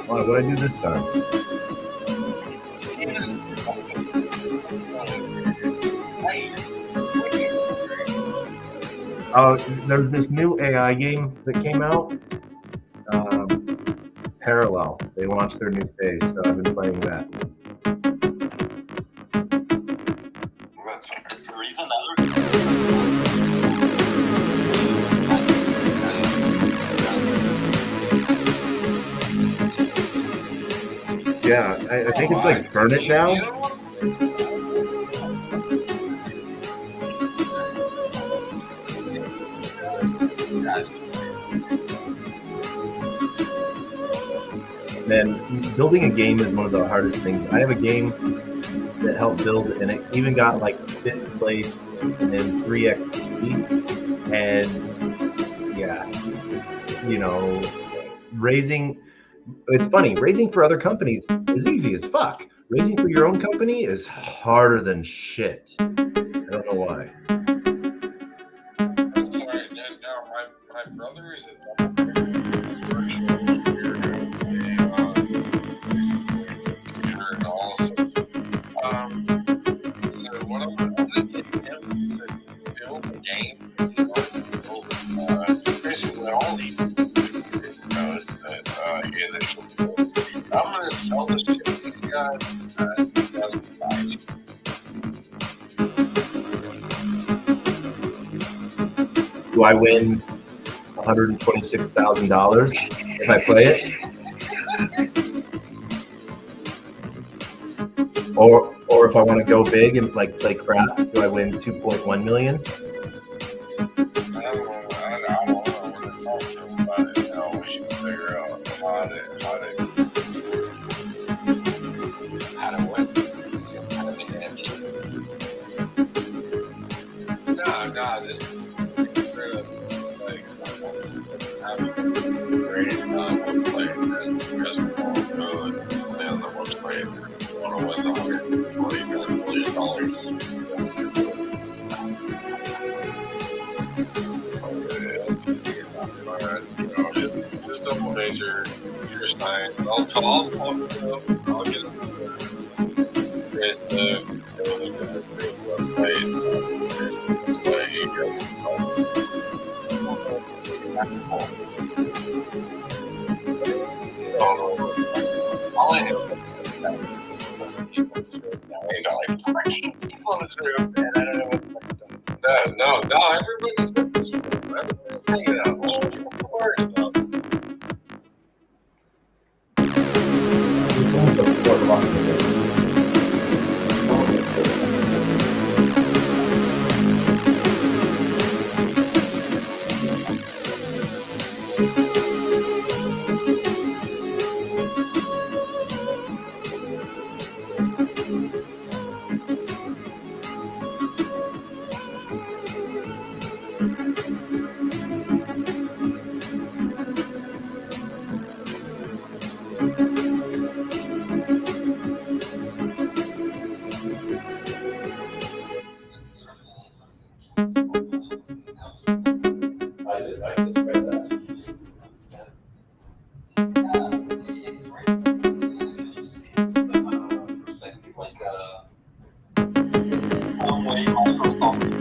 What did I do this time? There's this new AI game that came out. Parallel. They launched their new phase, so I've been playing that. Yeah, I think it's like Burn It now. Man, building a game is one of the hardest things. I have a game that helped build, and it even got like 5th place and then 3 XP. And yeah, you know, it's funny, raising for other companies is easy as fuck. Raising for your own company is harder than shit. I don't know why. Sorry, my brother is Do I win $126,000 if I play it? Or if I want to go big and like play craps, do I win 2.1 million? I don't know what to talk to him about it. We should figure out how to win. No, this just double major computer science. I'll get the website. All I have people in this room, and I don't know what no, everybody's in this room. Everybody's hanging out. What are you worried about? It's almost like 4 o'clock.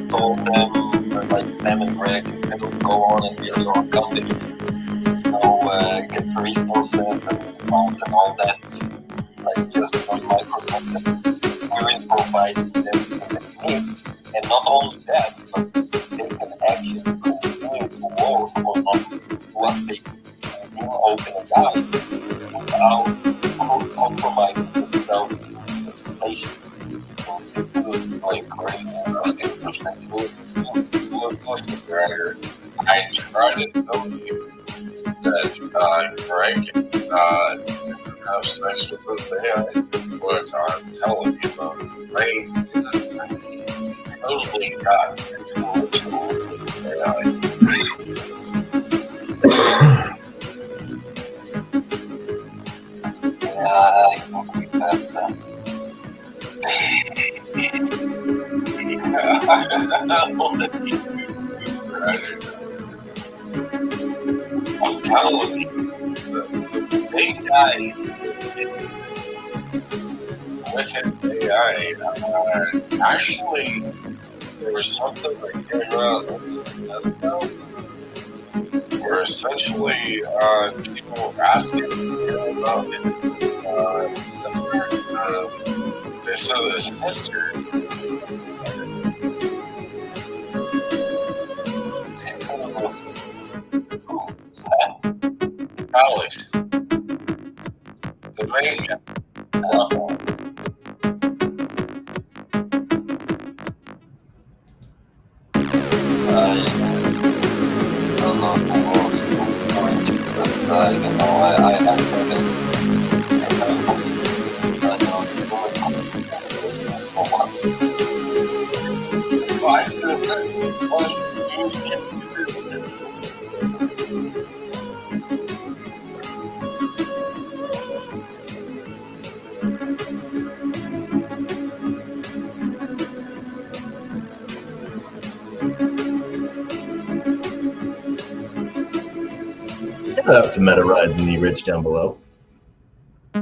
Told them, like Sam and Greg, kind of go on and build your own company. Get the resources and funds and all that. Like just on Microsoft, we will provide them everything that they need. And not only that, but they can actually continue to work on what they didn't open a guide without compromising themselves in implementation. So this is like great. I try to tell you that Greg have sex with us AI, but I'm telling you about brain. totally got influential AI. Yeah, it's not quick past that. I'm telling you, the big guy with his AI, actually, there was something that came around where essentially people asking about his they said his sister. Alex, the main guy. I don't know who was going to, but you know, I think that Shout out to Meta Rides and the Ridge down below. I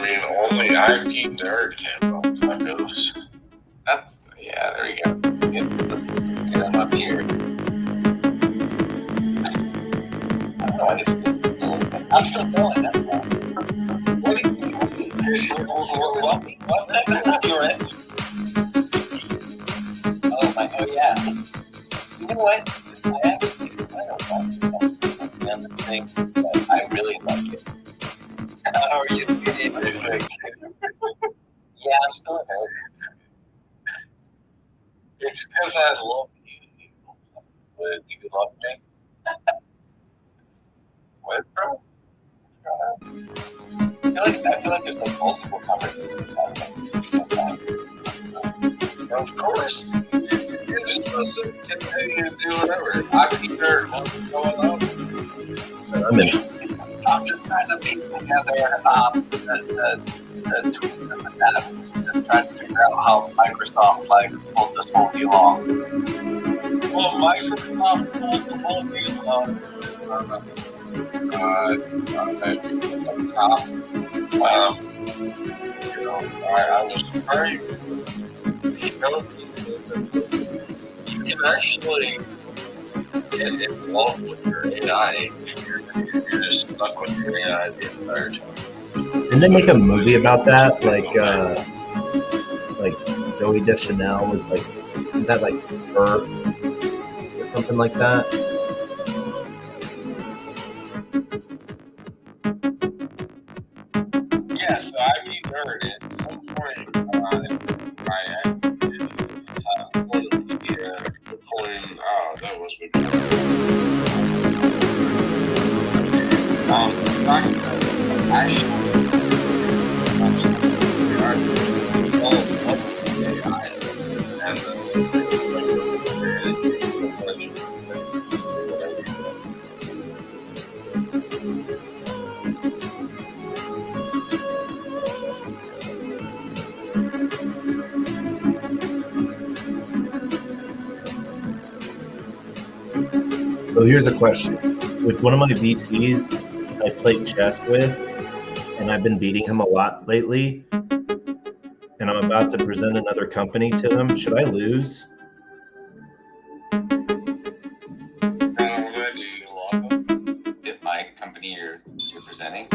mean, only IP nerd can build tacos. that's, yeah, there you go. Let's get him up here. I don't know why this is I'm still going. That's all. What do you what's that? You're in? Oh my, oh yeah. You know what? I actually, I don't know the other thing, but I really like it. How are you doing? Yeah, I'm still in it. It's because I love you. But do you love me? What, bro? I feel like there's like multiple conversations about that. Of course. You're just supposed to continue to do whatever. IP nerd, what's going on? I'm in. I'm just trying to piece together the tweets and the tests, just trying to figure out how Microsoft like pulled this whole deal off. Well, Microsoft pulled the whole deal off. Up top. You know, I was very, you know, you can actually get involved with your AI if you're just stuck with your AI the entire time. Didn't they make a movie about that? Like Zoe Deschanel was like, isn't that like her or something like that? Yeah, so IP nerd at some point I did one of the Bitcoin, that was So here's a question. With one of my VCs I played chess with, and I've been beating him a lot lately, and I'm about to present another company to him, should I lose? If my company you're presenting?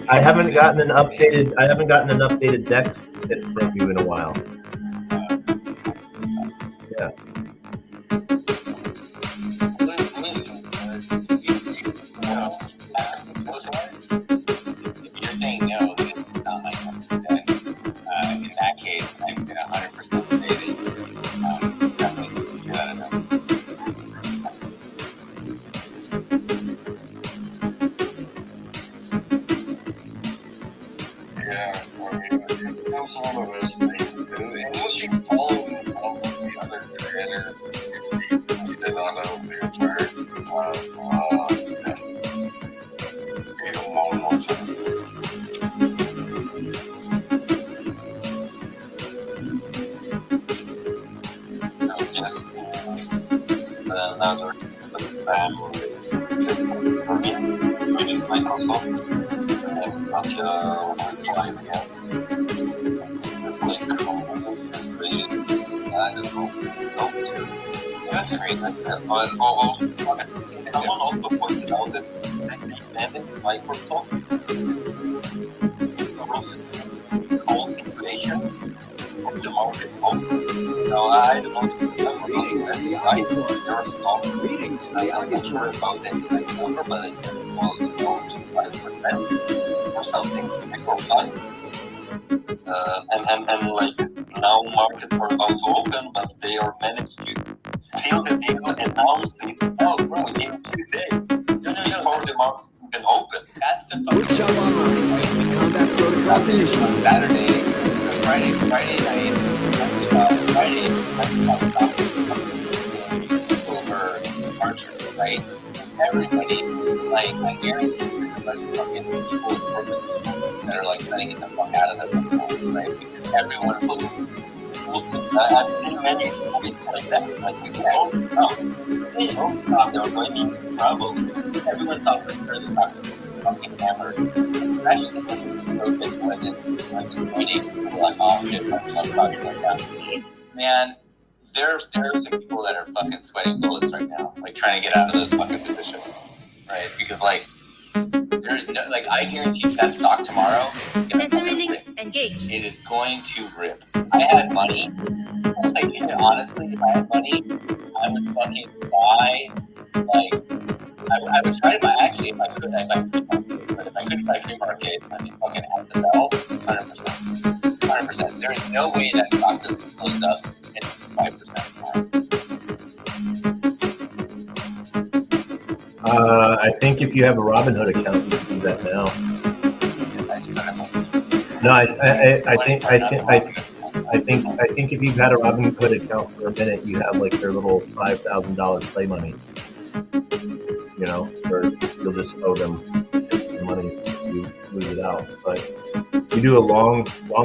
I haven't gotten an updated Dex kit from you in a while. Yeah. If you're saying no, then it's not my company. Then in that case, I can 100% say that definitely get out of one of those things. Unless you follow all of the other creators, you did not know the entire read them all one time. Just another family. For me, using Microsoft, and such a time again. Like, I don't know. That's great. Someone also pointed out that dynamic Microsoft whole situation of the market open. No, I don't know. Greetings, Right? Your stocks. Greetings, I'm not sure about the exact number, but it was about 5% or something, before 5. And like now markets are about to open, but they are managed to seal the deal, announce it, oh bro, in 2 days before the markets even open. That's the Workshop online, right? Combat Protocols Initiative. Saturday, Friday night, Friday, over Archer, right? Everybody, like, I guarantee like fucking people with purposes that are like trying to get the fuck out of their phone, right? Because everyone is looking. I've seen many tweets like that. Like, they don't stop. They don't stop. They were going to be in trouble. Everyone thought for sure the stock was fucking hammered. Especially when the Bitcoin wasn't winning. Like, oh shit, my stock's like that. Man, there's some people that are fucking sweating bullets right now, like trying to get out of those fucking positions, right? Because like, there's no, like, I guarantee that stock tomorrow, Sensor links engaged. it is going to rip. I had money. Like, honestly, if I had money, I would fucking buy. Like, I would try to buy. Actually, if I could buy pre-market. But if I couldn't buy pre-market, I mean, fucking at the bell, 100%. 100%. There is no way that stock doesn't close up at 5% tomorrow. I think if you have a Robinhood account, you can do that now. No, I think if you've had a Robinhood account for a minute, you have like their little $5,000 play money. You know, or you'll just owe them the money if you lose it out. But you do a long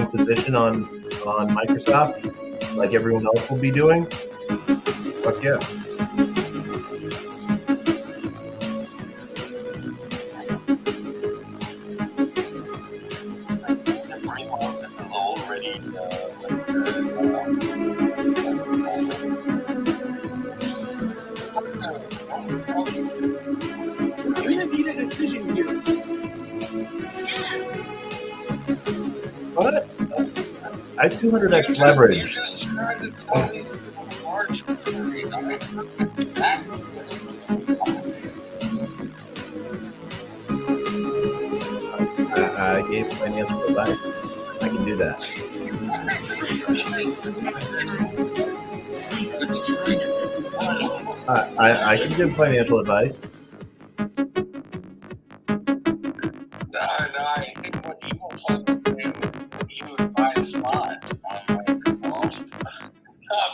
position on Microsoft, like everyone else will be doing. Fuck yeah. You're gonna need a decision here. What? I have 200x leverage. I gave financial advice. I can do that. I can give financial advice. I think what Evil Plug was saying was he would buy slots on Microsoft.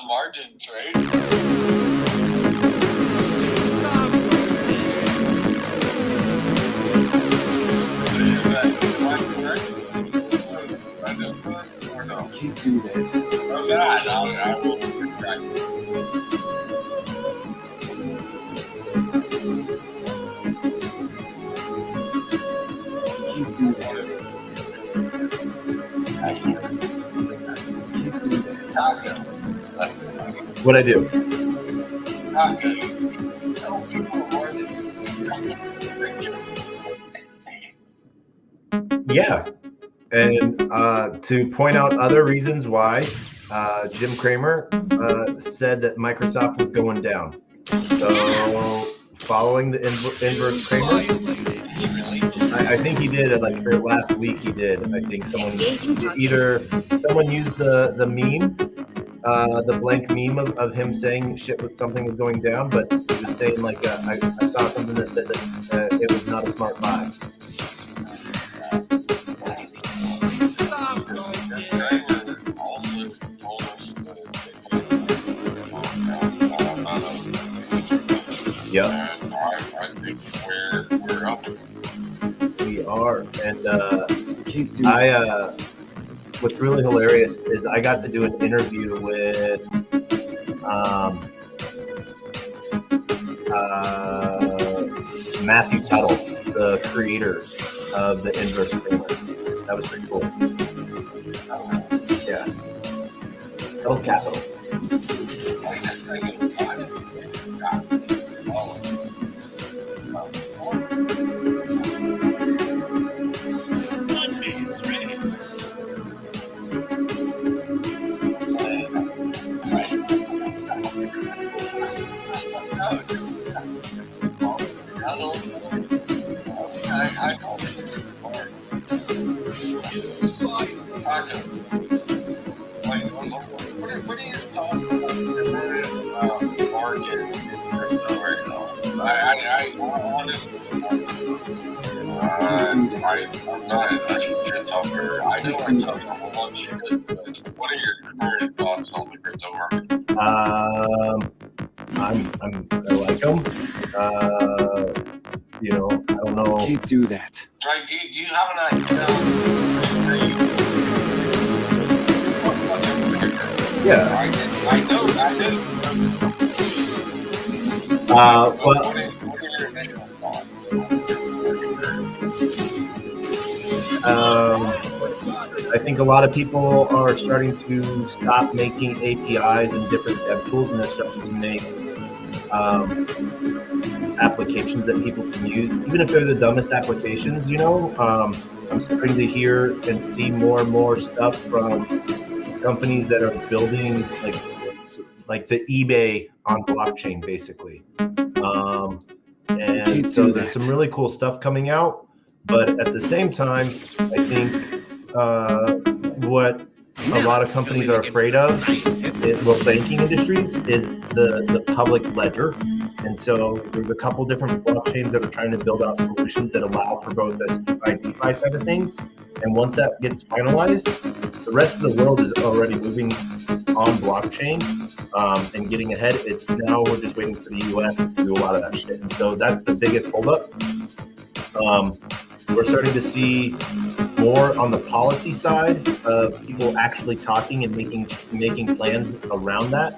Margin trade. Can't do that. Oh God, I will. Can't do that. Can't do that. Taco. What I do? Taco. Tell people more than Yeah. And to point out other reasons why, Jim Cramer said that Microsoft was going down. So following the inverse Cramer, I think he did like last week. He did. I think someone used the meme, the blank meme of him saying something was going down, but he was saying like I saw something that said that it was not a smart buy. Stop. we're up. We are, and Can't do that. what's really hilarious is I got to do an interview with Matthew Tuttle, the creator of the Inverse Framework. That was pretty cool. Yeah. Tuttle Capital. I'm not a shit talker. I know I talk a whole lot of shit, but what are your current thoughts on the crypto market? I like them. You know, I don't know. Can't do that. Like, do you have an idea? Yeah. I know. Well, What are your initial thoughts? I think a lot of people are starting to stop making APIs and different dev tools, and they're starting to make applications that people can use, even if they're the dumbest applications. You know, I'm starting to hear and see more and more stuff from companies that are building like the eBay on blockchain, basically. And so there's some really cool stuff coming out. But at the same time, I think what a lot of companies are afraid of, banking industries, is the public ledger. And so there's a couple different blockchains that are trying to build out solutions that allow for both the DeFi side of things. And once that gets finalized, the rest of the world is already moving on blockchain and getting ahead. It's now we're just waiting for the US to do a lot of that shit. And so that's the biggest holdup. We're starting to see more on the policy side of people actually talking and making plans around that,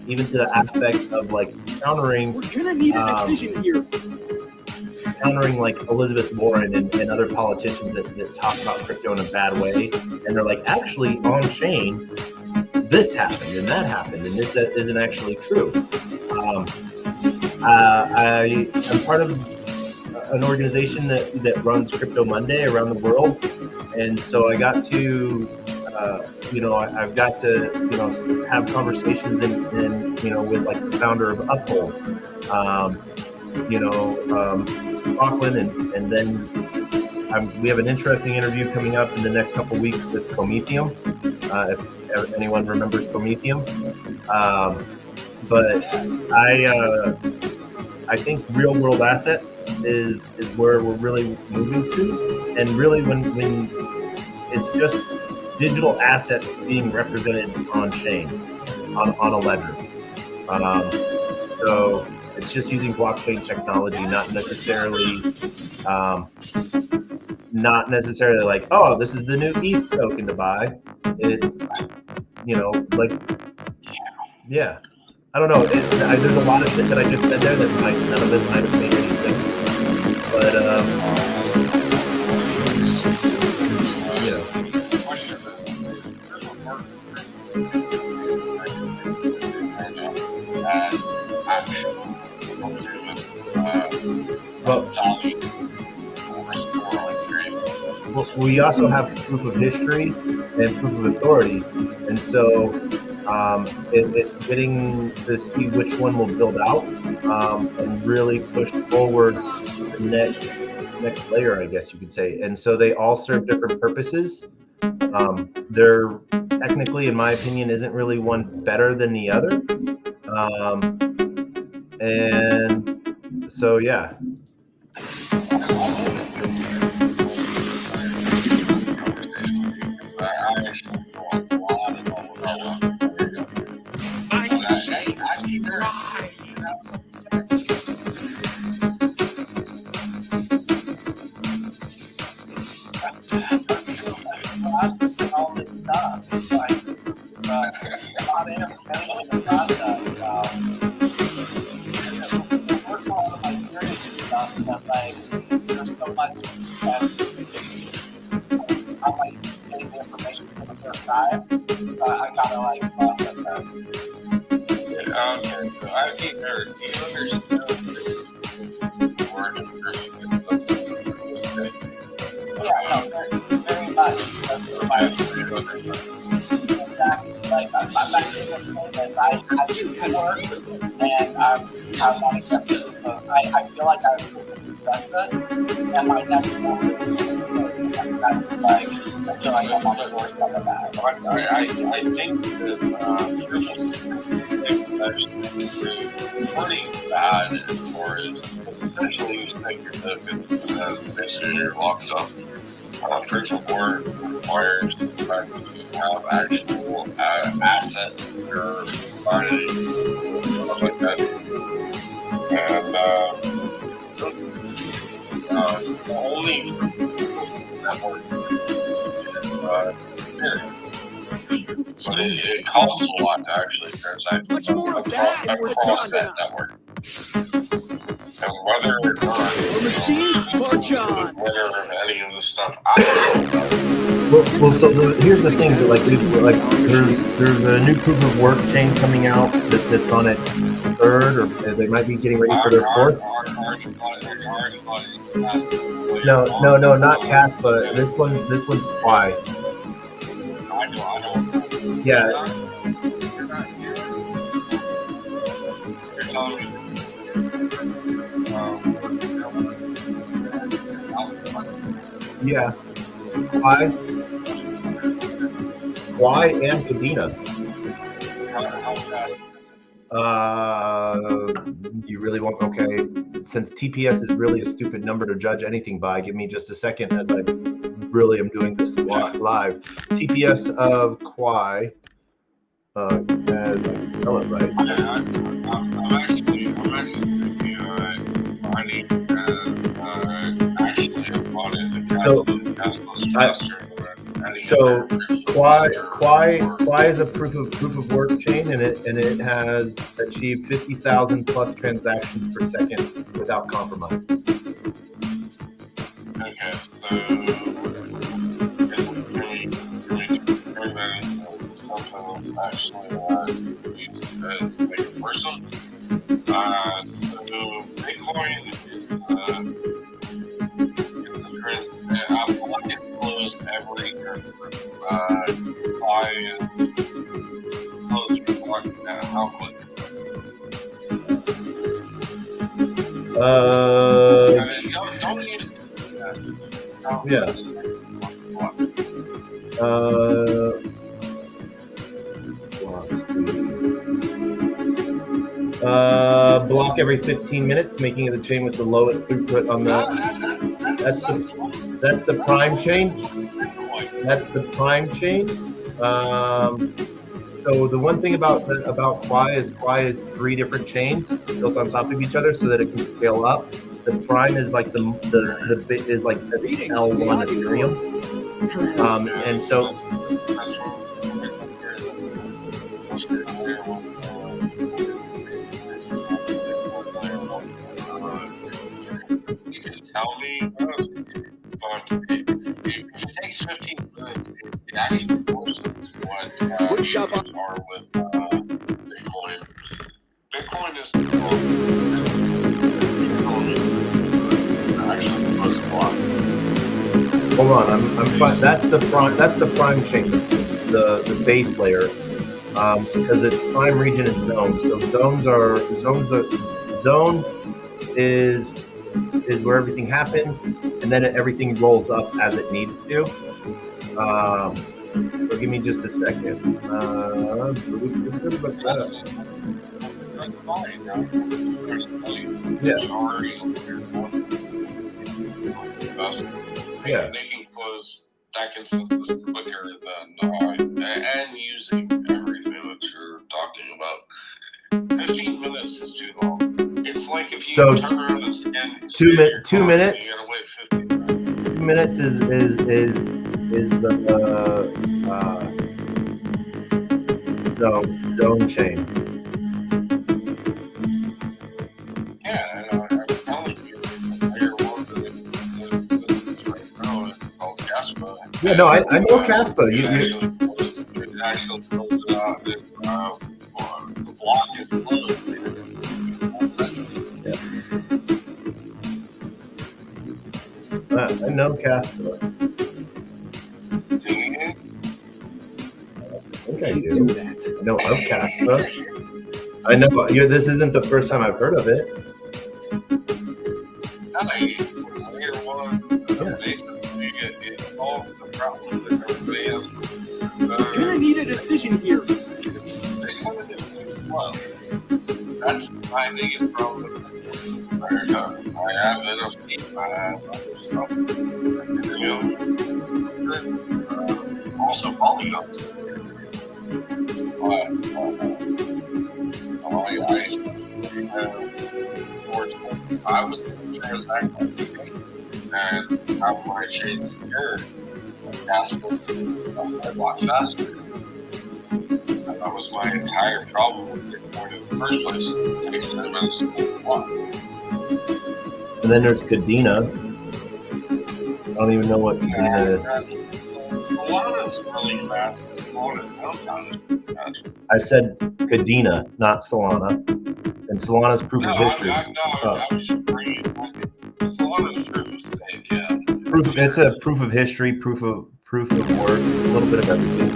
even to the aspect of like countering. We're gonna need a decision here. Countering like Elizabeth Warren and other politicians that talk about crypto in a bad way, and they're like, actually on chain, this happened and that happened, and this isn't actually true. I'm part of an organization that runs Crypto Monday around the world, and so I got to I've got to have conversations and with like the founder of Uphold, Lachlan, and then we have an interesting interview coming up in the next couple of weeks with Prometheum, if anyone remembers Prometheum. But I think real world assets is where we're really moving to, and really when it's just digital assets being represented on chain, on a ledger. So it's just using blockchain technology, not necessarily like, oh, this is the new ETH token to buy. It's yeah. I don't know. There's a lot of shit that I just said there that none of it might have made any sense. But we also have proof of history and proof of authority, and so it's getting to see which one will build out and really push forward the next layer, I guess you could say. And so they all serve different purposes. They're technically, in my opinion, isn't really one better than the other. And so, yeah. all this stuff, like, not information in the process. It works a lot of my experience and stuff, but like, there's so much that I'm like getting the information for the first time. I gotta like process that. Okay, so I think there do you understand the word description? Yeah, no, very much. That's my experience. Exactly. Like, I'm not even saying that I work and I'm not accepting it. So I feel like I've done this, and my next move is that's like, I feel like I'm on the doorstep of that. I think that pretty bad as far as essentially you think the missionary locks up. Proof of work requires the fact that you have actual assets that are provided, stuff like that. And the only network is but it costs a lot to actually transact Much more of that is what across John that does. network. And whether or not Our machines march on. whether any of the stuff I don't know. Well, so here's the thing that there's a new proof of work chain coming out that's on its third, or they might be getting ready for their fourth. No, not Caspa. This one's Quai. Yeah. You're telling me. Yeah. Quai and Cadena. You really want? Okay. Since TPS is really a stupid number to judge anything by, give me just a second as I really am doing this live. TPS of Quai. As I can spell it right. I'm actually finding actually upon it. So Quai is a proof of work chain, and it has achieved 50,000 plus transactions per second without compromise. Okay, so can we turn that into something actually used as like a person? So Bitcoin is it's closed every Quai is closed for how quick? Don't use Yeah. Block every 15 minutes, making it the chain with the lowest throughput on the. That's the prime chain. That's the prime chain. So the one thing about Quai is 3 different chains built on top of each other so that it can scale up. The prime is like the bit is like the L1 Ethereum. And so. You can tell me, but it takes 15 minutes. It actually forces what users are with Bitcoin. Bitcoin is actually the most block. Hold on, I'm fine. That's the prime chain, the base layer, because it's prime, region, and zone. So zone is where everything happens, and then everything rolls up as it needs to. So give me just a second. That's fine. Yeah. Making flows that consensus quicker than and using everything that you're talking about. 15 minutes is too long. It's like if you turn around and scan 2 minutes. You gotta wait 15 minutes. minutes is the zone chain. Yeah, and I'm telling you, player one that is right now is called Caspa. Yeah, no, I know Caspa. It actually closes it out. The block is closed. I know Caspa. Do you? I think I Can't do. do that. I know of Caspa. I know this isn't the first time I've heard of it. Player one, Yeah. basically, it solves the problem that everybody else. Gonna need a decision here. Well, that's my biggest problem. I have NFC, I have other stuff. Also polygons. I was transacting and how I changed your passwords a lot faster. That was my entire problem with Bitcoin in the first place. It takes 7 minutes to block. And then there's Kadena. I don't even know what Kadena is. Solana's really fast. Solana's downtown is fast. I said Kadena, not Solana. And Solana's proof of history. I'm just bringing Solana's proof of stake, yeah. It's a proof of history, proof of work, a little bit of everything.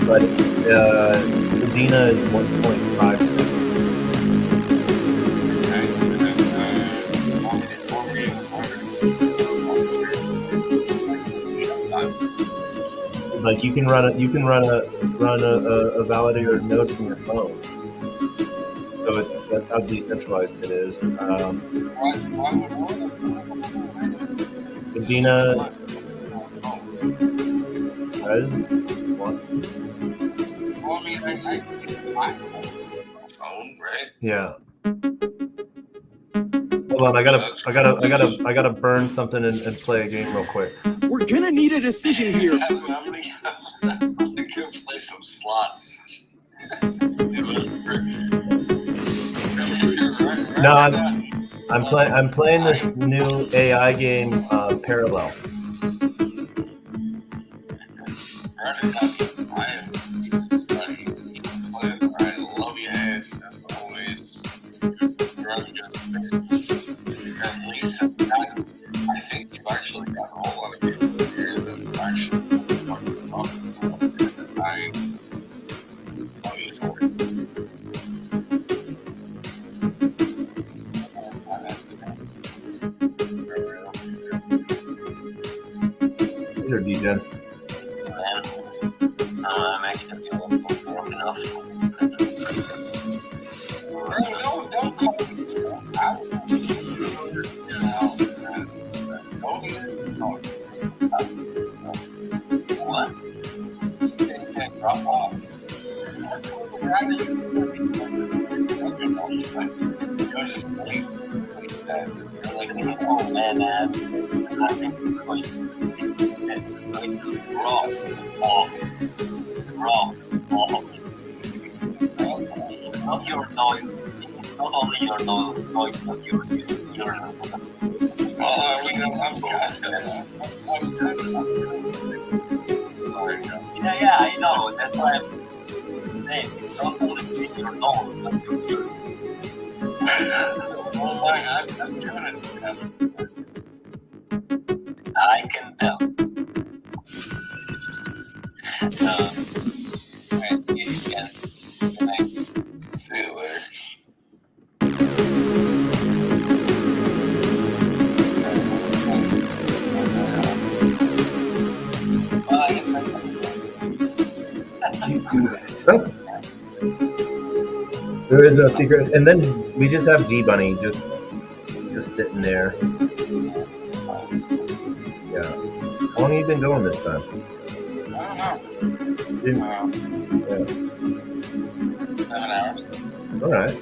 But Kadena is 1.56. Like you can run a validator node from your phone. So that's how decentralized it is. Kadena has one. Well, I mean, I phone, right? Yeah. Hold on, I gotta burn something and play a game real quick. We're gonna need a decision here. I'm gonna go play some slots. No, I'm playing this new AI game, Parallel. I love your ass as always. At least I think you've actually got a whole lot of people here that actually fucking talking about it. I love you for it. These are degens. I'm actually warm enough. Don't call me. What? Drop off. Oh man, that's nothing. Wrong. Not your noise. Not only your noise, but your yeah, I know. That's why I'm saying it's not only your nose, but your I'm doing it. I can tell. You can. See you later. Can't do that. There is no secret, and then we just have D Bunny just sitting there. Yeah. How long have you been going this time? I don't know. Yeah. 7 hours. All right.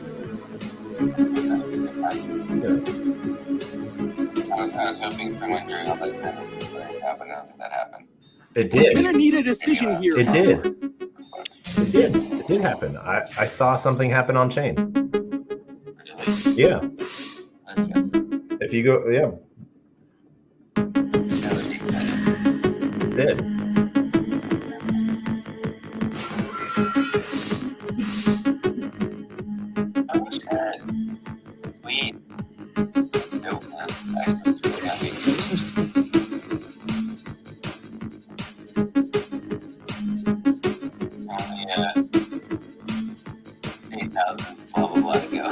I was was hoping someone during all that time would happen after that happened. It We're did. gonna need a decision here. It did. It did. It did happen. I saw something happen on chain. Really? Yeah. Okay. If you go, yeah, That would be exciting. it did. That was good. Sweet. Dope, man. Actually, it's really happy. Interesting. Only 8,000 blah blah blah to go.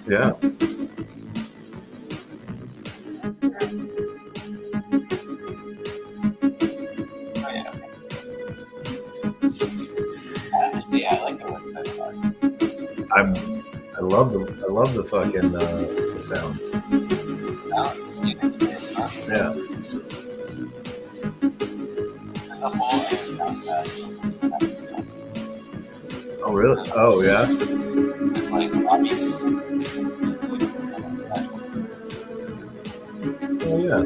Yeah. Oh, yeah. Honestly, I like the website part. I love the fucking the sound. Music's good, huh? Yeah. There's a whole other soundtrack. Oh really? Oh yeah. It's like Robbie. Oh yeah.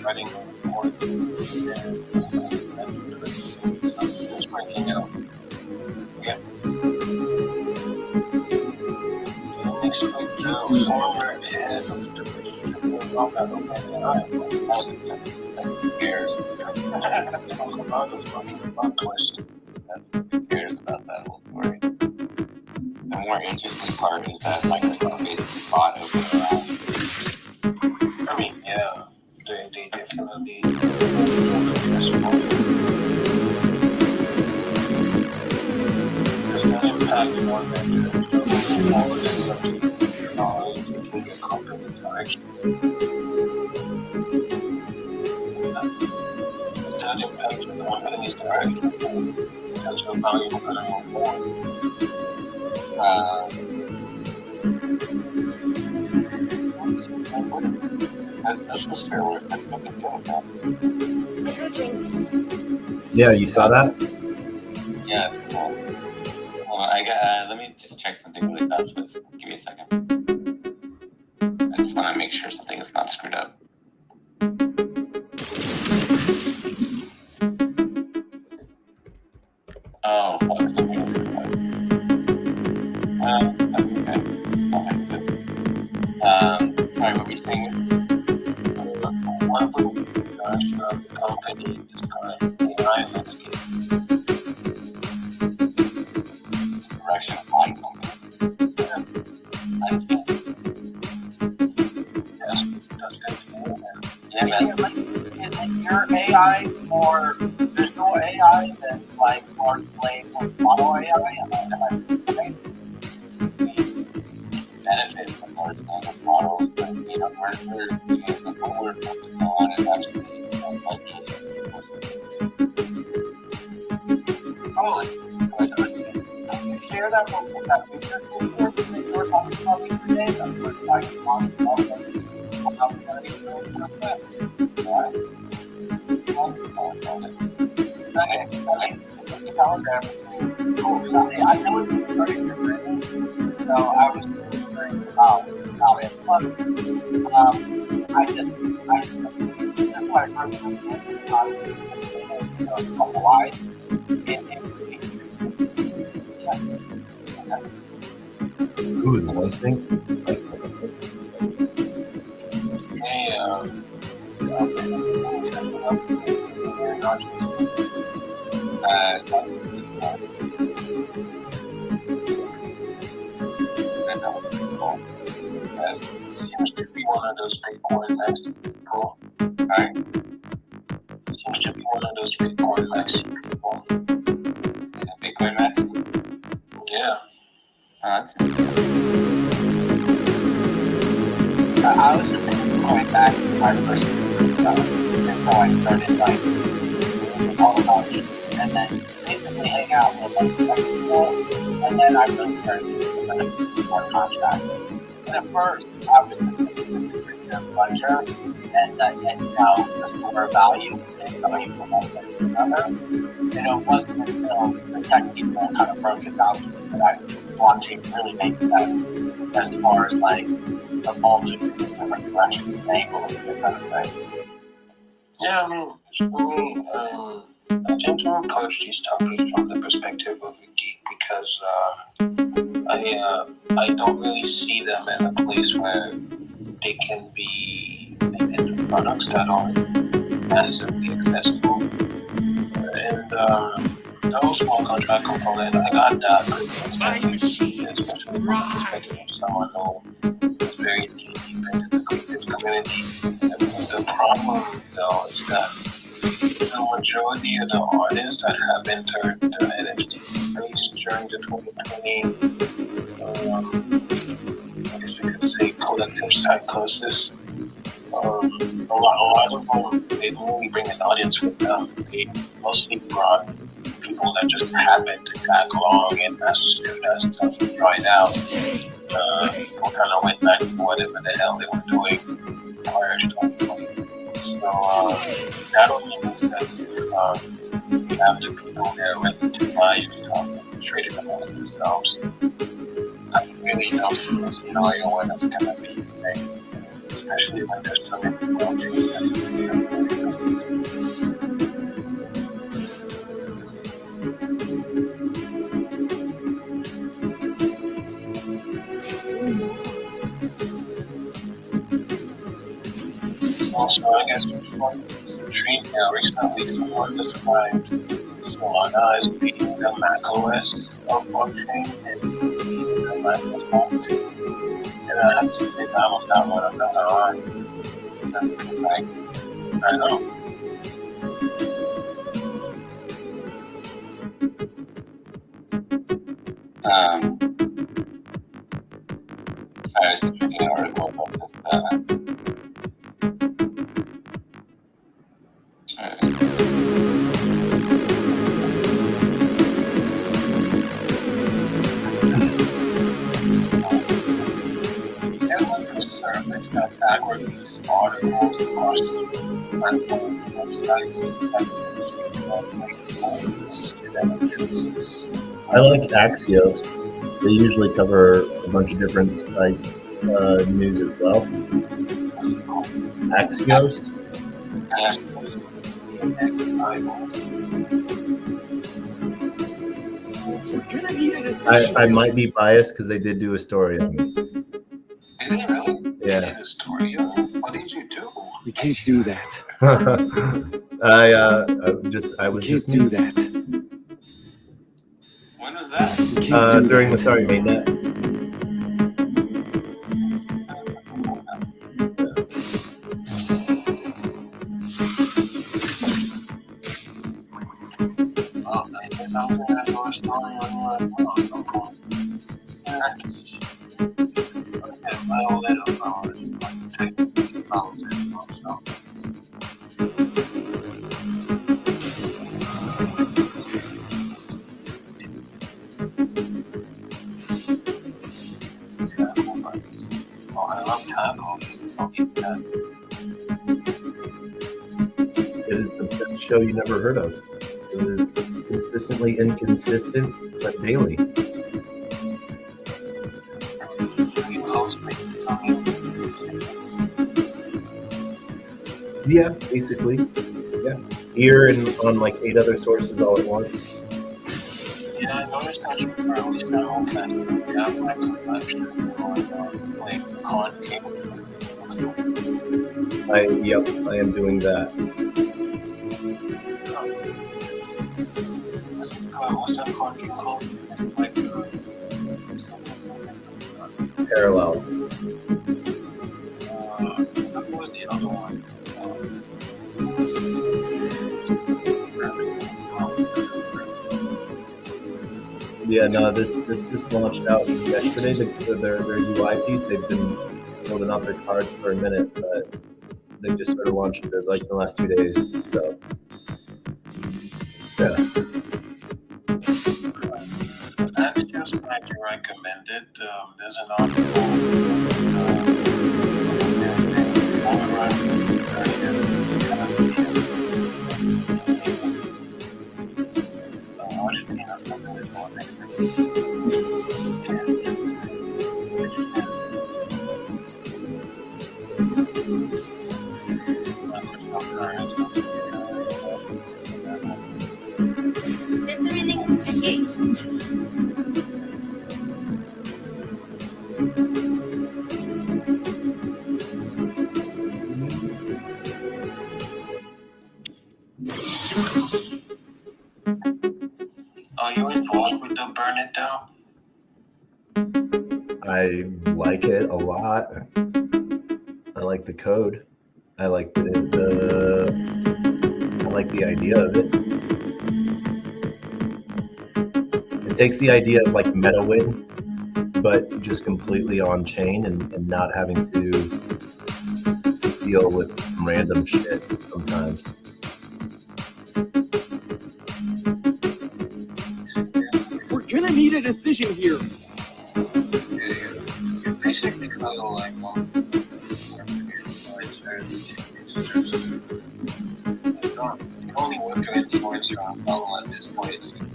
Writing more just breaking out. Yeah. Next week, somewhere ahead of the Who cares? Who cares about that whole story? The more interesting part is that Microsoft basically bought OpenAI. I mean, yeah, they definitely. There's no impact more than more than something knowledge you can get company direction. That impacts the company's direction. That's so valuable that I move forward. That's just fair work. That's fucking good. Yeah, you saw that? Yeah, it's cool. Hold on, let me just check something really fast. Please. Give me a second. I just want to make sure something is not screwed up. Oh, fuck, something is screwed up. That's okay. I'll fix it. Sorry, what were you saying? One of the company is AI landscape. Direction of my company. I can't. Yes, that's good to know. Yeah, man. Is your AI more visual AI than like large language model AI? Benefit from large language models, but you know, what we're focused on is actually like Oh, can you share that research report that you were talking about the other day? That was like on Telegram. Cool. So I know it's starting to written, so I was wondering about it. Plus, I just that's why I heard something a couple lines. Ooh, the one thing. Seems to be one of those Bitcoin Max people. Alright. Seems to be one of those Bitcoin Max people. Bitcoin Max? Yeah. That's I was just going back to my first before I started like all about it, and then basically hang out with like people, and then I really started to more contract. And at first, I was pleasure and the store value and value for one thing or another. It wasn't until the tech people kind of broke it down that blockchain really makes sense as far as like the bulging in different directions and angles and that kind of thing. Yeah, I mean, for me, I tend to approach these topics from the perspective of a geek because I don't really see them in a place where they can be made into products that are massively accessible. And the whole small contract component, I got that. My machine Especially from the perspective of someone who is very deep into the creative community. And the problem, though, is that the majority of the artists that have entered the NFT space during the 2020, I guess you could say, collective psychosis, a lot of them, they didn't really bring an audience with them. They mostly brought people that just happened to tag along, and as soon as stuff dried out, people kind of went back to whatever the hell they were doing prior to 2020. So that only makes sense if you have the people there ready to buy your stuff and trade it among themselves. I really don't see a scenario where that's going to be a thing, especially when there's so many blockchains. Also, I guess Dream recently someone described Solana as being the macOS of blockchain and the Microsoft. And I have to say that was not one of the I don't know. I was reading an article about this. That aggregates articles across platform websites. I like Axios. They usually cover a bunch of different sites, news as well. Axios. We're gonna need a decision. I might be biased because they did do a story on me. Did they really? Yeah. They did a story on it? What did you do? We can't do that. I was We can't just do that. When was that? We can't do during that. the Sorry mainnet. It is the best show you never heard of. It is consistently inconsistent, but daily. Yeah, basically. Yeah. Here and on like 8 other sources all at once. Yeah, I noticed that you released that whole kind of have like a collection going on, like con cable. I am doing that. What's that con cable called? Like, Parallel. what was the other one? Yeah, no, this just launched out yesterday. Their UI piece, they've been holding out their cards for a minute, but they just sort of launched it like in the last 2 days. So, yeah. Axios might be recommended. There's an article Sensory links engaged. Are you involved with the Burn It Down? I like it a lot. I like the code. I like the I like the idea of it. It takes the idea of like MetaWin, but just completely on chain and not having to deal with random shit sometimes. We're gonna need a decision here. You're basically kind of like You only work to influence your own level at this point. It seems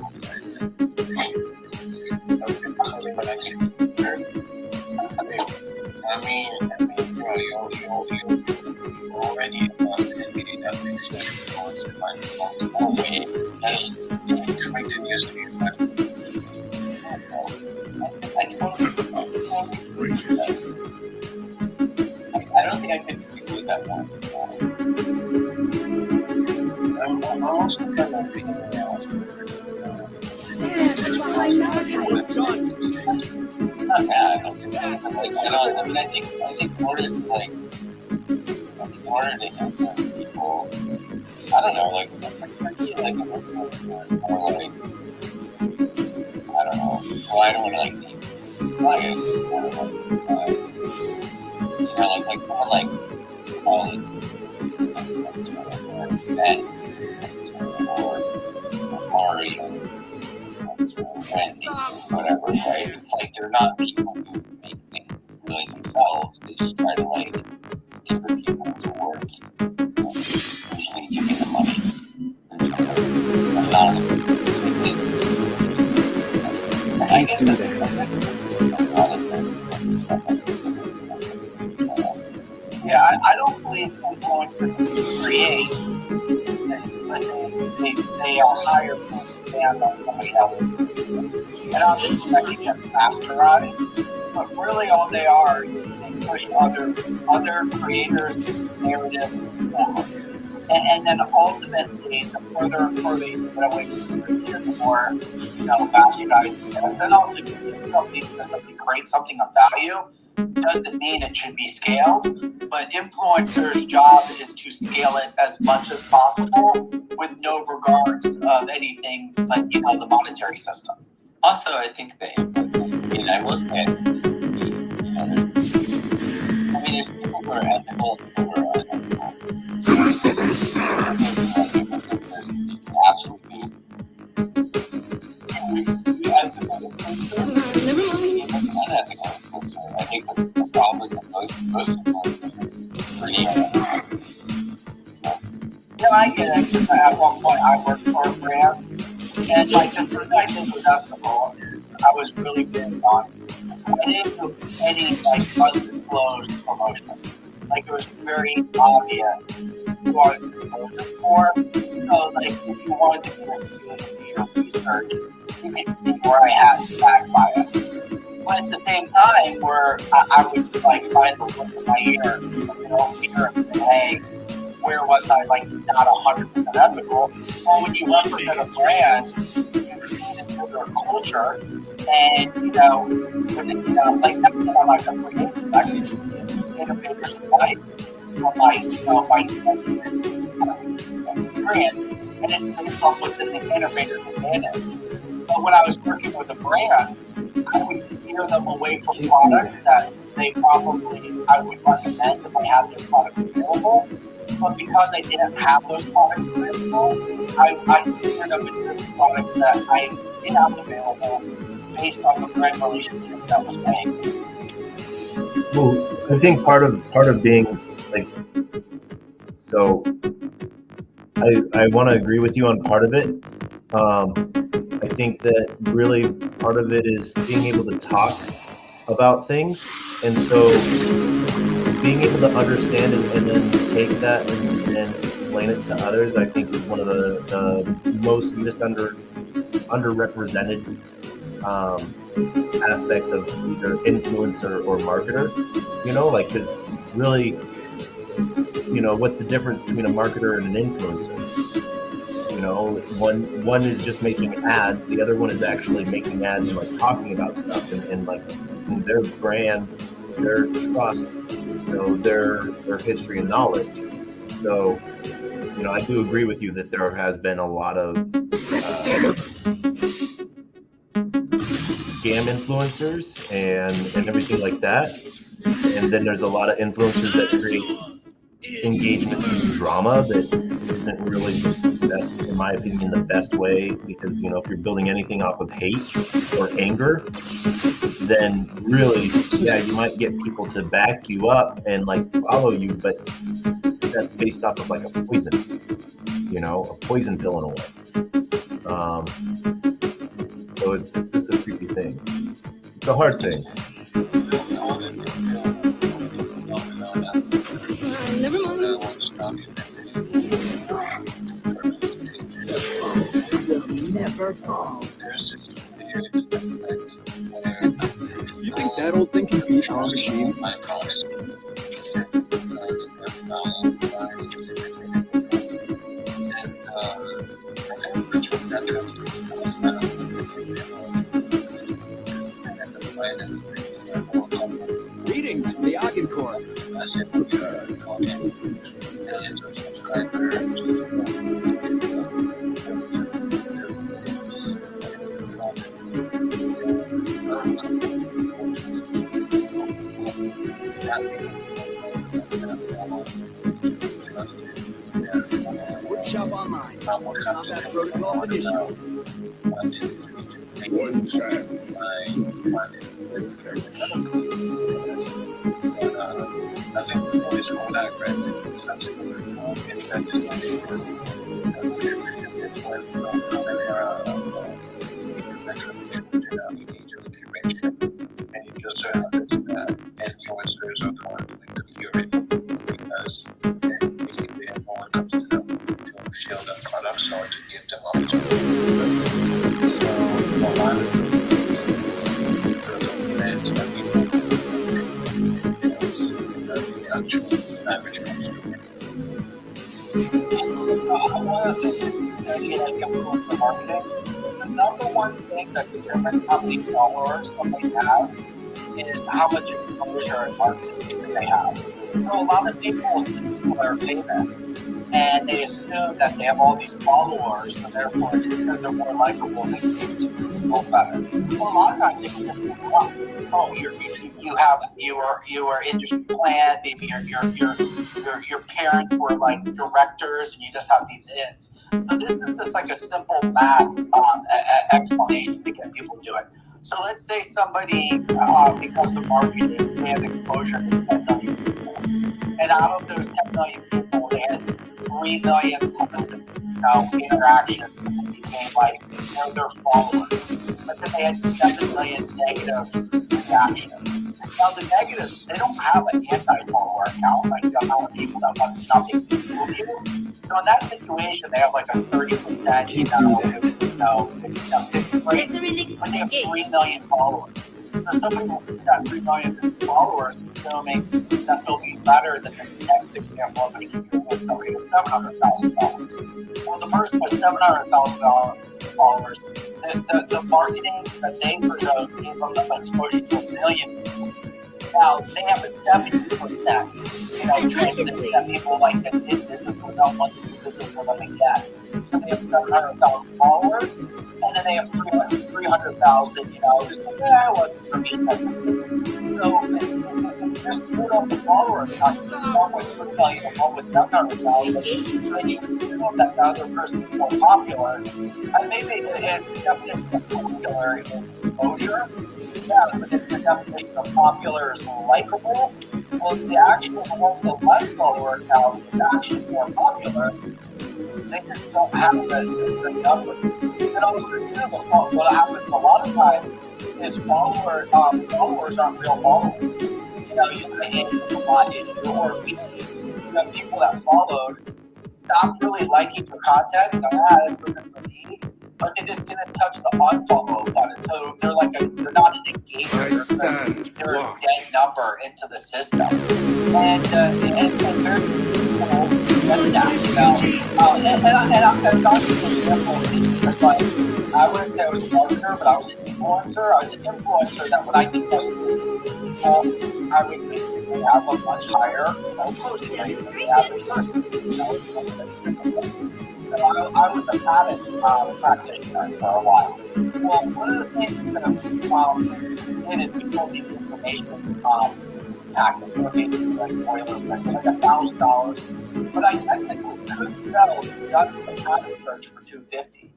I mean, you already indicate that makes sense. Influence by multiple ways. You make them used to be better. I don't think I could agree with that one. I'm also kind of thinking Not bad. I think in order to influence people, I don't know, like more like, I don't know. Well, I don't want to like be biased. I don't know, like someone like college, Ben, or Ari, Randy, whatever, right? It's like they're not people who make things really themselves. They just try to like steer people towards usually giving them money. I'm not. I get do that. Yeah, I don't believe influencers create, but they are hired to stand on somebody else's. And I'm just expecting them to pasteurize, but really all they are is they push other creators' narrative forward. And then ultimately, the further and further you get away from the creator, the more value guys get. And also, if something creates something of value, doesn't mean it should be scaled, but influencers' job is to scale it as much as possible with no regards of anything like the monetary system. Also, I think I will say, there's people who are ethical and people who are unethical. Absolutely. Unethical. I think the problem is that most people are pretty unethical. I get it. At one point, I worked for a brand, and like the thing I did with ethical is I was really big on. I didn't do any undisclosed promotion. Like it was very obvious who I was promoting for. So like if you wanted to do your research, you could see where I had back bias. But at the same time, where I would like find the look in my ear, ear and say, hey, where was I not 100% ethical? Well, when you represent a brand, you feed into their culture, and like that's what I like to create. I can innovators life from my experience, and it comes up within the innovator's advantage. But when I was working with a brand, I would steer them away from products that I would recommend if I had those products available. But because I didn't have those products available, I steered them into the products that I did have available based on the brand relationship that was made. Well, I think part of being like, so I want to agree with you on part of it. I think that really part of it is being able to talk about things, and so being able to understand and then take that and explain it to others, I think is one of the most underrepresented aspects of either influencer or marketer. You know, like, because really, you know, what's the difference between a marketer and an influencer? You know, one is just making ads, the other one is actually making ads and like talking about stuff and like their brand, their trust, you know, their history and knowledge. So, you know, I do agree with you that there has been a lot of scam influencers and everything like that. And then there's a lot of influencers that create engagement through drama that isn't really best, in my opinion, the best way, because, you know, if you're building anything off of hate or anger, then really, yeah, you might get people to back you up and like follow you, but that's based off of like a poison, you know, a poison pill in a way. So it's just a creepy thing. It's a hard thing. Never mind. Never fall. You think that old thing can beat our machines? Greetings from the Ogden Corps. Workshop online. Combat Protocols Initiative. One chance. Influencers are currently the curate because basically everyone comes to them to show them products or to give them opportunities. So a lot of brands that people the actual average consumer. One of the things that you like influencer marketing, the number one thing that determines how many followers somebody has is how much exposure and marketing they have. So a lot of people are famous and they assume that they have all these followers, and therefore because they're more likable, they can people better. Well, a lot of times they can just move up. Oh, you were industry planned, maybe your parents were like directors, and you just have these ins. So this is just like a simple math explanation to get people to do it. So let's say somebody, because of marketing, they have exposure to 10 million people. And out of those 10 million people, they had 3 million positive interactions that became like their followers. But then they had 7 million negative reactions. Now the negatives, they don't have an anti-follower account, like the amount of people that want nothing to do with you. So in that situation, they have like a 30%, but they have 3 million followers. So somebody will see that 3 million followers, assuming that they'll be better than the next example of somebody with 700,000 followers. Well, the person with 700,000 followers, the marketing that they present came from the exposure to 1 million people. Now, they have a 70%, transition that people like that did business with them, want to do business with them again. So they have 700,000 followers, and then they have 300,000, just like, it wasn't for me. So, just put on the followers, one with 3 million and one with 700,000, and you know that the other person is more popular, and maybe it's definitely popular in exposure. Yeah, but if the definition of popular is likable, well, the actual one with the less follower account is actually more popular. They just don't have the numbers. And also, what happens a lot of times is followers aren't real followers. or people that followed stopped really liking your content. This isn't for me. But they just didn't touch the unfollow button. So they're they're not an engagement. They're a dead number into the system. And there's people that and not just simple. I wouldn't say I was a marketer, but I was an influencer. I was an influencer that when I think people, I would basically have a much higher closing rate than the average person. So I was a patent practitioner for a while. Well, one of the things that did is we built these information packets, like boilerplate, like $1,000. But I technically could sell just the patent search for $250.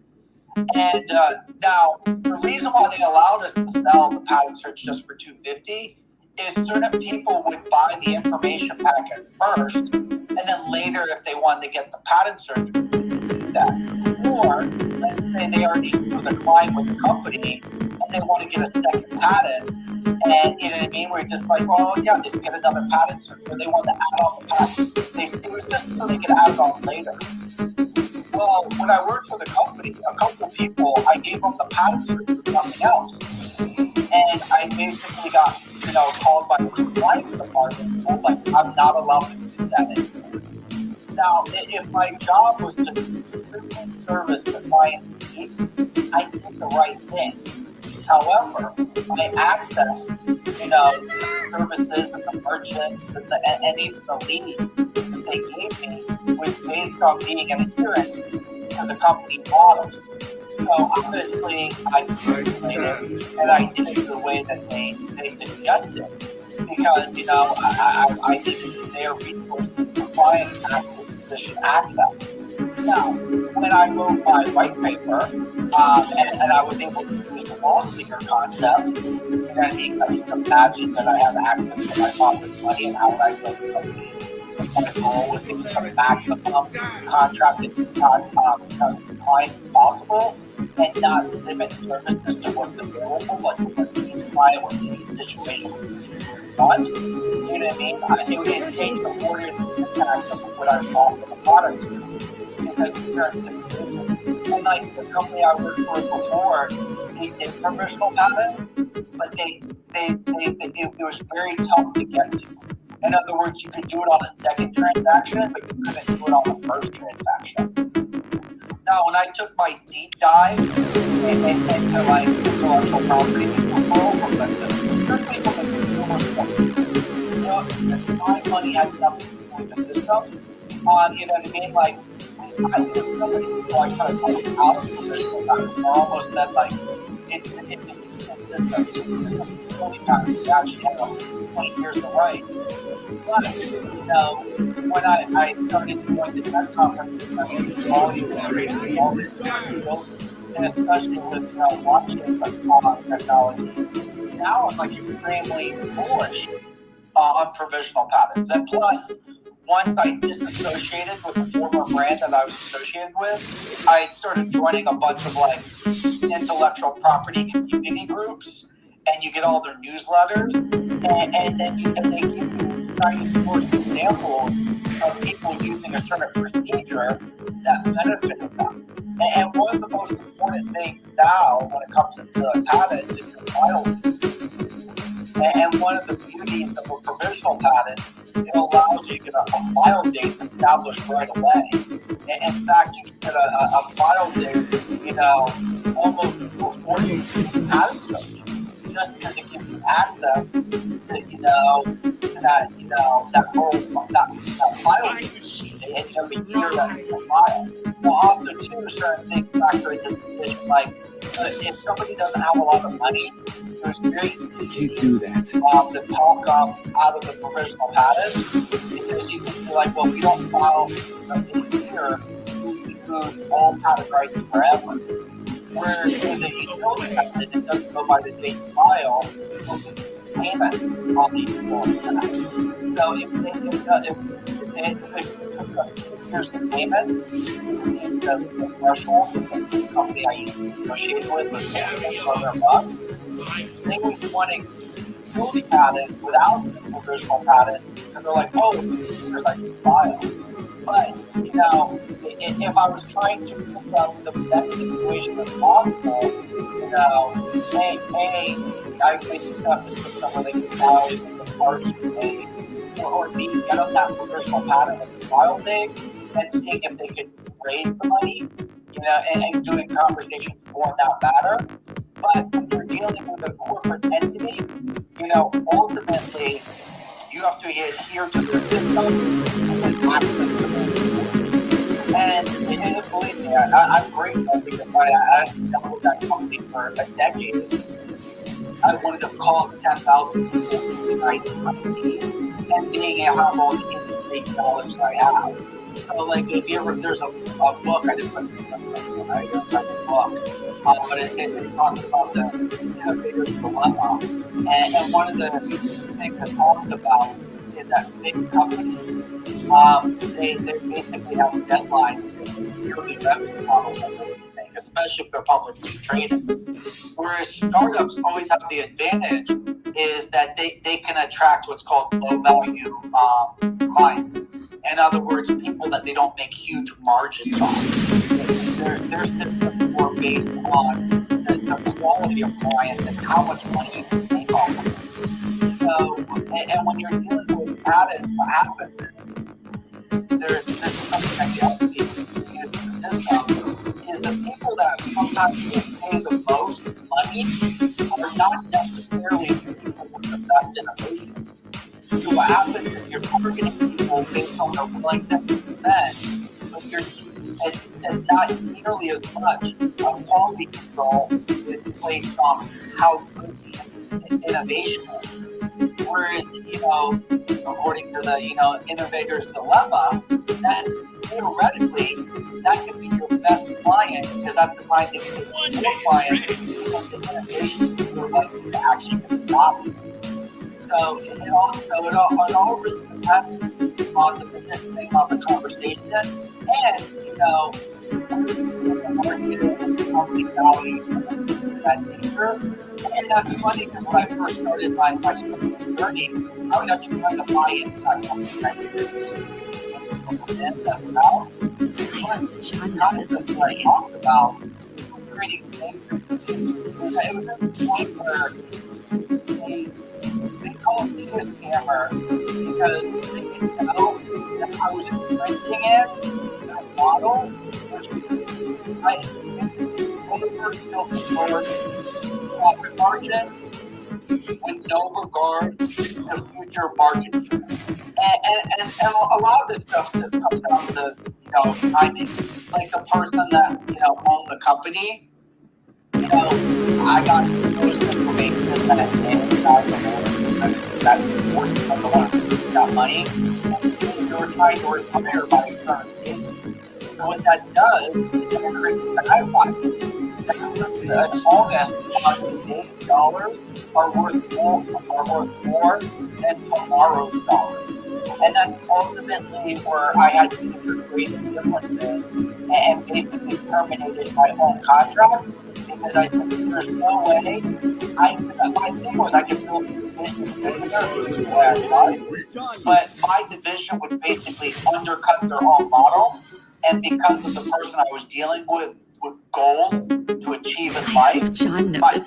And now, the reason why they allowed us to sell the patent search just for $250 is certain people would buy the information packet first, and then later, if they wanted to get the patent search, would do that. Or, let's say they already was a client with the company, and they want to get a second patent, and you know what I mean? We're just like, well, yeah, just get another patent search, or they want to add on the patent. It was just so they could add it on later. Well, when I worked for the company, a couple of people, I gave them the patent search for something else. And I basically got, called by the compliance department and told, I'm not allowed to do that anymore. Now, if my job was to simply service the client's needs, I did the right thing. However, my access, services and the merchants and even the leads that they gave me was based on being an adherent to the company model. So obviously, I calculated and I did it the way that they suggested because, I needed their resources for client acquisition access. Now, when I wrote my white paper, and I was able to use the wall speaker concepts, and I just imagined that I have access to my father's money and how would I build the company. My goal was to get the maximum contracted clients as possible and not limit services to what's available, like what each client or each situation want. You know what I mean? It would change the order of impact of what I saw for the products. Because and like the company I worked for before, they did provisional patents, but it was very tough to get to. In other words, you could do it on a second transaction, but you couldn't do it on the first transaction. Now, when I took my deep dive into intellectual property control from strictly from the consumer point of view, my money had nothing to do with the systems. You know what I mean? I think so many people I kind of told out of provisional patents almost said it's only patents actually have 20 years to write. But when I started going to tech conferences, all these innovations, all these skills, and especially with blockchain technology, now I'm extremely bullish on provisional patents. And plus, once I disassociated with the former brand that I was associated with, I started joining a bunch of intellectual property community groups, and you get all their newsletters, and then they give you source examples of people using a certain procedure that benefited them. And one of the most important things now when it comes to patents is your file. And one of the beauties of a provisional patent, it allows you to get a file date established right away. And in fact, you can get a file date, almost before you use the patent search, just because it gives you access to, that file date. It's every year that you can file. Now, also, too, certain things factor into the decision, if somebody doesn't have a lot of money, there's very easy do that. To talk out of the provisional patent because you can be like, well, we don't file in here, we lose all patent rights forever. Whereas with the utility patent, it doesn't go by the date you file, payment on the utility patent. So here's the payment, the threshold that the company I used to negotiate with was $100. They would want to fully padded without the provisional padded, and they're like, oh, there's like a file. But, you know, if I was trying to pick up the best situation as possible, you know, I think you have to put somewhere they can buy the parts you made, or B, get up that provisional pattern of the file thing and seeing if they could raise the money, you know, and doing conversations more on that matter. But when you're dealing with a corporate entity, you know, ultimately, you have to adhere to their system and access to their and believe me, I'm grateful because I dealt with that company for a decade. I wanted to call up 10,000 people to unite the company and being able to have all the in-state knowledge that I have. So, like, if you ever, there's a book, I didn't put it in the book, but it talks about the innovator's dilemma. And one of the things it talks about is that big companies, they basically have deadlines in yearly revenue models that they make, especially if they're publicly traded. Whereas startups always have the advantage is that they can attract what's called low value clients. In other words, people that they don't make huge margins on. Their systems are more based on the quality of clients and how much money you can make off of them. So, and when you're dealing with added, what happens is there's something that you have to use in the system is the people that sometimes will pay the most money are not necessarily the people with the best innovation. So what happens is you're targeting people based on their willingness to spend, but it's not nearly as much quality control is placed on how good the innovation is. Whereas, you know, according to the, you know, innovator's dilemma, that's theoretically, that could be your best client because that's the client that you get more clients because the innovation is more likely to actually get adopted. So it all really depends on the positioning on the conversation and, you know, the market and the company value that nature. And that's funny because when I first started my journey, I was actually trying to buy into that company that I talked about creating things. It was at the point where they called me a scammer because they didn't know that I was infringing it, that model, which I over profit margin with no regard to future market share. And a lot of this stuff just comes down to, you know, timing. Like the person that, you know, owned the company, you know, I got those information that that's the force of the one who got money. And they were trying to retire by a certain date. So what that does is it creates an iPod. An August $100 dollars are worth more than tomorrow's dollars. And that's ultimately where I had to integrate the differences and basically terminated my own contract because I said there's no way. My thing was I could build a division where I was, but my division would basically undercut their own model. And because of the person I was dealing with goals to achieve in life, John my me.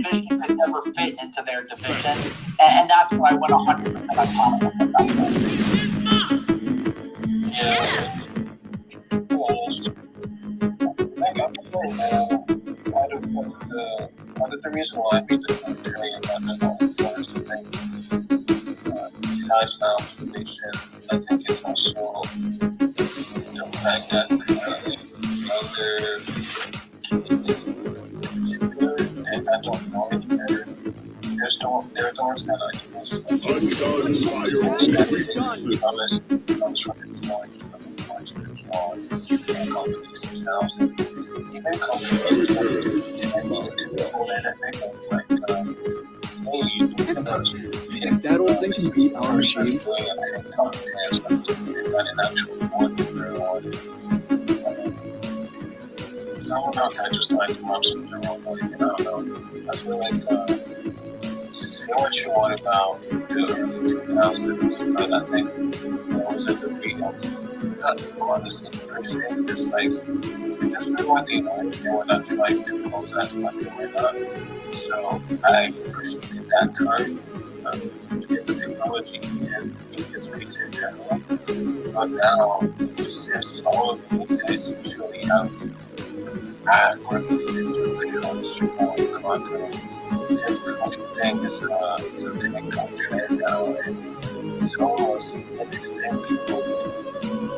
division could never fit into their division. And that's when I went 100% autonomous at that point. Yeah. One of the reasons why we didn't really invest in all the stars and things, besides foundation, I think it's also the fact that other kids, and I don't know any better, they're the ones that are the most comes from the knowledge from the companies themselves. Even companies If that old thing can beat our machines. Some of them are just like months in their own way, you know. I feel like what you want about the early 2000s, but I think I was in the region. Not honest person, just like, it just really want the knowledge, they were not like difficult as much as we're not. So I appreciated that time to get the technology and get space in general. But now, since all of the guys usually have working on content, everything is a TikTok trend now, and it's almost an extent people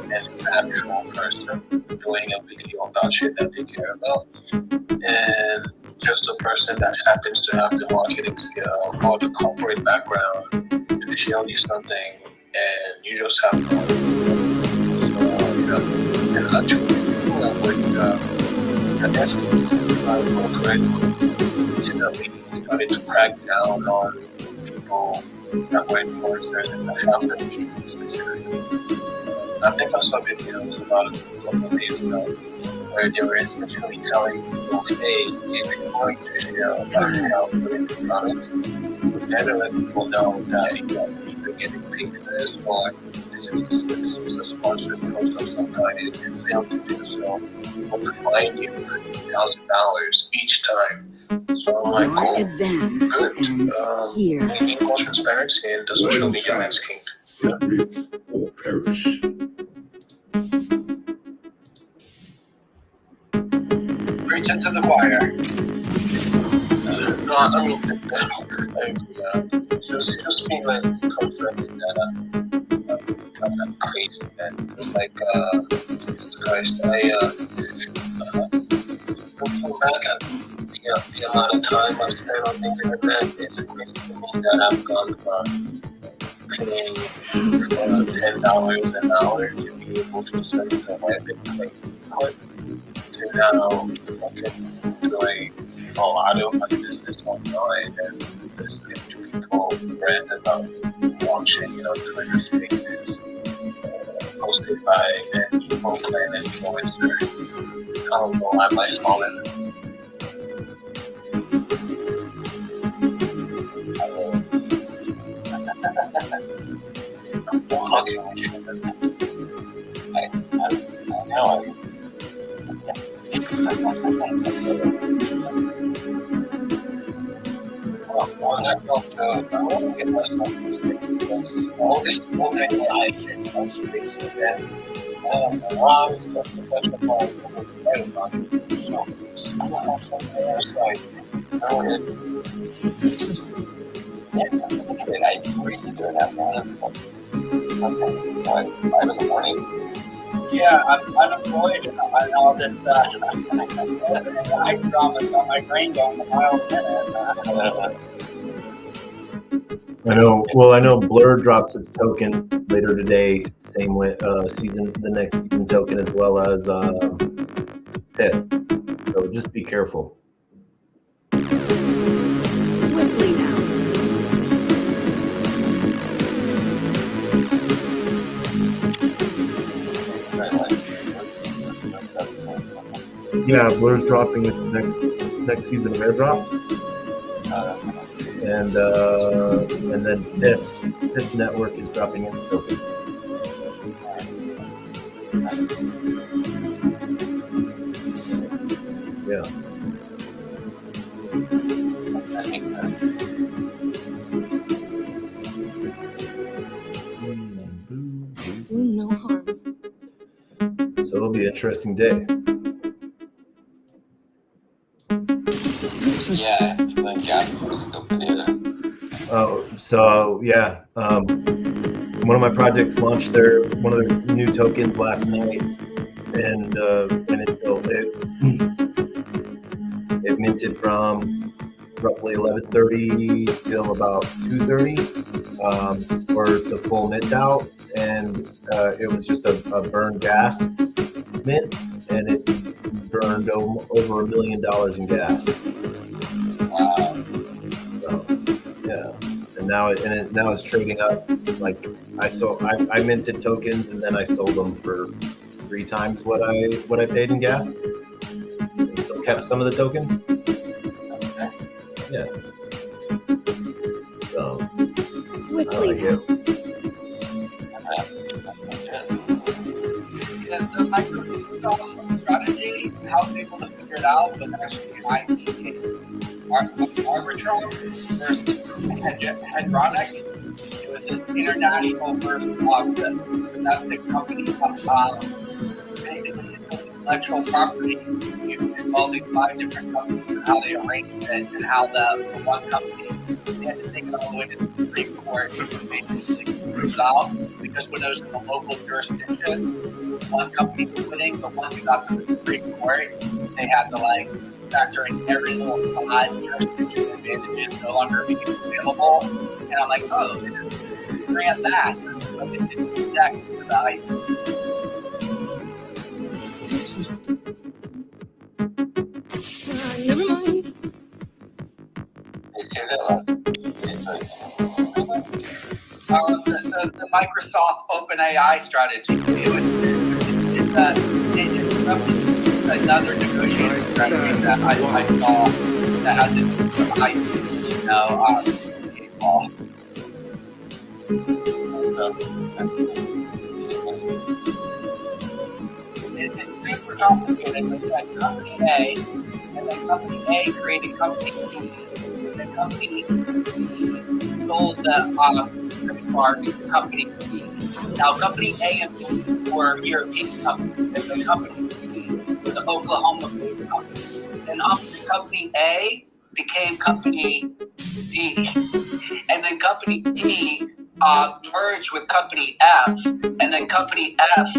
an actual person doing a video about shit that they care about, and just a person that happens to have the marketing skill or the corporate background to show you something, and you just have no and actually with the essence of correct, you know, we started to crack down on people that were influencers and that have their needs specifically. I think I saw videos about a couple of days ago where they were essentially telling people, hey, if you're going to share about how to put the product, we better let people know that you're either getting paid for this or this is a sponsored post of some kind, and if you fail to do so, we'll fine you $1,000 each time. So I'm like, Your cool, advance good. ends here. We need more transparency in the social media landscape. Submit or perish. Preaching to the choir. No, I mean, just being like confronted that I'm not crazy, man. It's like, Jesus Christ, looking back at the amount of time I've spent on the internet, it's crazy to me that I've gone from paying $10 an hour to be able to search for a Bitcoin clip to now doing a lot of my business online and listening to people rant about launching, Twitter spaces hosted by an evil clan influencer. I don't know, I might fall in. Well, I felt good. I want to get myself because all this moving life is so spaces and I don't know why I was such a part of everybody. I don't know, something else like, Interesting. I really do that, man. Okay, 5 in the morning. Yeah, I'm unemployed and all this eye drama on my brain going a mile a minute. I know Blur drops its token later today, same with the next season token as well as Pith. So just be careful. Swiftly now. Yeah, Blur's dropping its next season of airdrop, and then Pith Network is dropping its token. Yeah. Do no harm. So it'll be an interesting day. Interesting. So yeah, one of my projects launched one of their new tokens last night, and it minted from roughly 11:30 till about 2:30 for the full mint out, and it was just a burned gas mint, and it burned over $1 million in gas. So yeah, and now it's trading up. Like I minted tokens and then I sold them for 3 times what I paid in gas. And still kept some of the tokens. Yeah. swiftly now. The Microsoft strategy, how I was able to figure it out was actually an IP case. Arbitrum versus Hedronic. It was this international versus domestic company. Basically, intellectual property involving 5 different companies and how they arranged it and how the one company they had to take it all the way to the Supreme Court to basically prove it out because when it was in the local jurisdiction, one company was winning, but once we got to the Supreme Court, they had to like factor in every little jurisdiction advantages no longer became available. And I'm like, oh, they just grant that, but it didn't protect the value. Interesting. Never mind. It's say that last. The Microsoft OpenAI strategy. It's another negotiating strategy that I saw that has to do with IP, law. It's super complicated. We had company A, and then company A created company B, and then company B sold the trademarks to company B. Now, company A and B were European companies, and then company B was an Oklahoma-based company. Then company A became company D, and then company D merged with company F, and then company F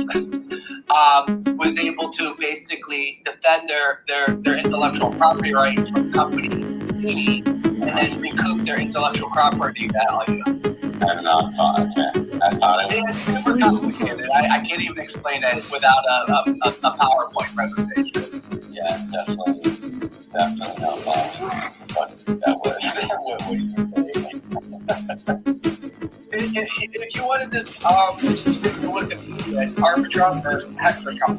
was able to basically defend their intellectual property rights from company D, and then recoup their intellectual property value. I don't know. I thought it was. It's super complicated. I can't even explain it without a PowerPoint presentation. Yeah, definitely not but that was what you were saying. If you want to just take a look at it's Arbitrum versus Hextron.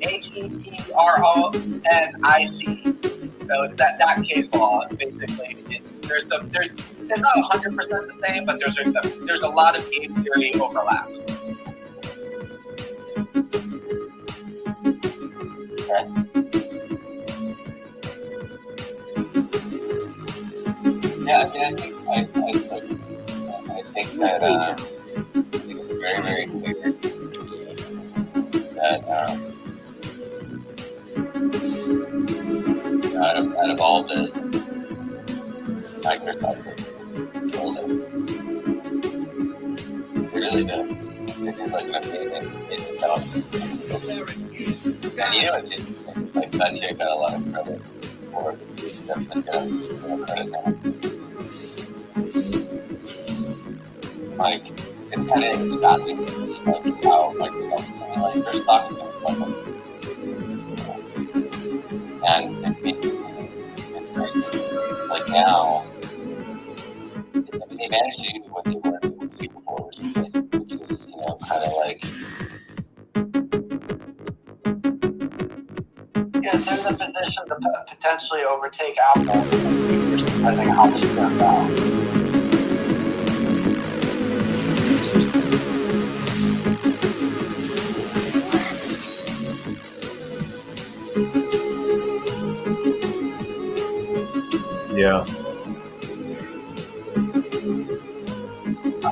HETRONIC. So it's that case law basically. There's not 100% the same, but there's a lot of game theory overlap. Yeah, I mean, I think that it's very, very clear that out of all this, Microsoft killed it. They really did. They did like an amazing job. And it's interesting. Like Satya got a lot of credit for it. Definitely got a lot of credit now. Like, it's kind of fascinating to see like how Microsoft's like their stocks come from them. And it makes like now, I mean, they managed to do what they weren't able to do before, which is kind of like. Yeah, there's a position to potentially overtake Apple, depending on how this turns out. Interesting. Yeah.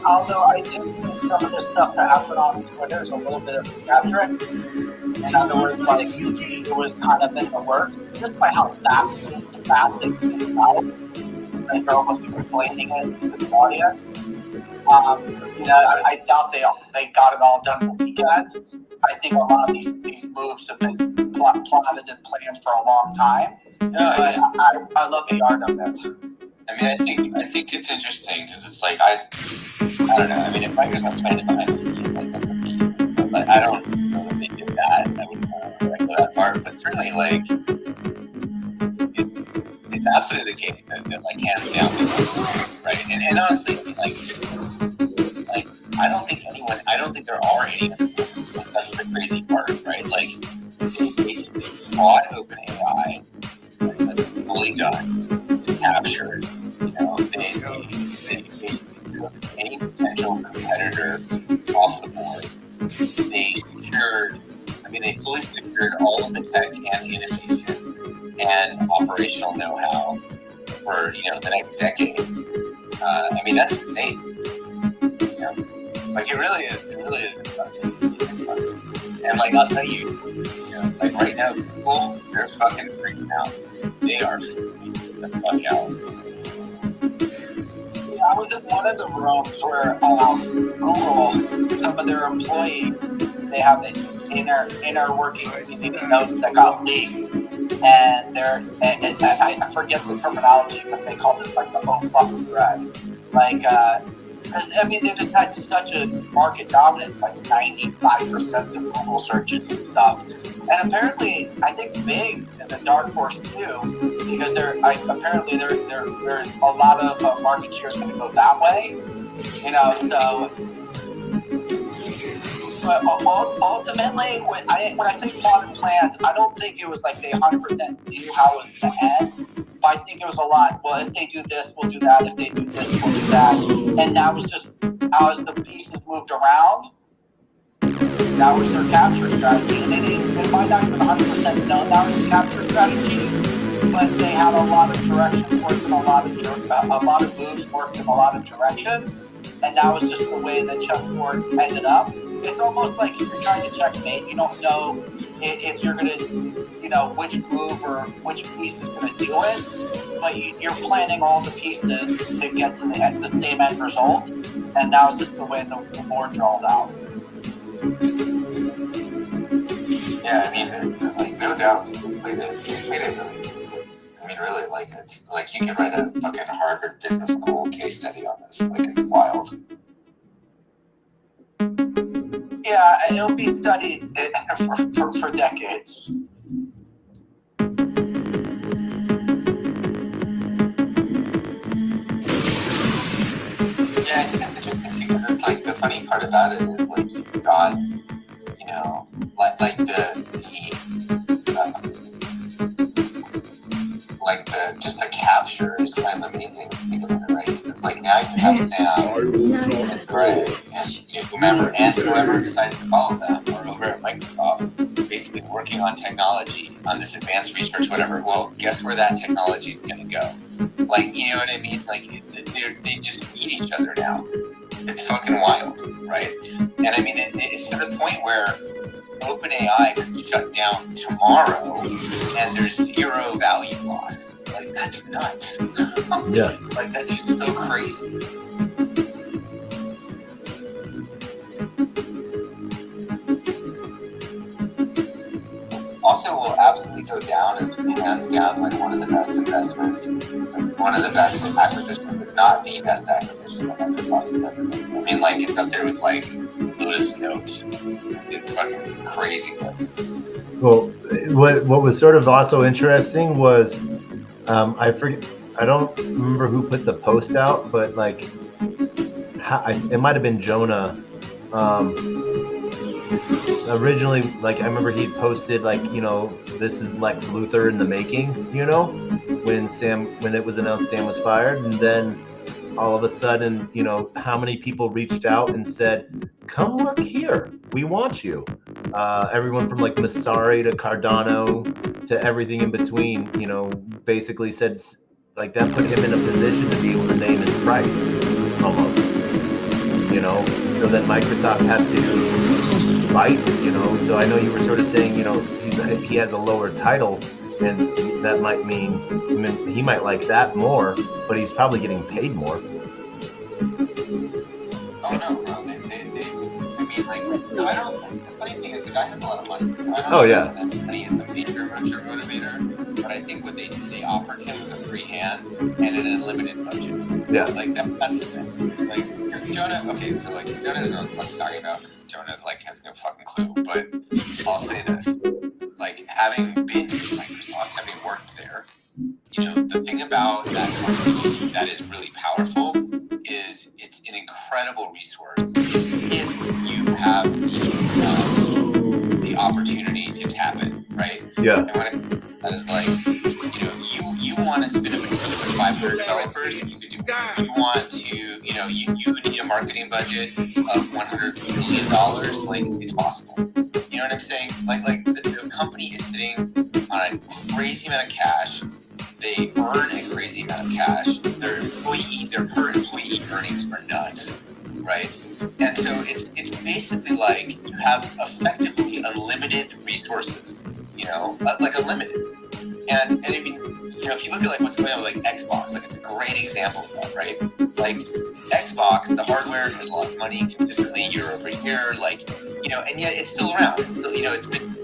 Although I do think some of the stuff that happened on Twitter is a little bit of theatrics. In other words, like it was kind of in the works, just by how fast it came out. Like they're almost explaining it to the audience. I doubt they got it all done for weekends. I think a lot of these moves have been plotted and planned for a long time. But I love the art of it. I mean, I think it's interesting because it's like I don't know. I mean, if Microsoft planned it behind the scenes, like that would be, but I don't know if they did that. I wouldn't go that far, but certainly like it's absolutely the case that like hands down, right? And honestly, like I don't think there are any. That's the crazy part, right? Like they basically bought OpenAI. Right? That's fully done. It's captured. They basically off the board. They fully secured all of the tech and innovation and operational know-how for, the next decade. That's insane. It really is impressive. And I'll tell you, right now, Google, they're fucking freaking out. They are freaking the fuck out. I was in one of the rooms where Google, some of their employees, they have the inner working community notes that got leaked, and I forget the terminology, but they called it the oh fuck thread. They just had such a market dominance, 95% of Google searches and stuff. And apparently, I think Bing is a dark horse too, because there's a lot of market share is going to go that way. But ultimately, when I say plotted plans, I don't think it was they 100% knew how it was going to end. But I think it was a lot. Well, if they do this, we'll do that. If they do this, we'll do that. And that was just as the pieces moved around. That was their capture strategy. And they might not even 100% know that was the capture strategy, but they had a lot of directions worked in a lot of moves worked in a lot of directions, and that was just the way that chessboard ended up. It's almost like if you're trying to checkmate, you don't know if you're going to, which move or which piece is going to do it, but you're planning all the pieces to get to the same end result, and that was just the way the board rolled out. Yeah, no doubt, they played it really. Really, it's you could write a fucking Harvard Business School case study on this. It's wild. Yeah, it'll be studied for decades. Yeah, I think that's interesting too, because it's the funny part about it is you've got, just the capture is kind of amazing to think about it, right? It's now you have Sam and Greg and whoever decided to follow them or over at Microsoft, basically working on technology, on this advanced research, whatever. Well, guess where that technology is going to go? You know what I mean? They just feed each other now. It's fucking wild, right? And it's to the point where OpenAI could shut down tomorrow and there's zero value loss. That's nuts. Yeah. That's just so crazy. Also, will absolutely go down as hands down one of the best investments, one of the best acquisitions, if not the best acquisition that Microsoft's ever made. It's up there with Lotus Notes. It's fucking crazy. Well, what was sort of also interesting was, I don't remember who put the post out, but it might have been Jonah. Originally, I remember he posted this is Lex Luthor in the making, when it was announced Sam was fired, and then all of a sudden, how many people reached out and said, come work here, we want you. Everyone from Massari to Cardano to everything in between, basically said that put him in a position to be able to name his price almost, so that Microsoft had to fight, so I know you were sort of saying, he has a lower title, and that might mean, he might like that more, but he's probably getting paid more. Oh no, bro. I don't think the funny thing is the guy has a lot of money. Money is the major motivator, but I think what they did, they offered him a free hand and an unlimited budget. Yeah. That's the thing. Jonah, okay, so Jonah doesn't know what he's talking about. Jonah has no fucking clue, but I'll say this. Having been in Microsoft, having worked there, the thing about that company that is really powerful is it's an incredible resource if you have the opportunity to tap it, right? Yeah. And what that is you want to spin up $500 for developers, you want to, you need a marketing budget of $100 million, like it's possible. You know what I'm saying? Like the company is sitting on a crazy amount of cash. They earn a crazy amount of cash. Their per employee earnings are nuts, right? And so it's basically like you have effectively unlimited resources, like unlimited. And I mean, if you look at like what's going on with like Xbox, like it's a great example of that, right? Like Xbox, the hardware has lost money consistently year over year, like, and yet it's still around. It's still, it's been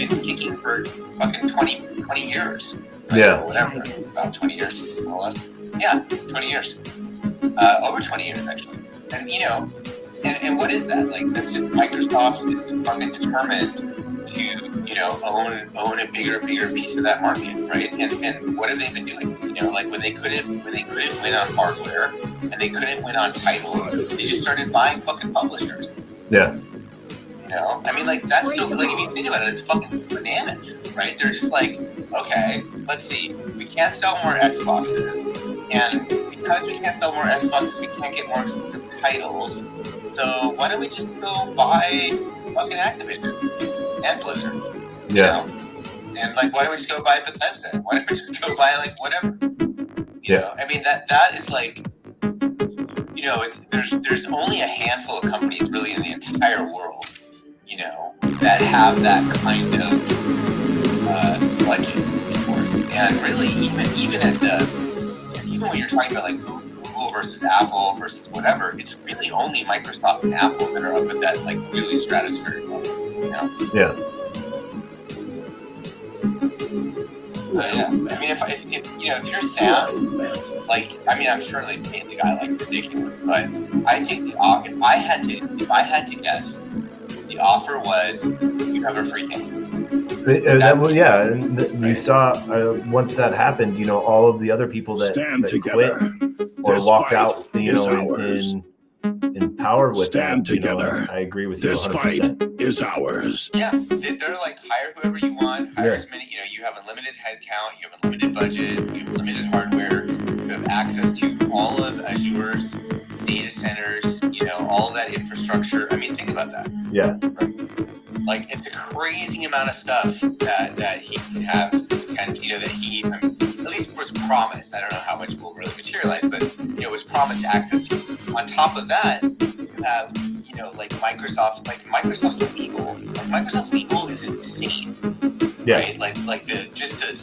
kicking for fucking 20 years. Right? Yeah. Or whatever, about 20 years, more or less. Yeah, 20 years. Over 20 years, actually. And, and what is that? Like, that's just Microsoft is just fucking determined to, own a bigger piece of that market, right? And what have they been doing? Like when they couldn't win on hardware and they couldn't win on titles, they just started buying fucking publishers. Yeah. I mean, like that's so. Like if you think about it, it's fucking bananas, right? They're just like, okay, let's see, we can't sell more Xboxes, and because we can't sell more Xboxes, we can't get more exclusive titles. So why don't we just go buy fucking Activision and Blizzard? Yeah. And like, why don't we just go buy Bethesda? Why don't we just go buy like whatever? You know? I mean, that is like, there's only a handful of companies really in the entire world, that have that kind of budget for it. And really, even when you're talking about like Google versus Apple versus whatever, it's really only Microsoft and Apple that are up at that like really stratospheric level, Yeah. Yeah. I mean, if you're Sam, like, I mean, I'm sure they paid the guy like ridiculous, but I think if I had to guess, the offer was you have a free game. You saw once that happened, all of the other people that quit or walked out, in power with Stand that. together. I agree with This you 100%. fight is ours. Yeah, they're like, hire whoever you want, hire as many, you have unlimited headcount, you have unlimited budget, you have limited hardware, you have access to all of Azure's data centers, all that infrastructure. I mean, think about that. Yeah. Like, it's a crazy amount of stuff that he can have, and, that he, at least was promised. I don't know how much will really materialize, but, was promised access to. On top of that, you have, like Microsoft's legal. Like, Microsoft's legal is insane. Yeah. Right? Like the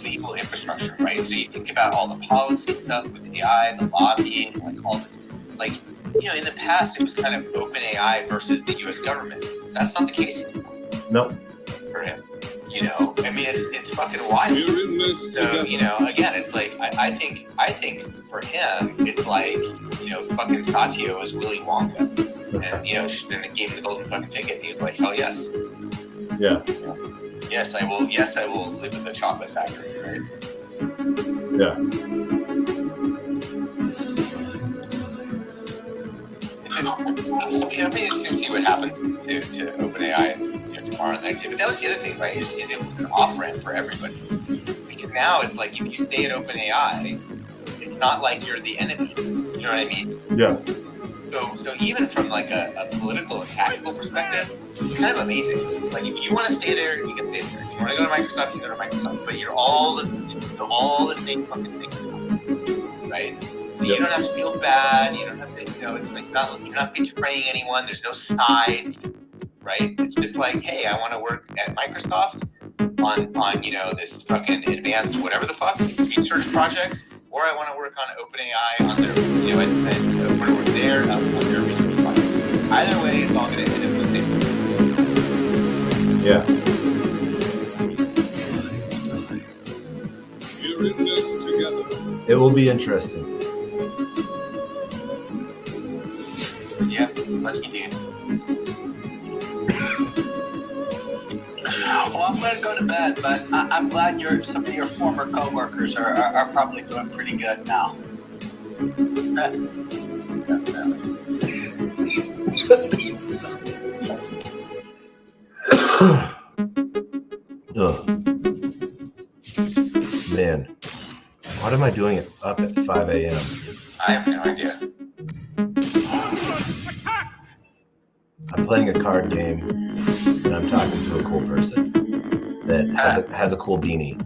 legal infrastructure, right? So you think about all the policy stuff with AI, the lobbying, like all this, like, in the past it was kind of OpenAI versus the U.S. government. That's not the case anymore. No. For him. I mean, it's fucking wild. So, again, it's like, I think for him, it's like, fucking Satya was Willy Wonka. And, then it gave him the golden fucking ticket. He was like, hell yes. Yeah. Yes, I will live in the chocolate factory, right? Yeah. It'll be interesting to see what happens to OpenAI tomorrow and the next day. But that was the other thing, right? Is it was an off-ramp for everybody. Because now it's like, if you stay at OpenAI, it's not like you're the enemy. You know what I mean? Yeah. So even from like a political and tactical perspective, it's kind of amazing. Like, if you want to stay there, you can stay there. If you want to go to Microsoft, you go to Microsoft. But you're all the same fucking thing, right? So you don't have to feel bad. You don't have to, it's like you're not betraying anyone. There's no sides, right? It's just like, hey, I want to work at Microsoft on this fucking advanced whatever the fuck research projects, or I want to work on OpenAI on their, and I want to work there on their research projects. Either way, it's all going to end up the same. Yeah. We're in this together. It will be interesting. Yeah, lucky dude. Well, I'm going to go to bed, but I'm glad some of your former coworkers are probably doing pretty good now. Man. What am I doing it up at 5 a.m.? I have no idea. I'm playing a card game and I'm talking to a cool person that has a cool beanie.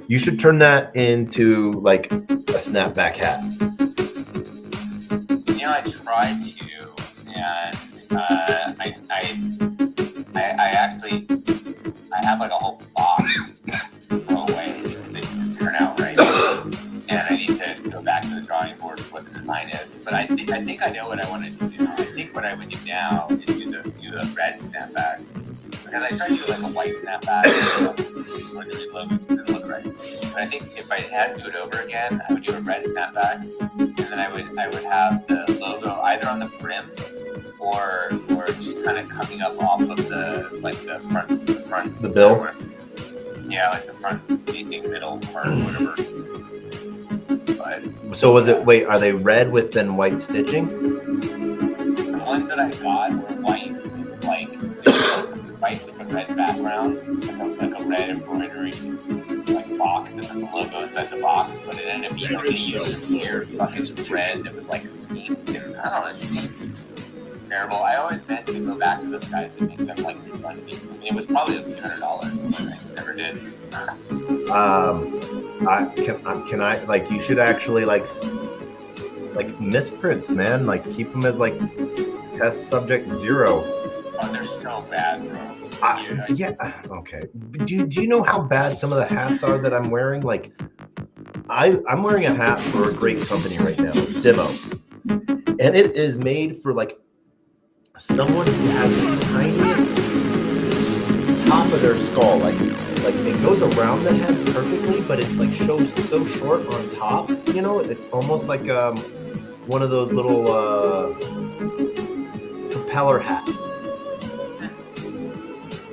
You should turn that into like a snapback hat. You know, I tried to, and I actually have like a whole box throw away because they didn't turn out right, and I need to go back to the drawing board for what the design is. But I think I know what I want to do. I think what I would do now is do the red snapback, because I tried to do like a white snapback or the logos didn't look right. But I think if I had to do it over again, I would do a red snapback, and then I would have the logo either on the brim or just kind of coming up off of the front The bill? Yeah, like the front facing middle part or whatever. But So was it, wait, are they red with then white stitching? the ones that I got were white, like white with a red background, like a red embroidery like box, and then the logo inside the box, but it ended up being like a clear fucking red that was like pink, and I don't know, it's just terrible. I always meant to go back to those guys and make them like refund me. I mean, it was probably $200, but I never did. Can I like, you should actually like misprints, man, like keep them as like test subject 0. Oh, they're so bad, bro. Yeah, okay. Do you know how bad some of the hats are that I'm wearing? Like, I'm wearing a hat for a great company right now, Demo, and it is made for like someone who has the tiniest top of their skull. Like it goes around the head perfectly, but it's like shows so short on top. You know, it's almost like one of those little propeller hats.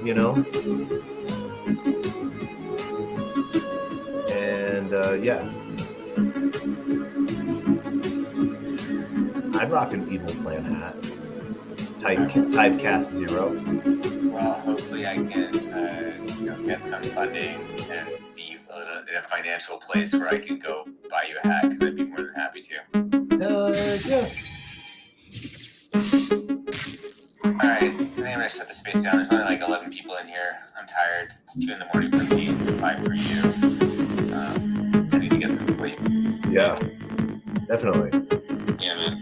You know, and yeah, I'd rock an Evil Plan hat, typecast 0. Well, hopefully I can get some funding and be in a financial place where I can go buy you a hat, because I'd be more than happy to. Yeah. Alright, I think I'm gonna shut the space down. There's only like 11 people in here. I'm tired. It's 2 in the morning for me, 5 for you. I need to get some sleep. Yeah, definitely. Yeah, man.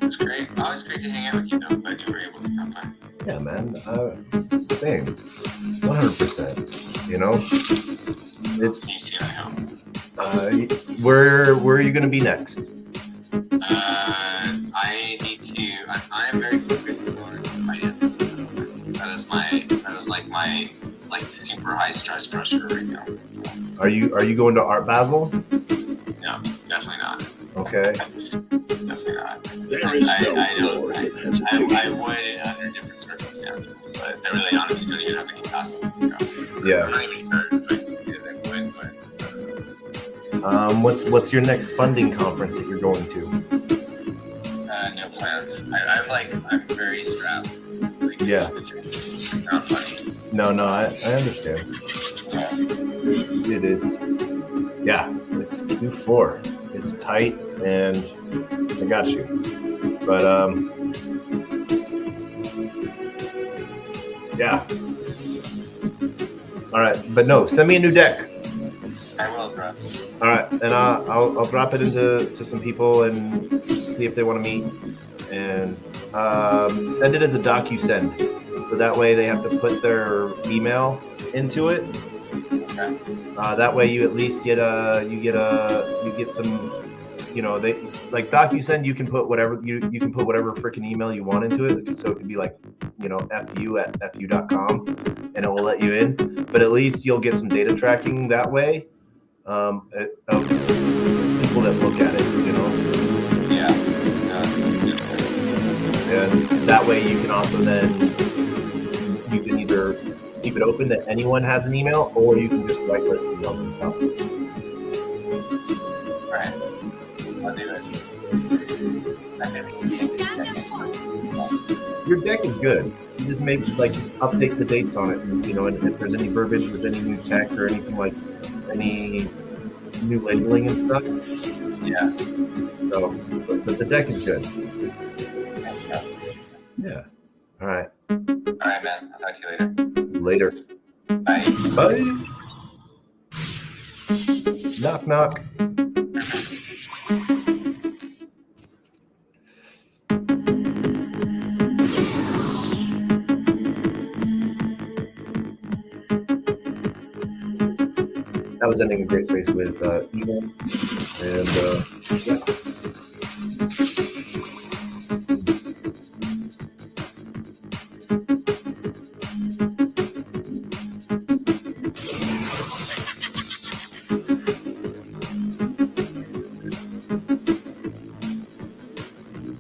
It's great. Always great to hang out with you, though. Glad you were able to stop by. Yeah, man. Same. 100%. You know, it's. See you soon, I hope. Where are you gonna be next? I need to. I'm very focused on finances. That is like my super high stress pressure right now. Are you going to Art Basel? No, definitely not. Okay. Definitely not. There is no I reward in would hesitation. under different circumstances, but I really honestly don't even have any costume. Yeah. I'm not even sure if I would, but What's your next funding conference that you're going to? no plans. I'm very strapped. Like, Yeah. It's not funny. No, I understand. Yeah. It is. Yeah, it's Q4. It's tight, and I got you. But yeah. All right, but no, send me a new deck. I will, bro. All right, and I'll drop it into some people and see if they want to meet, and send it as a DocuSend, so that way they have to put their email into it. Okay. That way you at least get some, you know, they like DocuSend. You can put whatever you can put whatever freaking email you want into it. So it could be like, you know, fu@fu.com, and it will let you in. But at least you'll get some data tracking that way of people that look at it, you know. Yeah. And that way you can also then you can either keep it open that anyone has an email, or you can just whitelist emails and stuff. Right. I'll do it. Stand up. Your deck is good. You just maybe like update the dates on it, and, and if there's any verbiage with any new tech or anything like any new labeling and stuff. Yeah. So, but the deck is good. Yeah. Yeah. All right. All right, man. I'll talk to you later. Later. Bye. Bye. Knock knock. That was ending a great space with Evil, and yeah.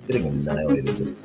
Getting annihilated.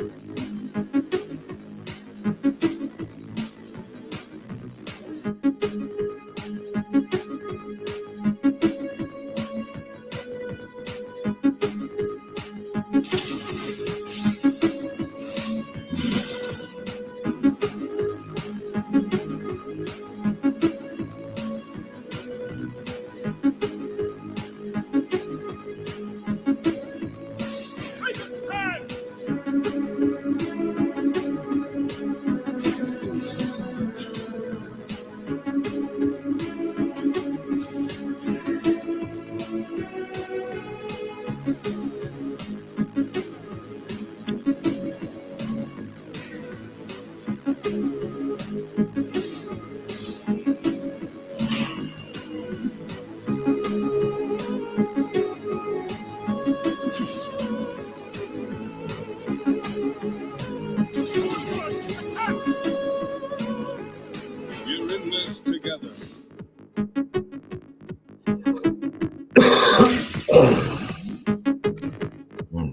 Let's do some science. We're in this together. Hmm.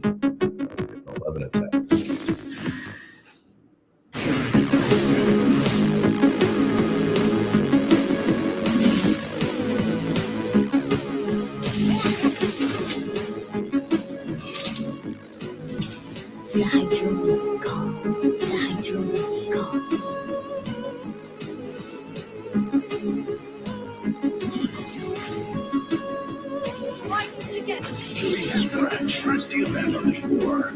11 attack. The hydrogen calls. The hydrogen calls. Strike together. Please scratch. Press the event on the shore.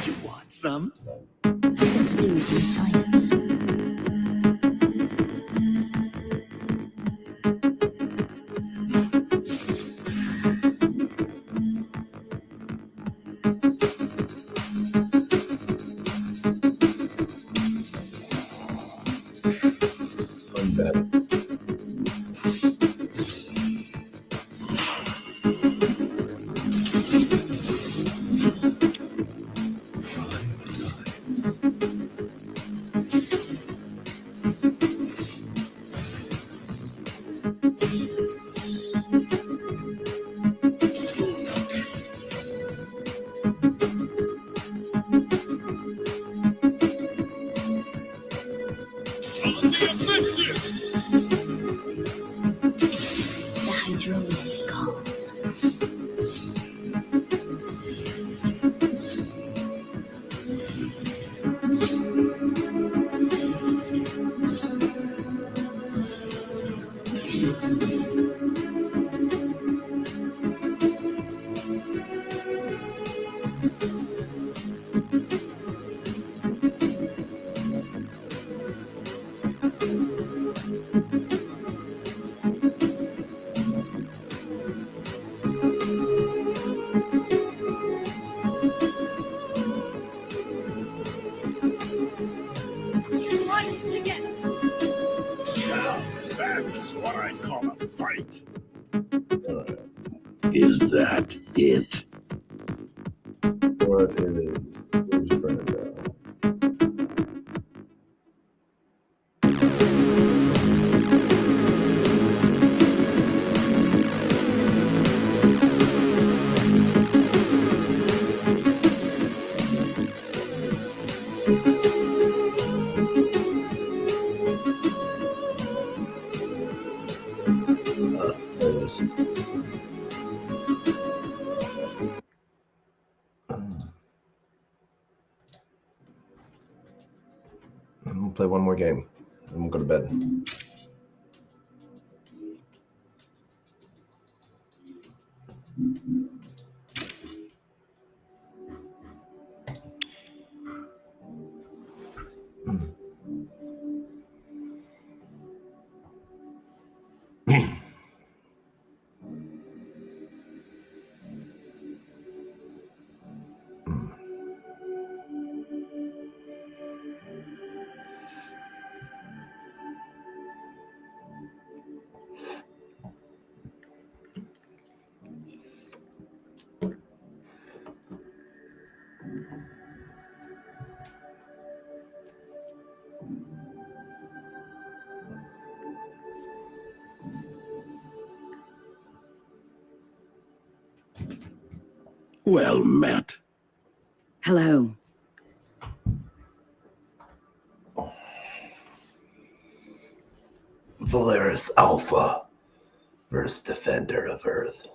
You want some? Let's do some science. Undead. On the offensive! The hydrogen calls. Strike together. Now, that's what I call a fight. All right. Is that it? What is where's Brenda? this. I'm gonna play one more game, and we'll go to bed. Well met. Hello. Valeris Alpha versus Defender of Earth.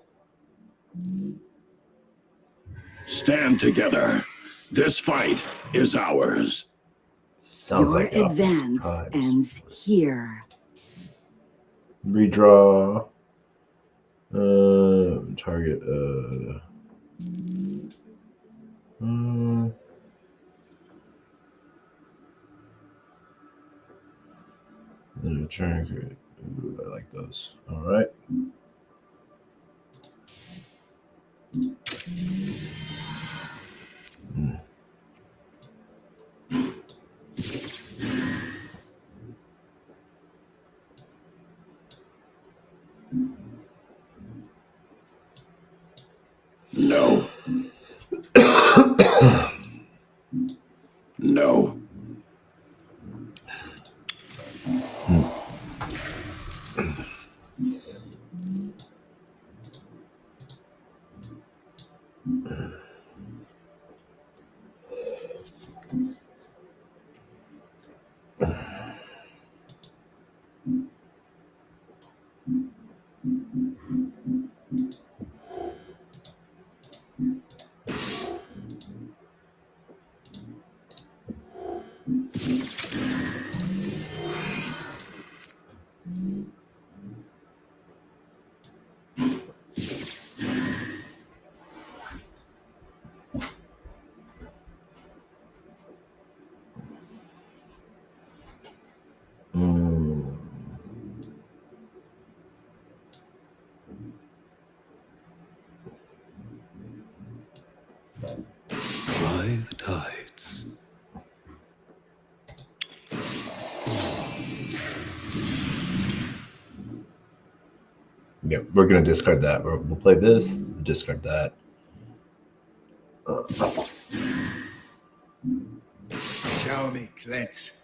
Stand together. This fight is ours. Sounds Your like Optimus advance Prime's. ends here. Redraw. Target. Then return. Ooh, I like those. All right. No. No. Fly the tides. Yep, we're gonna discard that. We'll play this, discard that. Show me, Clint.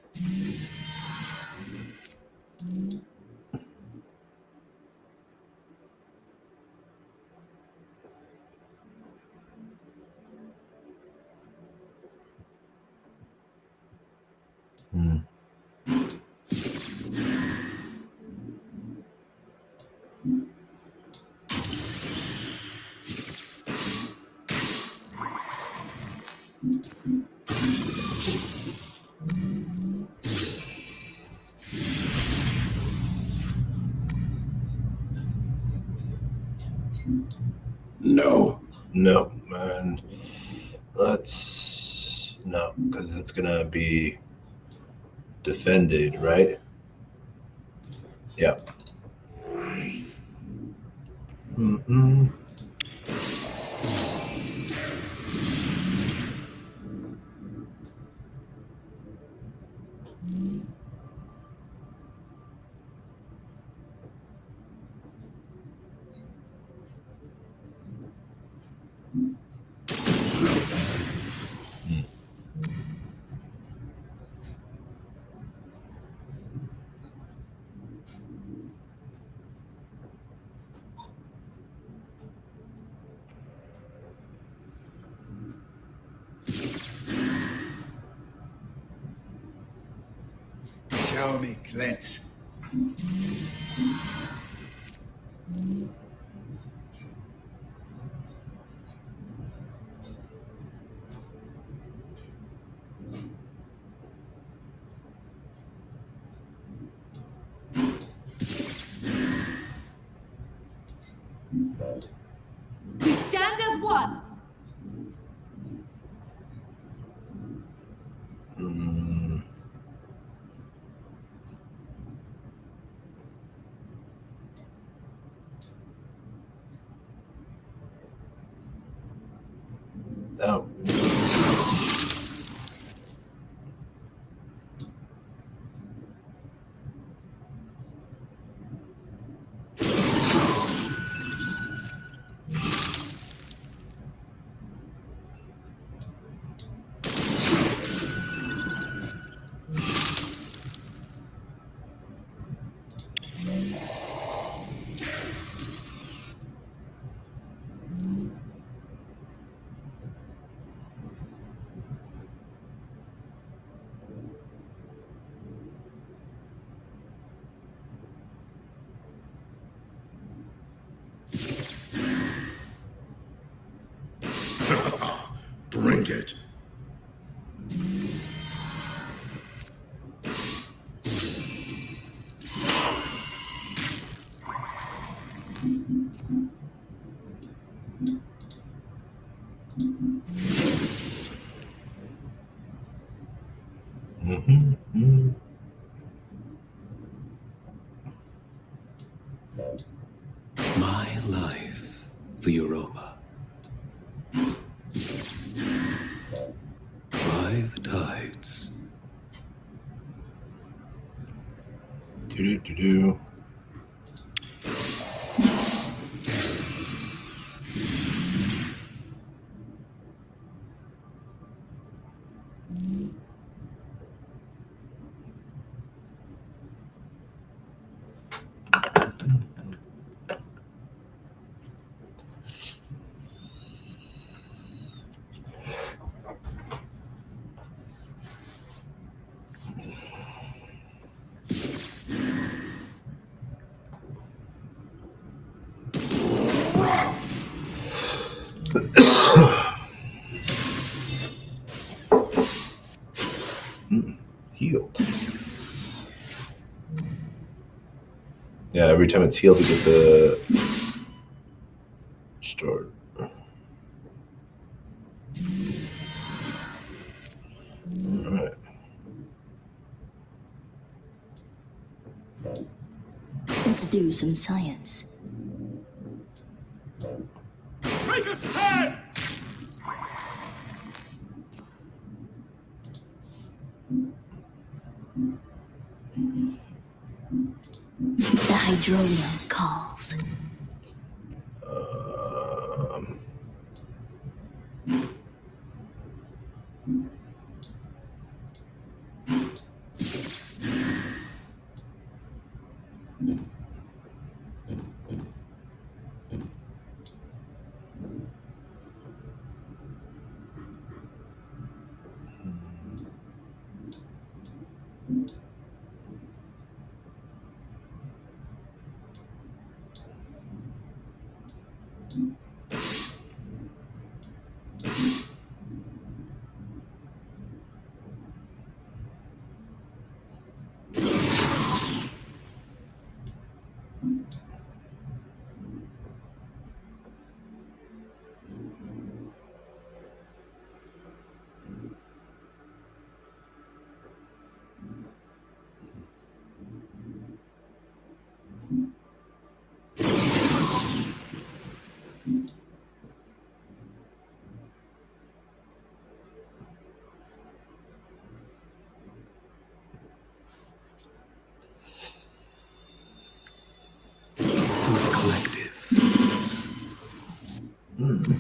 No. No, and no, because it's gonna be defended, right? Yeah. Show me, Clint. We stand as one. Mm. Oh. Bring it. Mm-hmm. My life for Europa. By the tides. Do-do-do-do. Healed. Yeah, every time it's healed, it gets a start. Alright. Let's do some science. Make a stand! The Hydrolium calls. Um, For the collective. mm-hmm.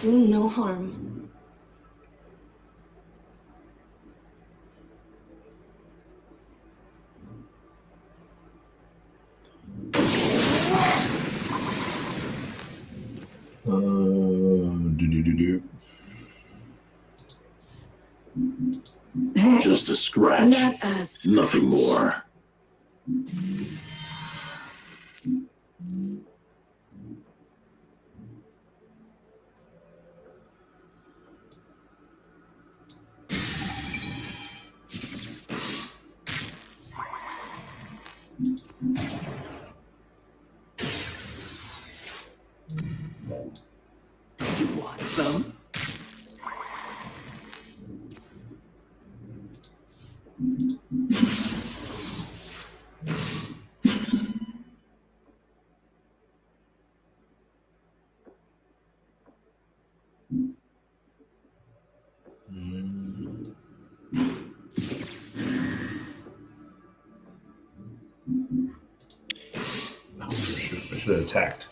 Do no harm. Just a scratch. Not us. Nothing more. You want some? I should have attacked.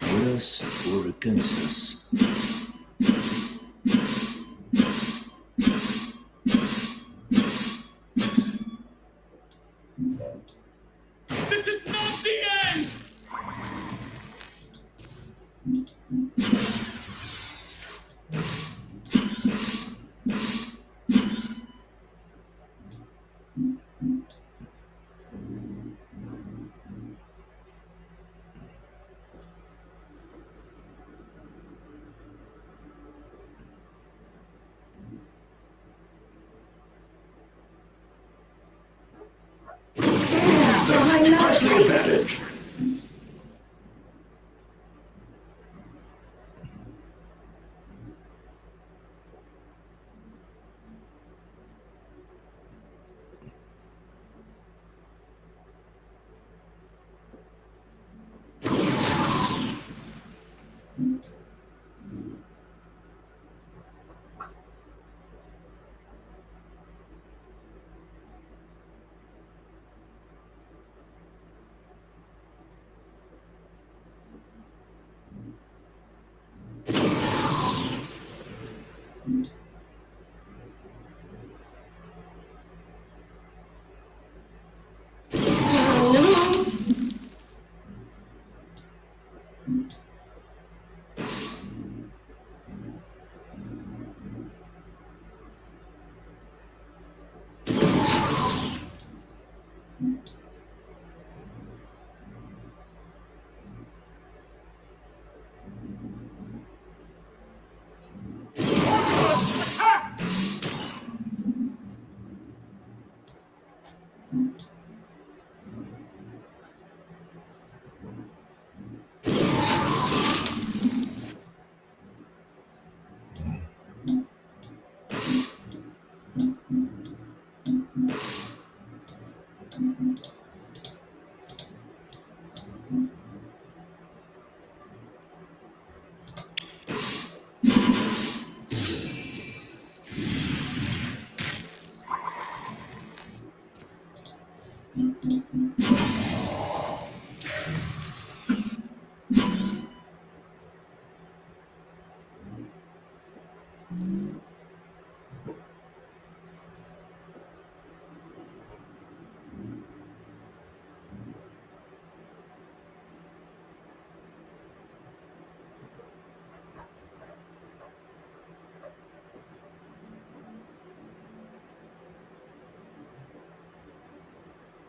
With us or against us? This is not the end! Press the advantage.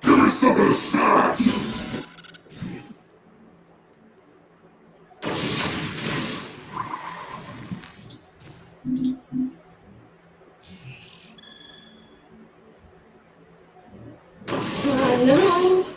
Give me something to snatch! Never mind.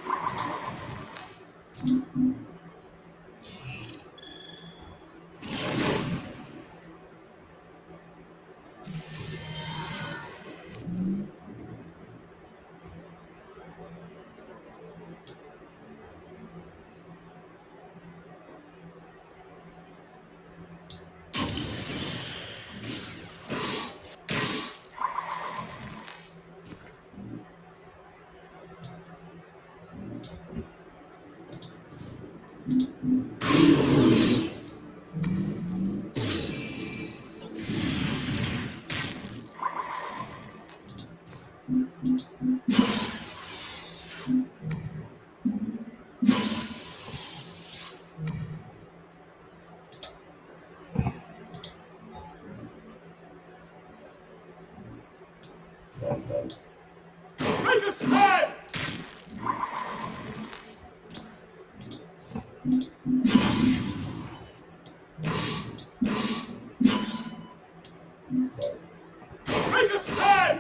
Make a stand! Make a stand!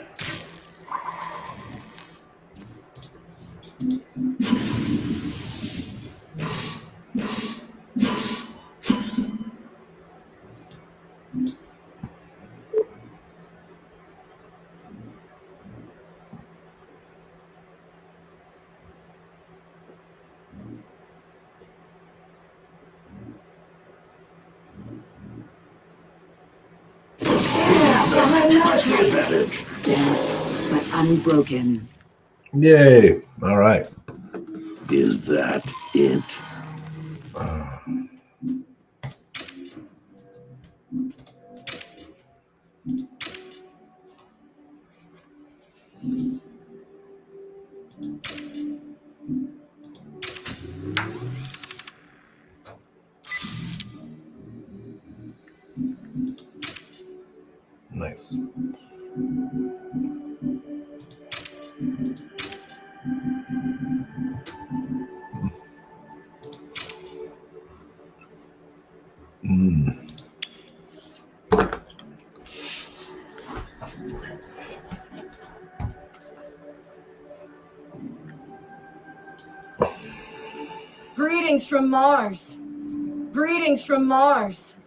That's the advantage. Dense, but unbroken. Yay! All right. Is that it? Nice. Mm. Greetings from Mars. Greetings from Mars.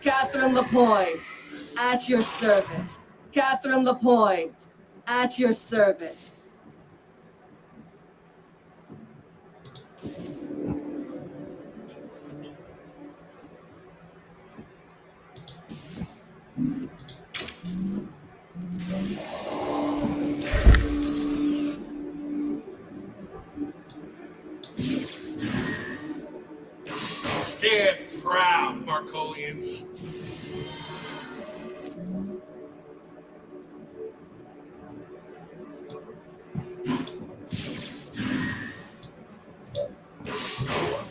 Catherine Lapointe, at your service. Catherine Lapointe, at your service. Stand proud, Markolians.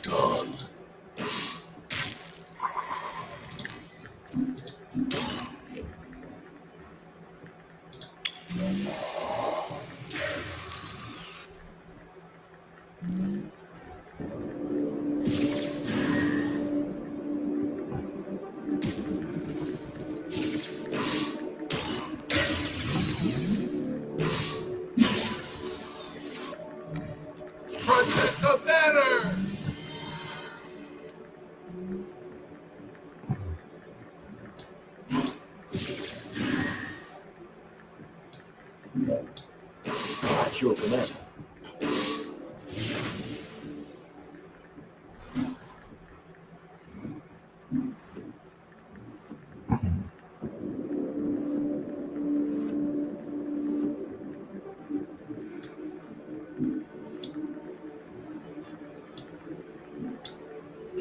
Done. Protect the banner! At your command.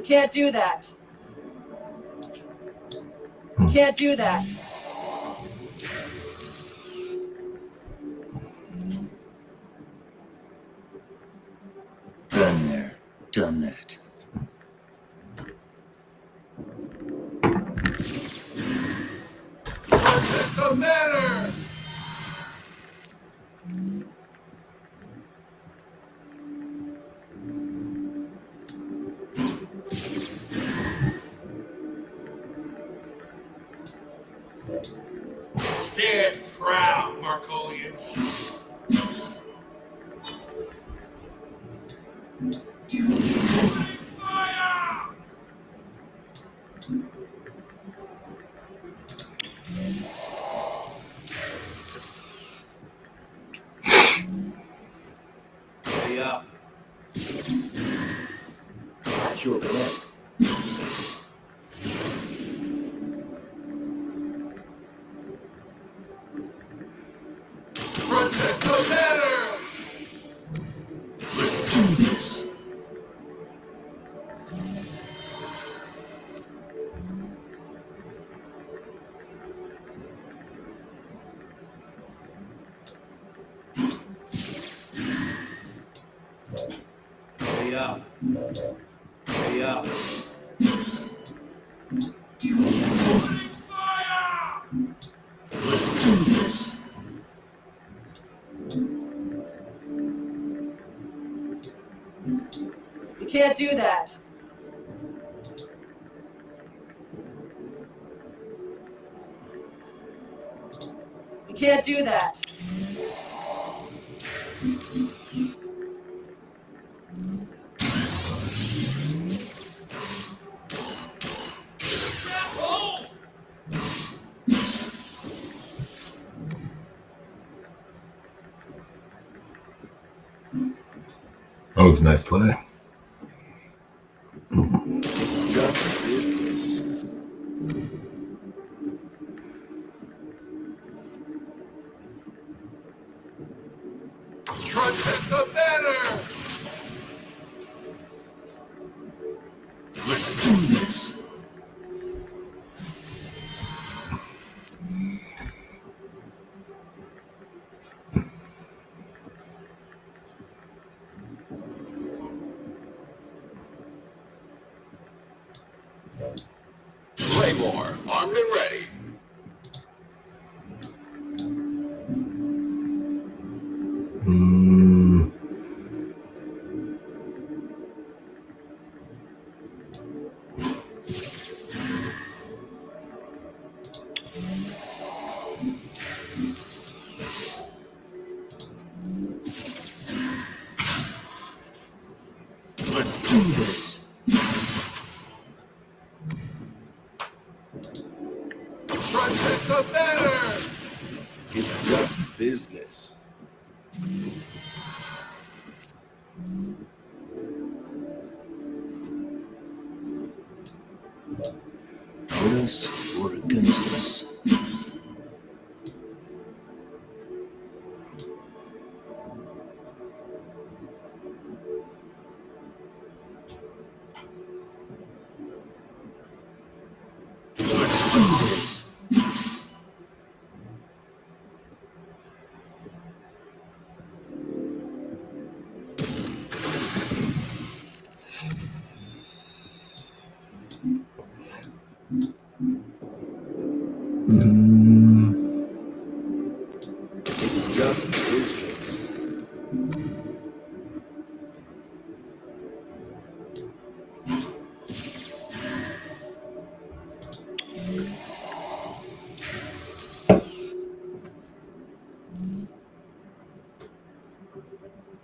can't do that. You can't do that. Done there. Done that. What's the matter? Stand proud, Markolians. Fire! Hurry up. At your command. Protect the banner! Let's do this. Hurry up. Hurry up. Fire! Let's do this. You can't do that. You can't do that. That was a nice play. It's just business. Protect the banner! Let's do this. Claymore, armed and ready. Let's do this. Protect the banner! It's just business. With us or against us. Let's do this. It's just business.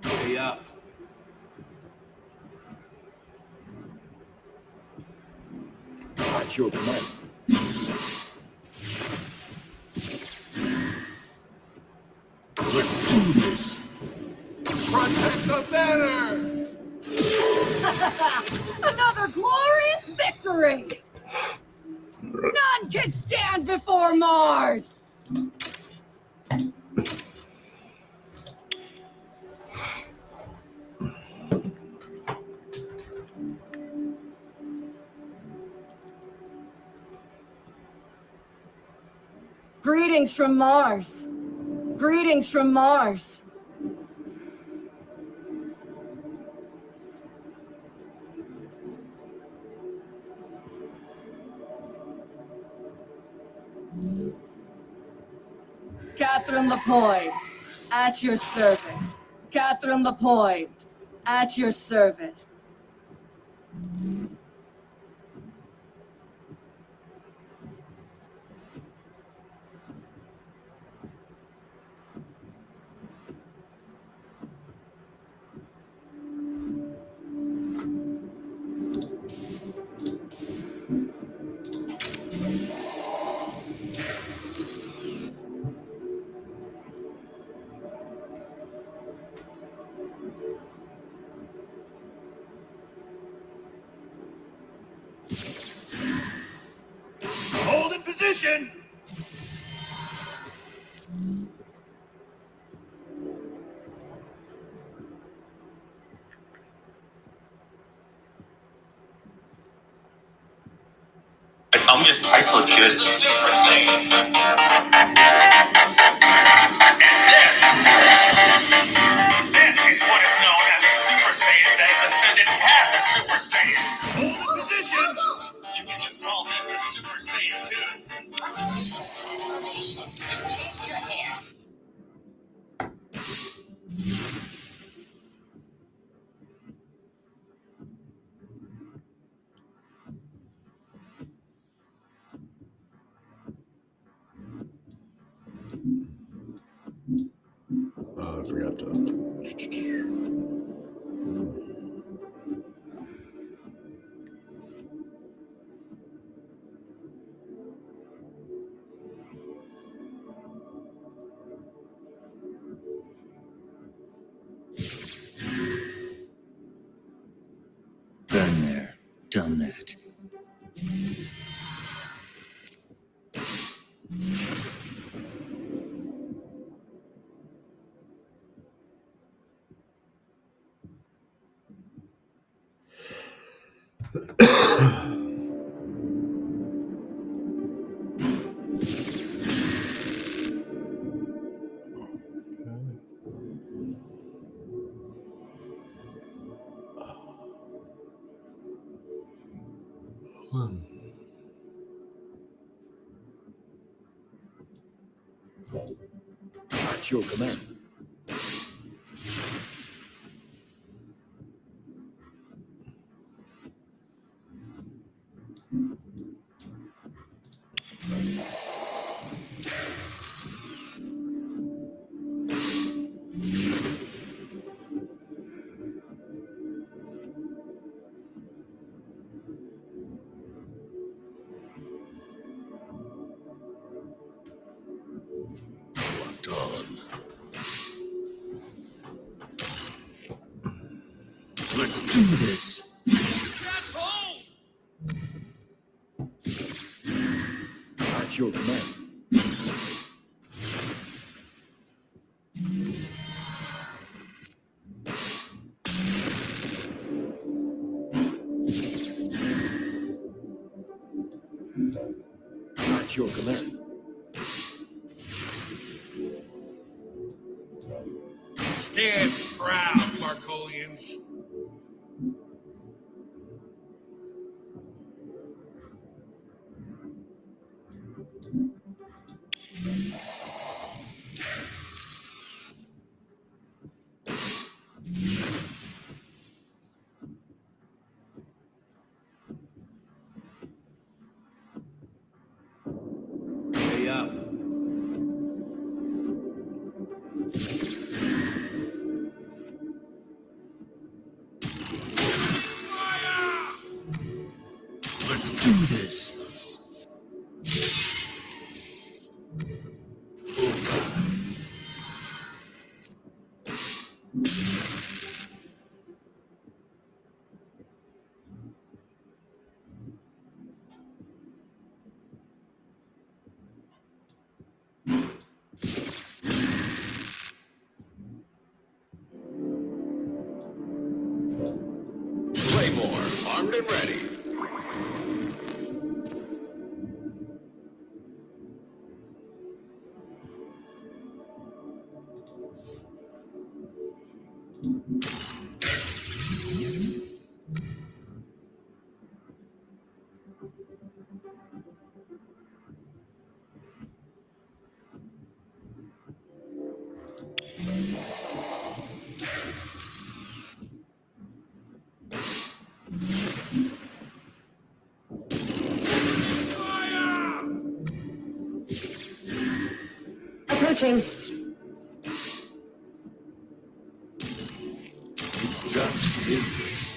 Hurry up. At your command. Let's do this. Protect the banner! Another glorious victory! None can stand before Mars! Greetings from Mars. Greetings from Mars. Catherine Lapointe, at your service. Catherine Lapointe, at your service. Hold in position! I'm just hyper good. Super Saiyan. And this is what is known as a Super Saiyan that has ascended past a Super Saiyan. Hold in position. You can just call this a Super Saiyan 2. Operations information. You've changed your hair. I forgot to. Been there, done that. At your command. Let's do this. At your command. At your command. Stand proud, Markolians. Way up. Let's do this. Claymore, armed and ready. Approaching. It's just business.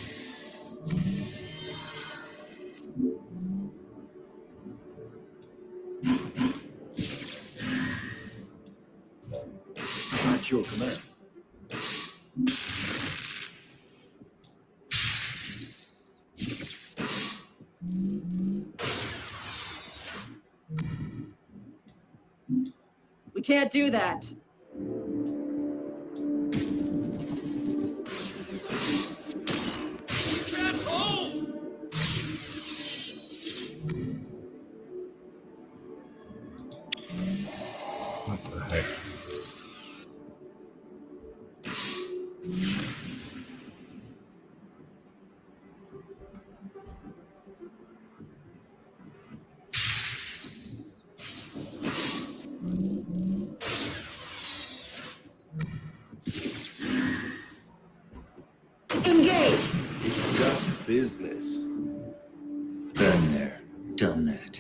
At your command. We can't do that. What the heck? Engage. It's just business. Been there, done that.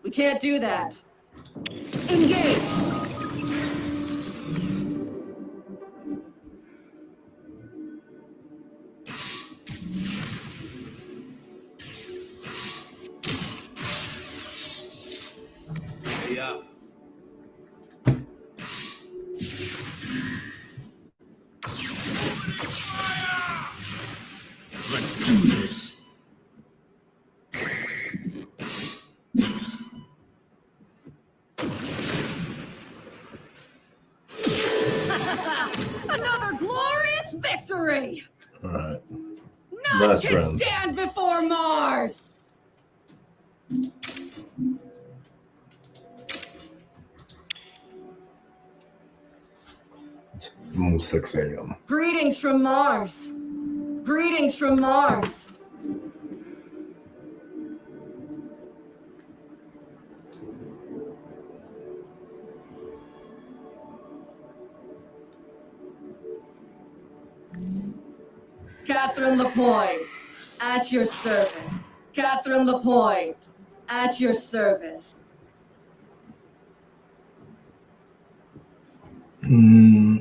We can't do that. Engage. Pay up. Let's do this. Another glorious victory! All right. None Last can round. stand before Mars! Almost 6 a.m. Greetings from Mars. Greetings from Mars. Catherine Lapointe, at your service. Catherine Lapointe, at your service. Hmm.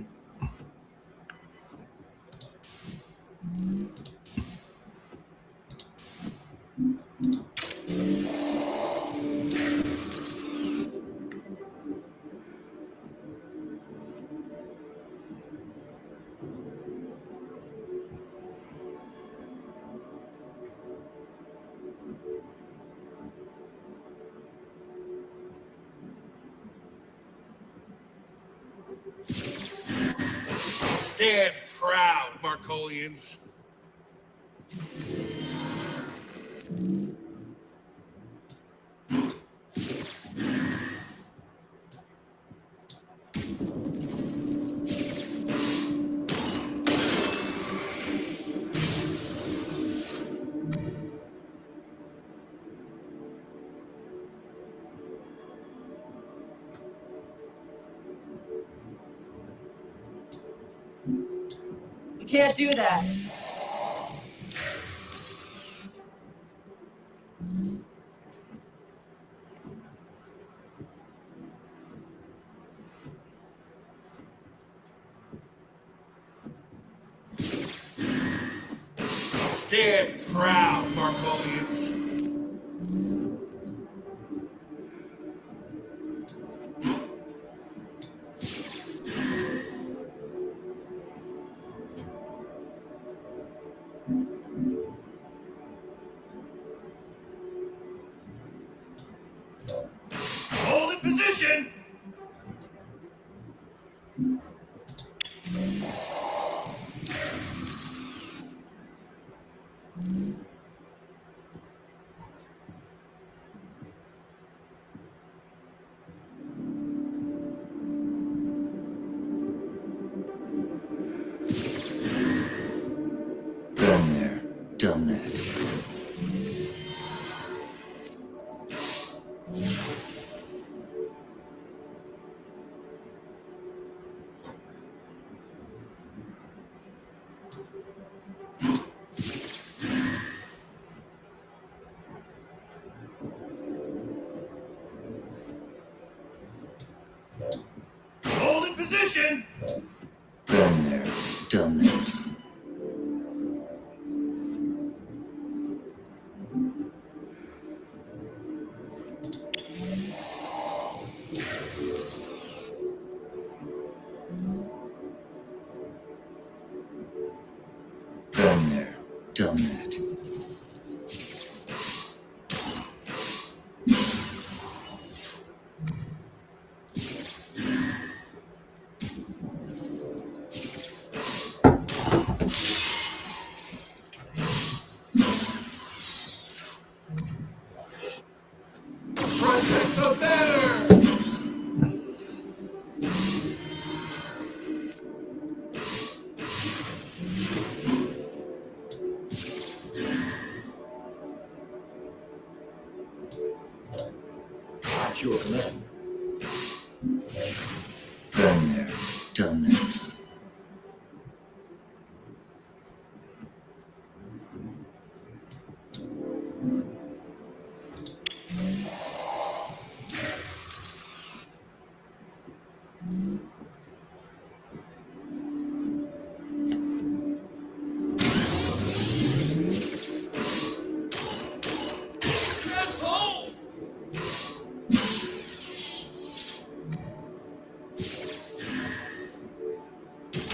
Stand proud, Markolians. We can't do that. Stand proud, Markolians. Hold in position. done that. Hold in position! Been there, done that. Been there, done that. Protect the banner! At your command. Been there, done that.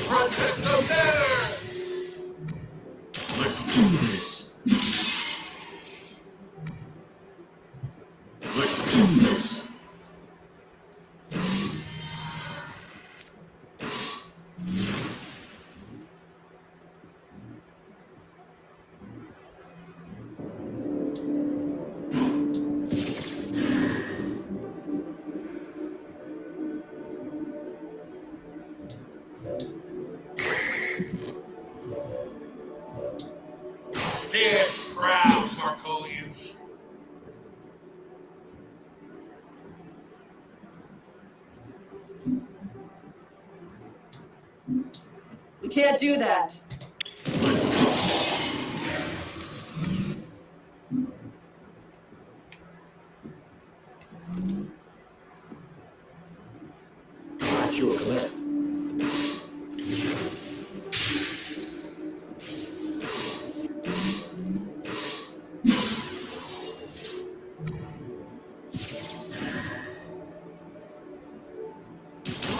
Protect the banner! Let's do this. Let's do this. Stand proud, Markolians. We can't do that. At your command.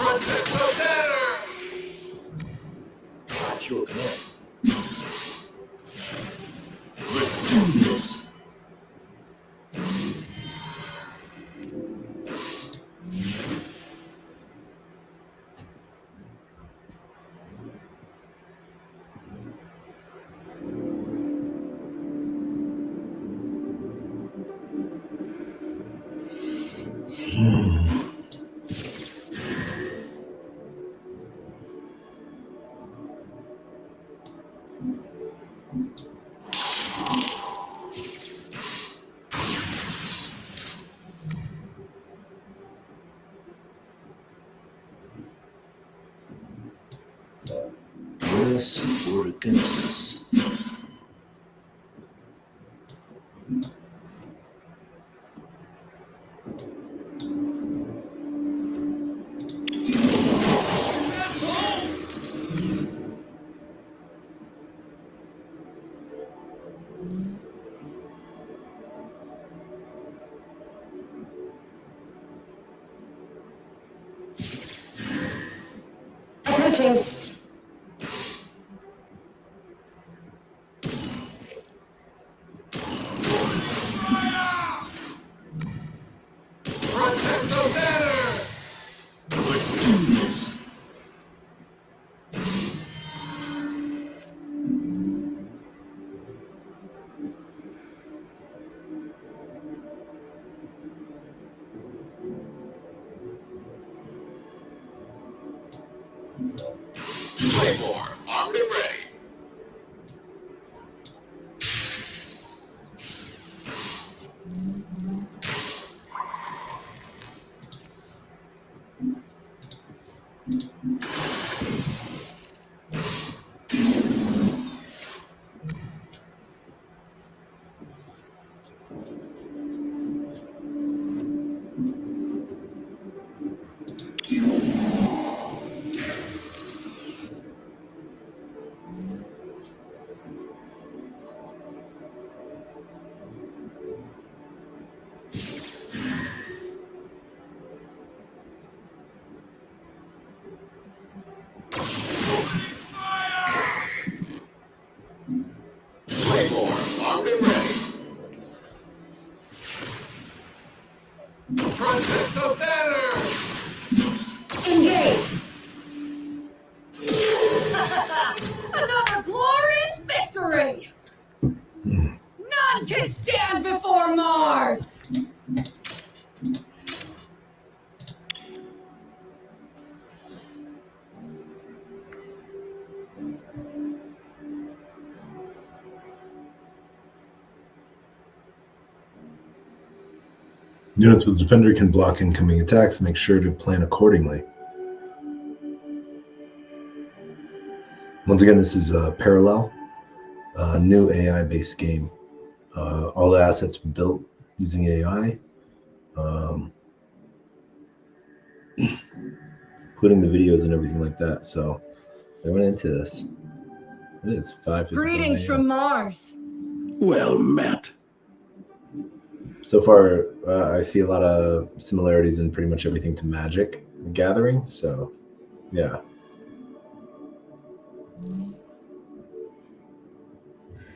Protect the banner! At your command. Let's do this. With us or against us. Attention. Protect the banner! Let's do this. Units with Defender can block incoming attacks. Make sure to plan accordingly. Once again, this is Parallel, a new AI-based game. All the assets built using AI, including the videos and everything like that. So they went into this. It's 5:51 Greetings from Mars. Well met. So far, I see a lot of similarities in pretty much everything to Magic the Gathering. So, yeah.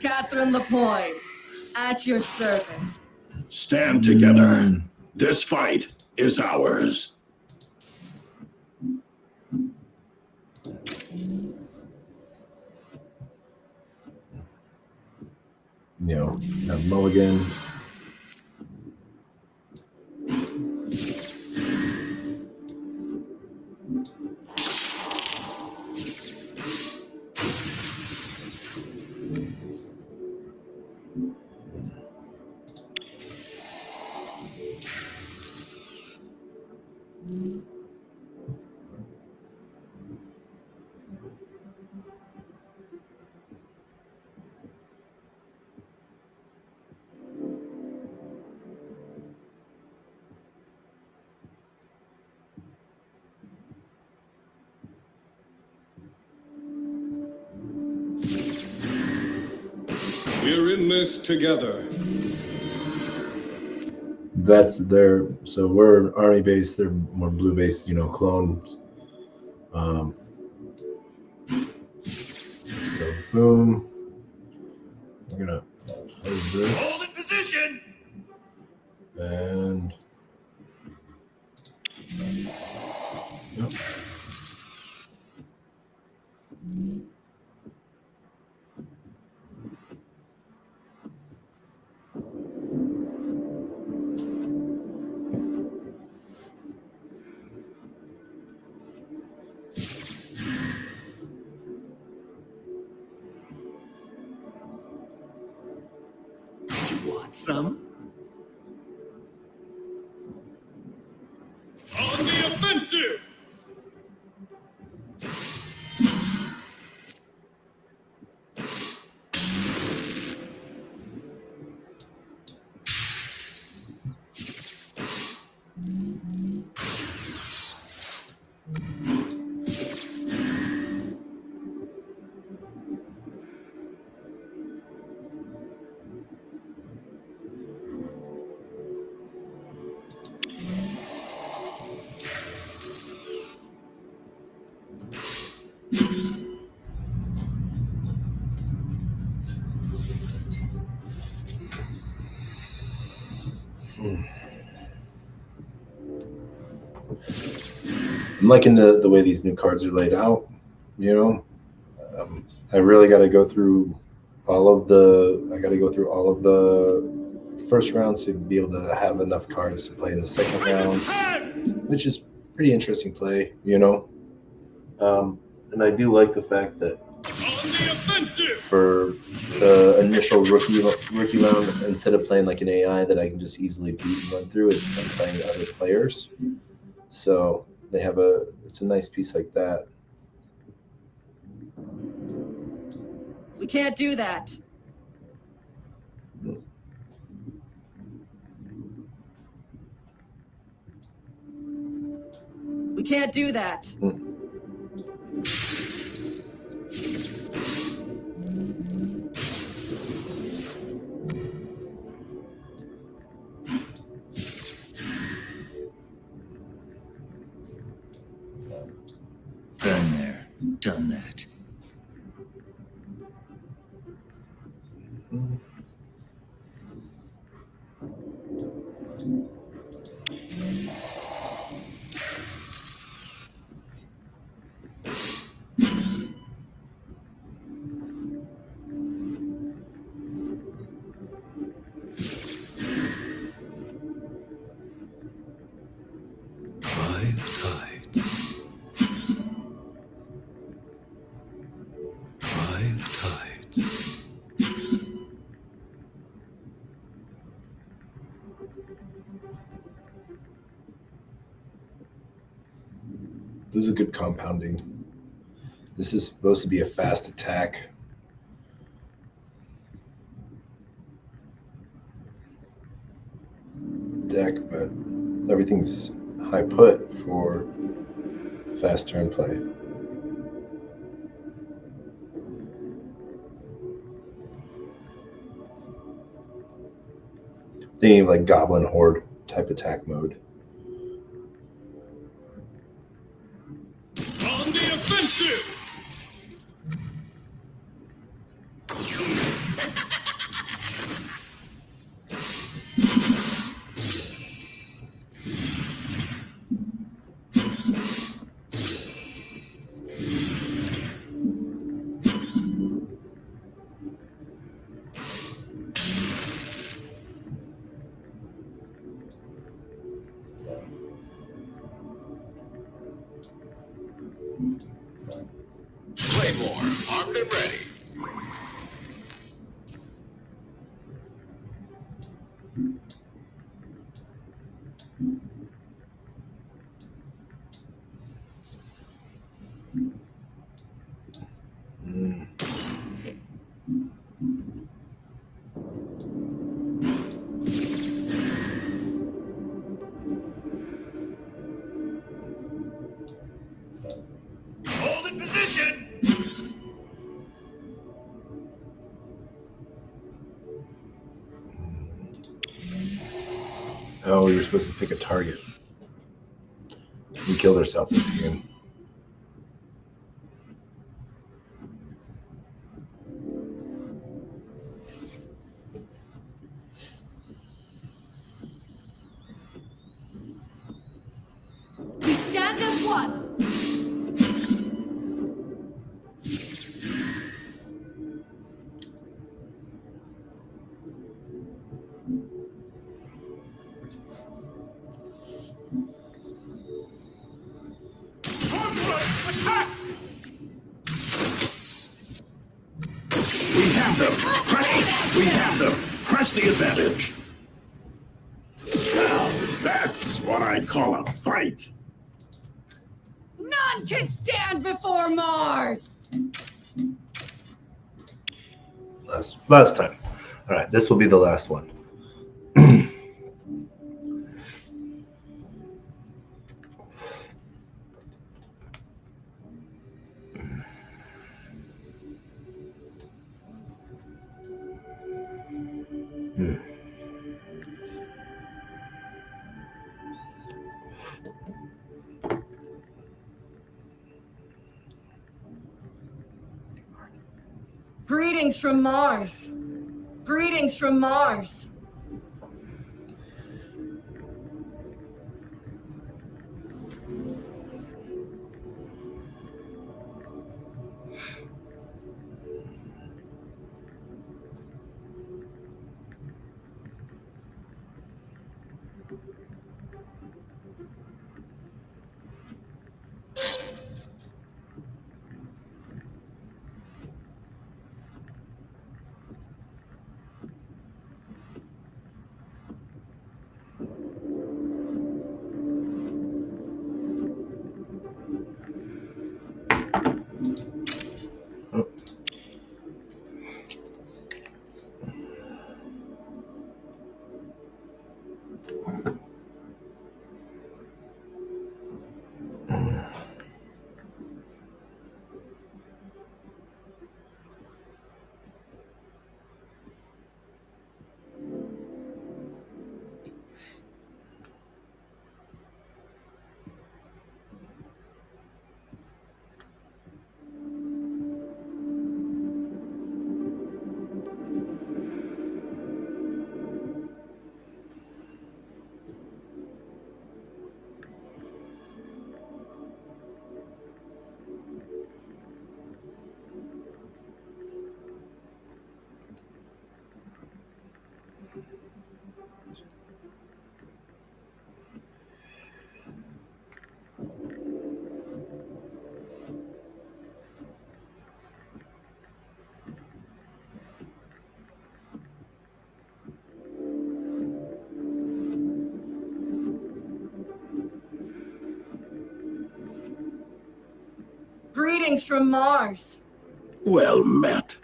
Catherine LaPointe, at your service. Stand together. This fight is ours. You know, have mulligans. We're in this together. That's their, so we're Arnie based, they're more blue based, you know, clones. So boom. We're gonna close this. Hold in position. And yep. You want some? On the offensive! I'm liking the way these new cards are laid out. You know, I really got to go through all of the. I got to go through all of the first rounds to be able to have enough cards to play in the second round, which is pretty interesting play. You know, and I do like the fact that for the initial rookie round, instead of playing like an AI that I can just easily beat and run through, it's I'm playing other players. So they have it's a nice piece like that. We can't do that. We can't do that. Been there, done that. By the tides. is a good compounding. This is supposed to be a fast attack. Deck, but everything's high put for fast turn play. Thinking of like Goblin Horde type attack mode. On the offensive! Claymore, armed and ready. Hold in position. Oh, you're supposed to pick a target. We killed ourselves this game. We stand as one. Attack! We have them. We have them. Press the advantage. Now, that's what I call a fight. None can stand before Mars. Last time. All right, this will be the last one. Greetings from Mars. Greetings from Mars. Greetings from Mars. Well met.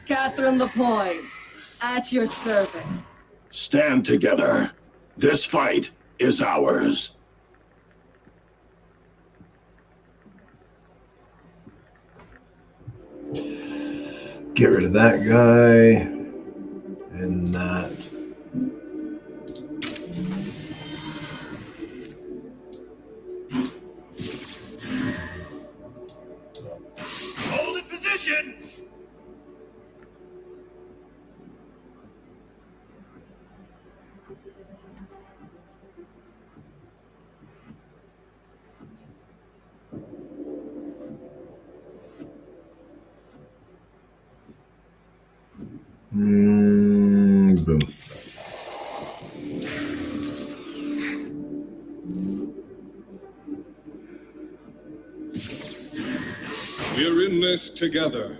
Catherine LaPointe, at your service. Stand together. This fight is ours. Get rid of that guy and that. Hold in position. Boom. We're in this together.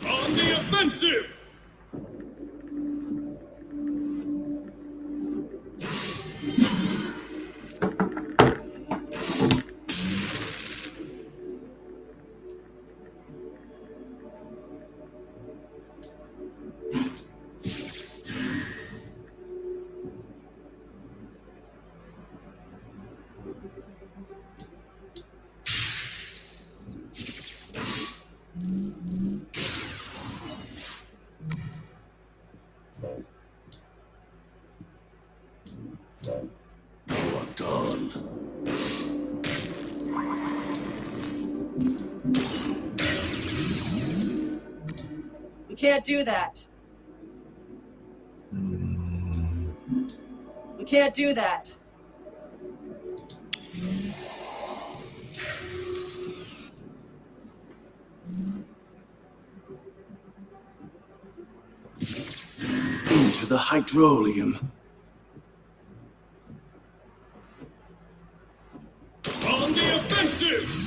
On the offensive! Locked on. We can't do that. We can't do that. Into the hydrolium. On the offensive!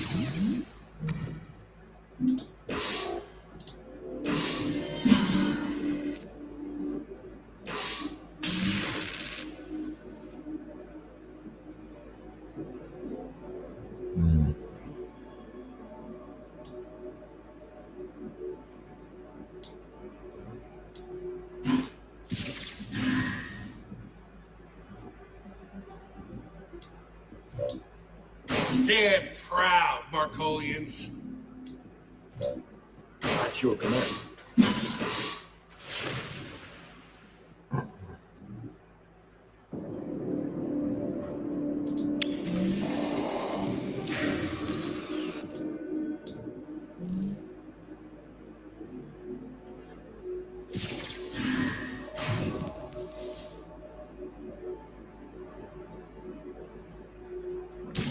Stand proud, Markolians. At your command.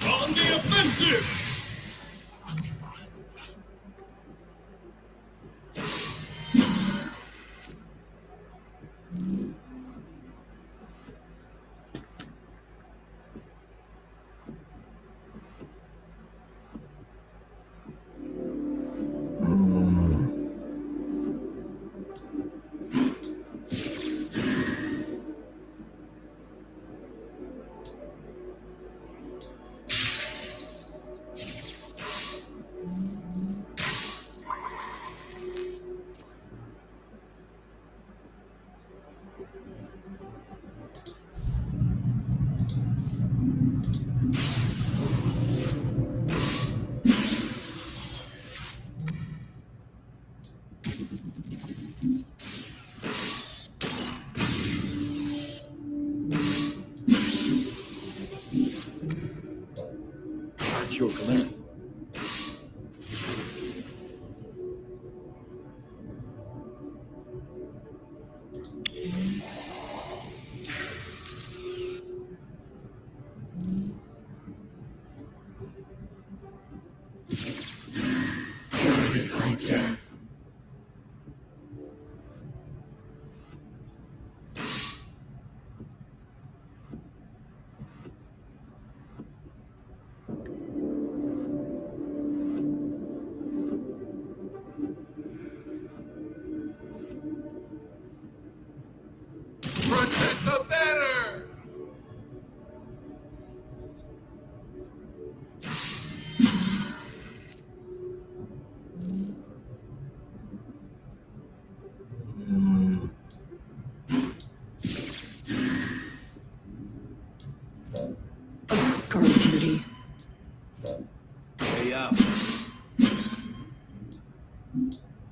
On the offensive! At your command. Guided by death. Protect the banner! Hmm. Guard duty. Way up.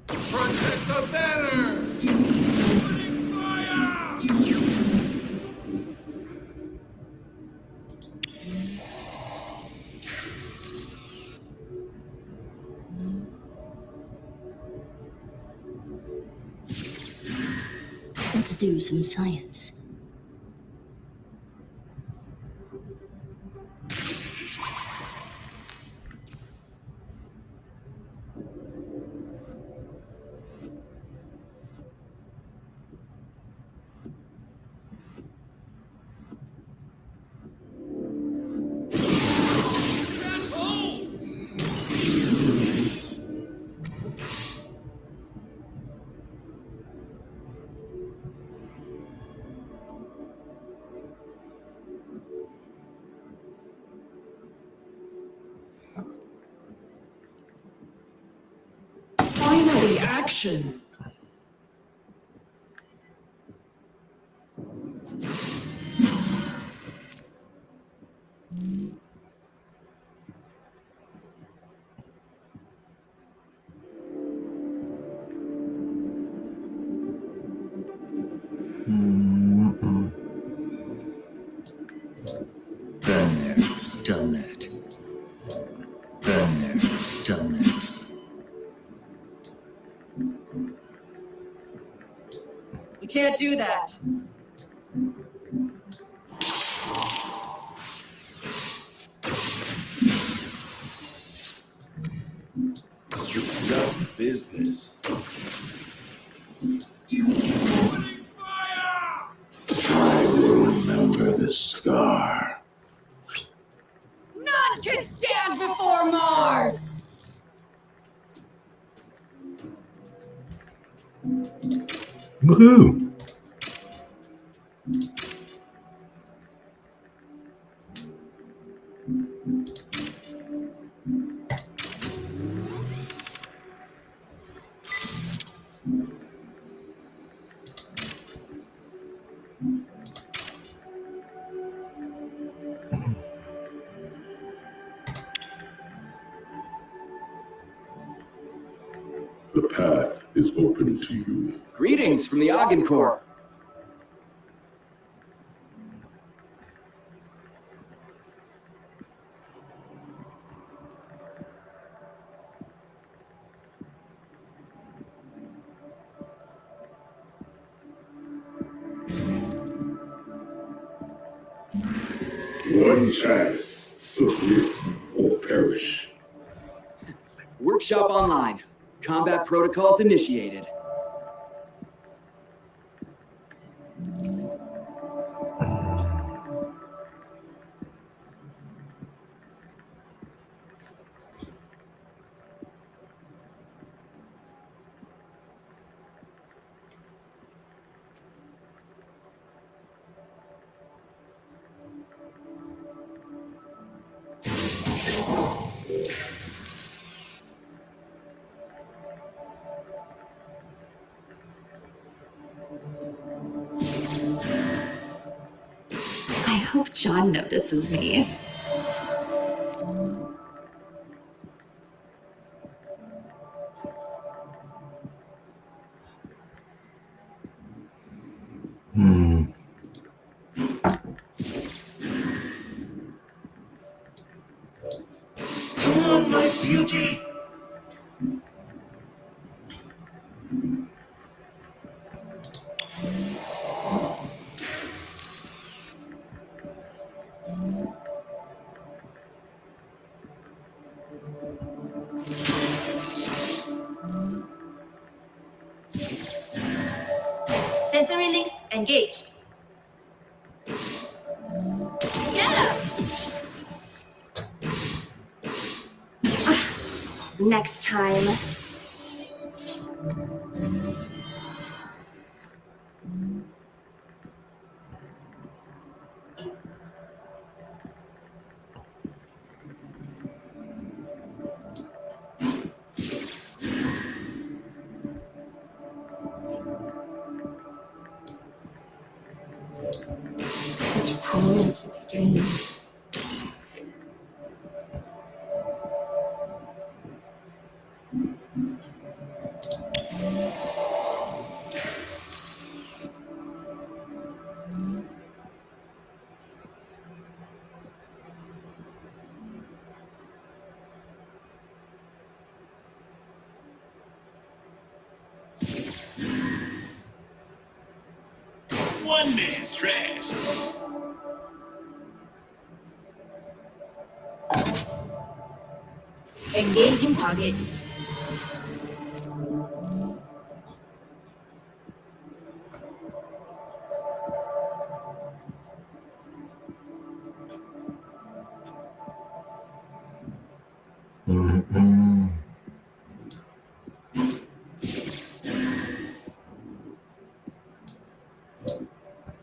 Protect the banner! Opening fire! Let's do some science. Finally, action! Mm-mm. Been there, done that. Been there, done that. You can't do that. It's just business. Opening fire! I will remember the scar. None can stand before Mars! Woohoo! The path is open to you. Greetings from the Ogden Corps. One chance. Submit or perish. Workshop online. Combat protocols initiated. I hope John notices me. Hmm. Fuji! Sensory links engaged. Get up! Next time. Such power to begin. One man's trash. Engaging target.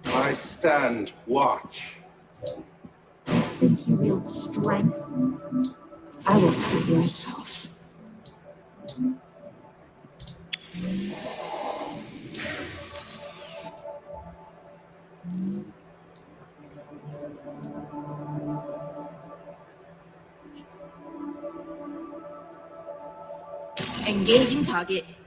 I stand watch. Think you wield strength? I will prove yourself. Engaging target.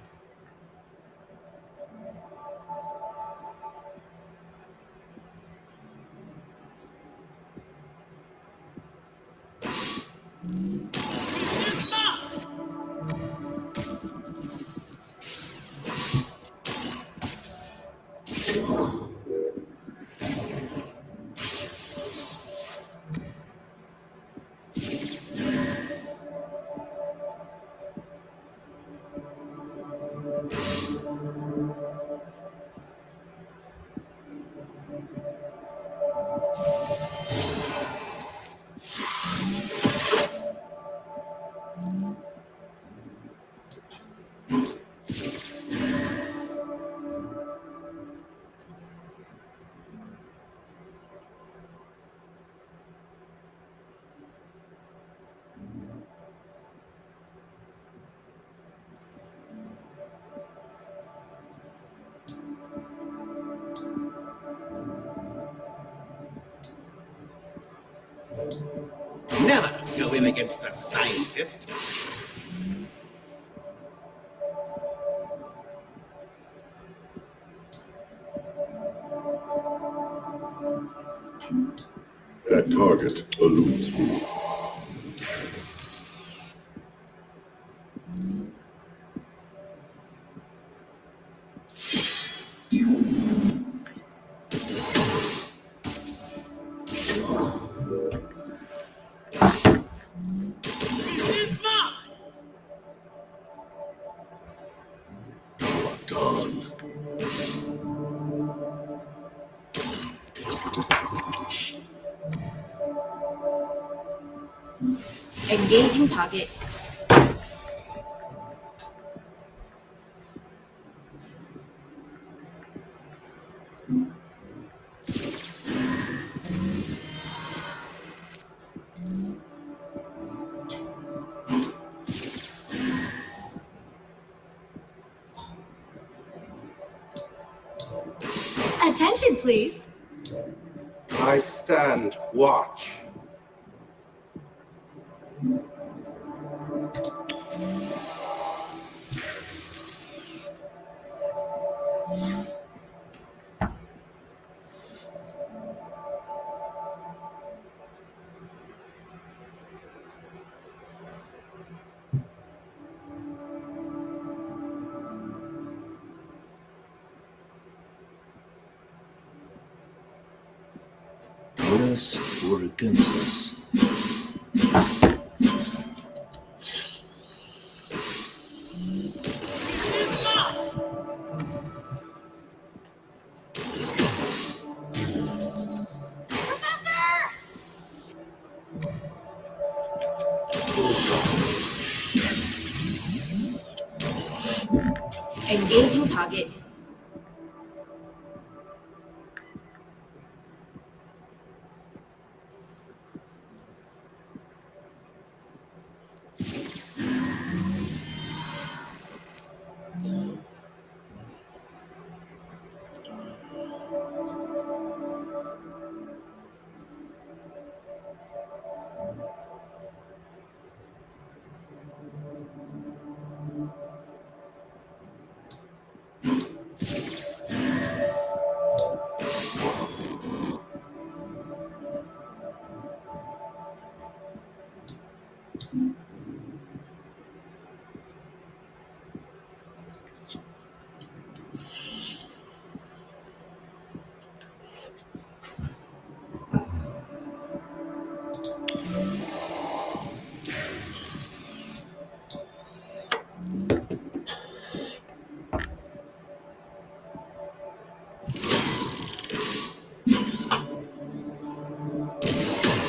Never go in against a scientist. That target eludes me. This is mine. Done. Engaging target. Attention, please. I stand watch. with us or against us. Engaging target.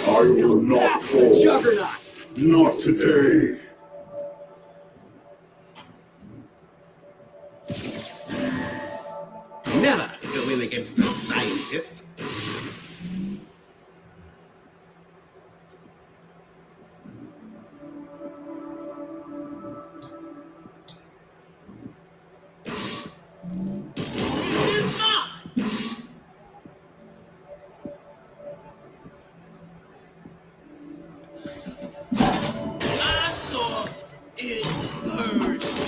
I will not fall. Juggernaut! Not today. Never go in against a scientist. I saw it first.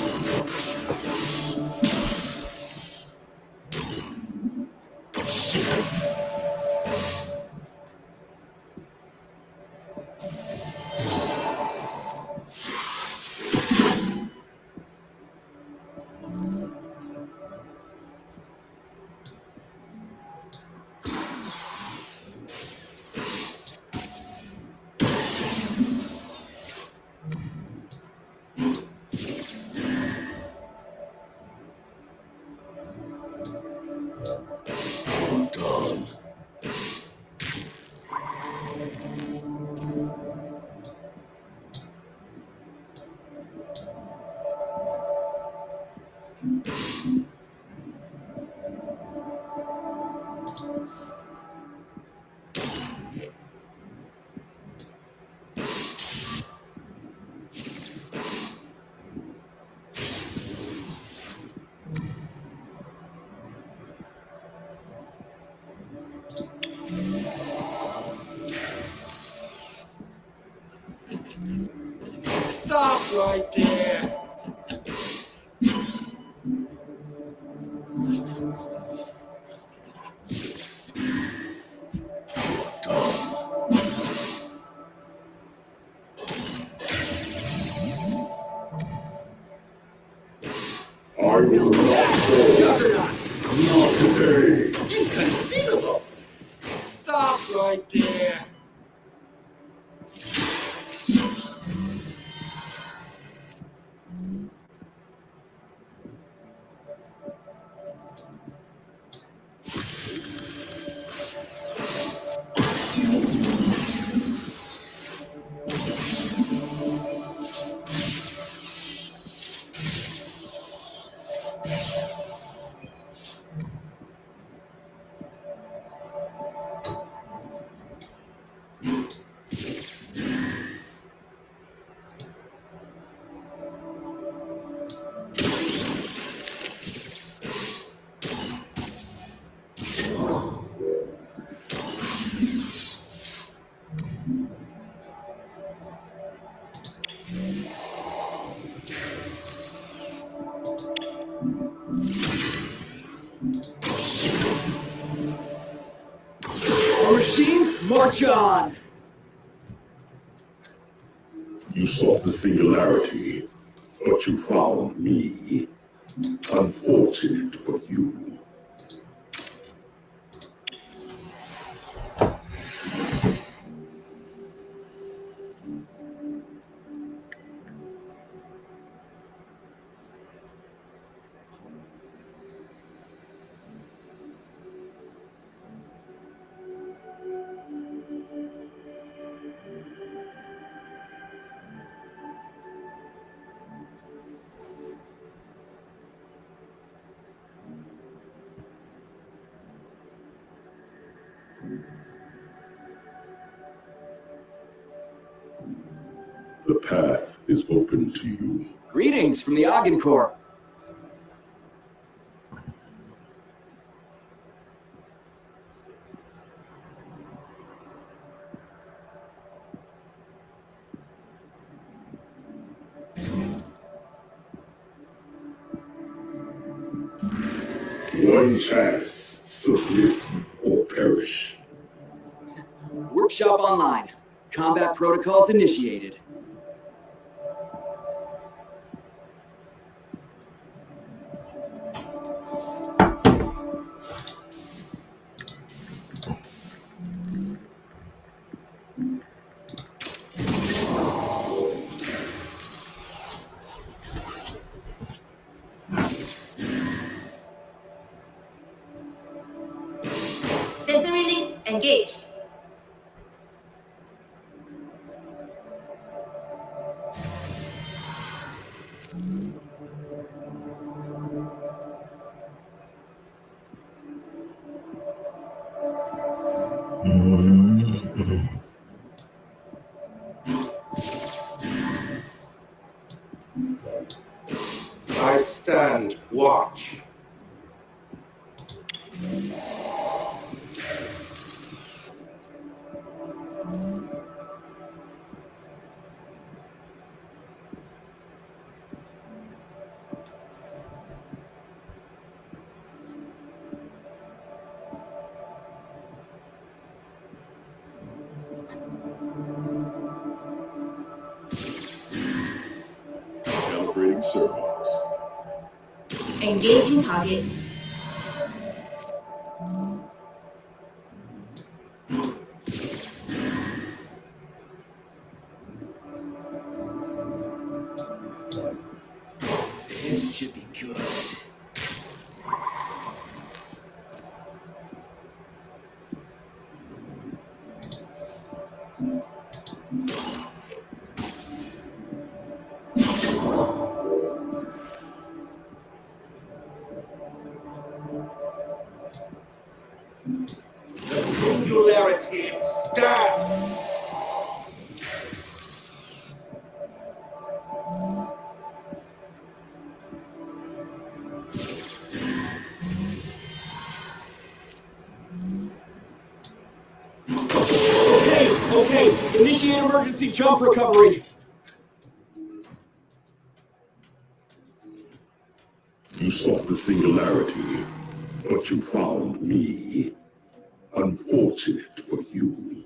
Done. Stop right there. I will not fall. Not today. Inconceivable. Stop right there. Machines, march on! You sought the singularity, but you found me. Unfortunate for you. The path is open to you. Greetings from the Ogden Corps. One chance, submit or perish. Workshop online. Combat protocols initiated. Sensor release engaged. I stand watch. Calibrating servos. Engaging target. This should be good. The singularity stands. Okay, initiate emergency jump recovery. You sought the singularity, but you found me. Unfortunate for you.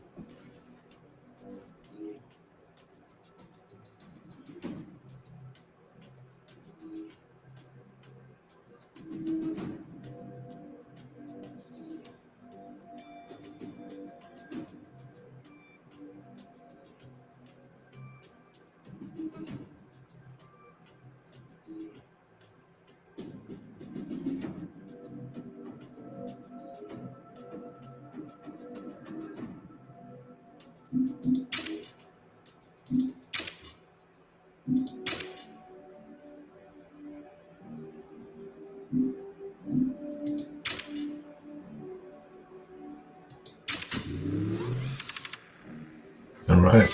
All right.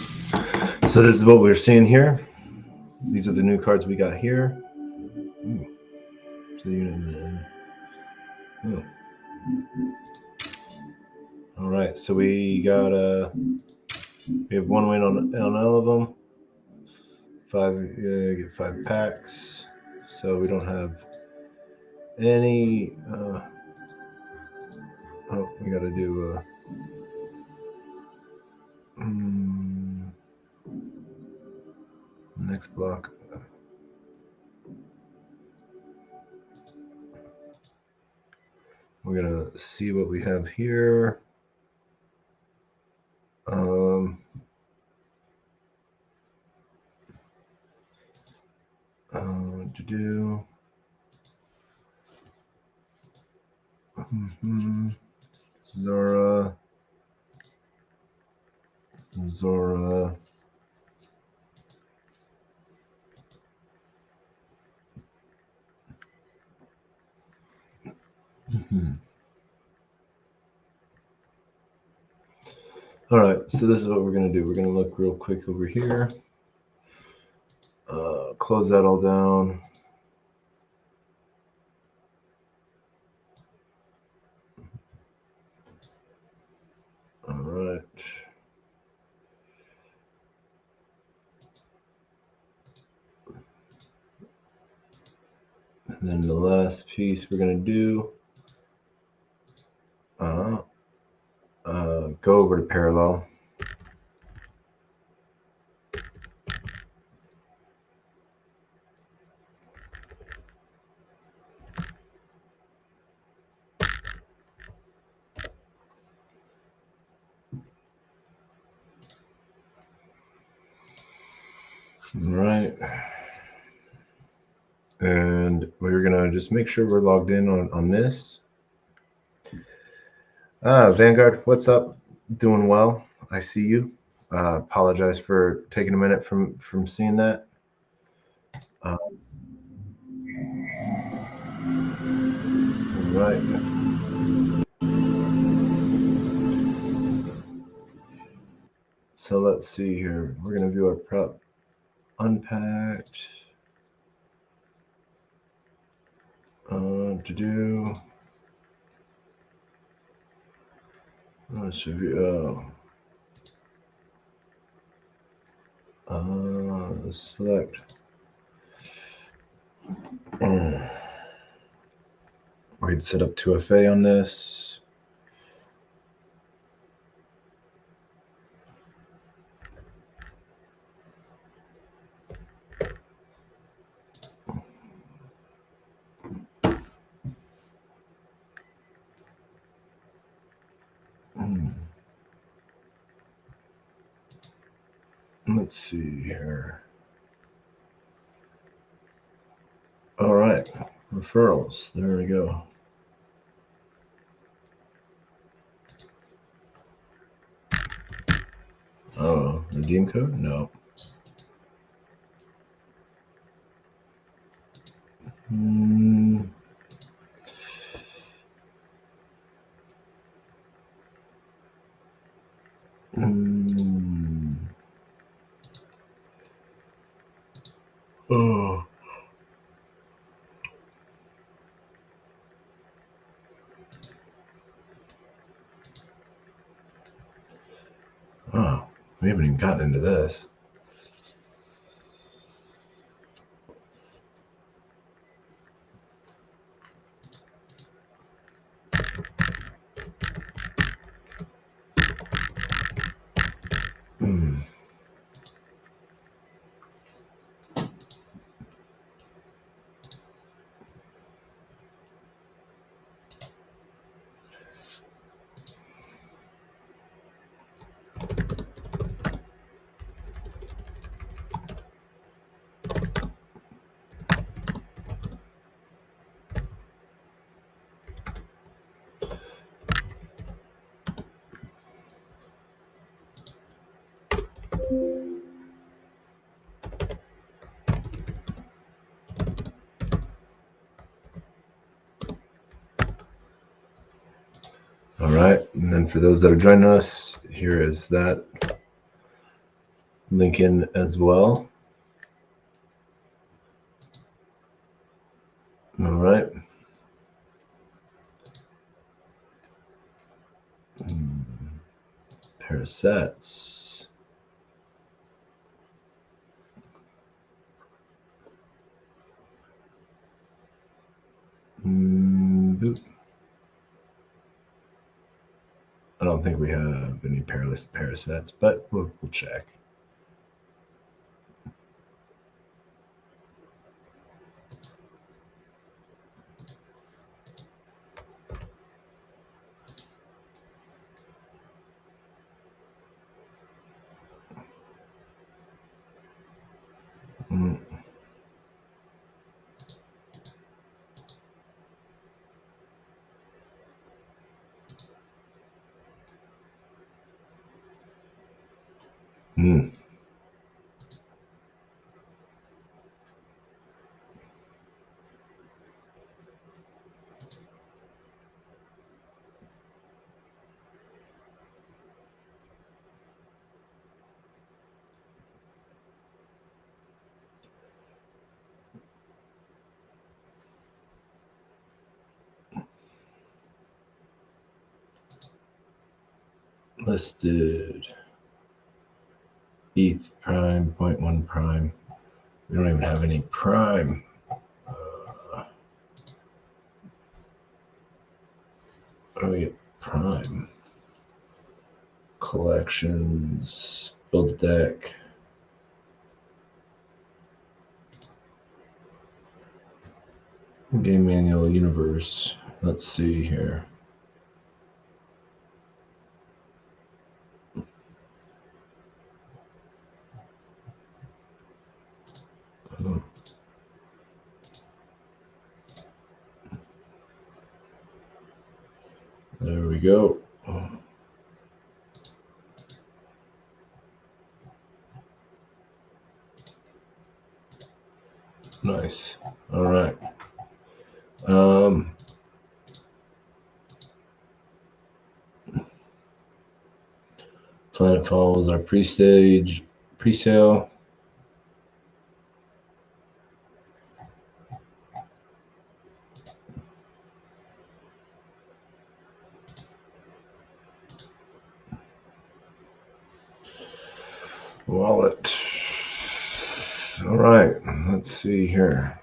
So this is what we're seeing here. These are the new cards we got here. Ooh. So oh. All right. So we got we have one win on all of them. Get 5 packs. So we don't have any. Oh, we got to do. Next block. We're gonna see what we have here. To do. Zora. All right, so this is what we're gonna do. We're gonna look real quick over here. Close that all down. All right. And then the last piece we're gonna do, go over to parallel. All right. And we're gonna just make sure we're logged in on this. Vanguard, what's up? Doing well. I see you. Apologize for taking a minute from seeing that. All right. So let's see here. We're gonna view our prep unpacked. To do. Let's review. Select. We'd set up 2FA on this. Let's see here. All right, referrals. There we go. Oh, redeem code? No. Oh. Oh, we haven't even gotten into this. All right, and then for those that are joining us, here is that link in as well. All right. Pair of sets. Boop. I don't think we have any pair of sets, but we'll check. listed. ETH prime, 0.1 prime. We don't even have any prime. How do we get prime? Collections, build a deck. Game manual universe. Let's see here. There we go. Nice. All right. Planetfall was our pre-sale. Wallet. All right, let's see here.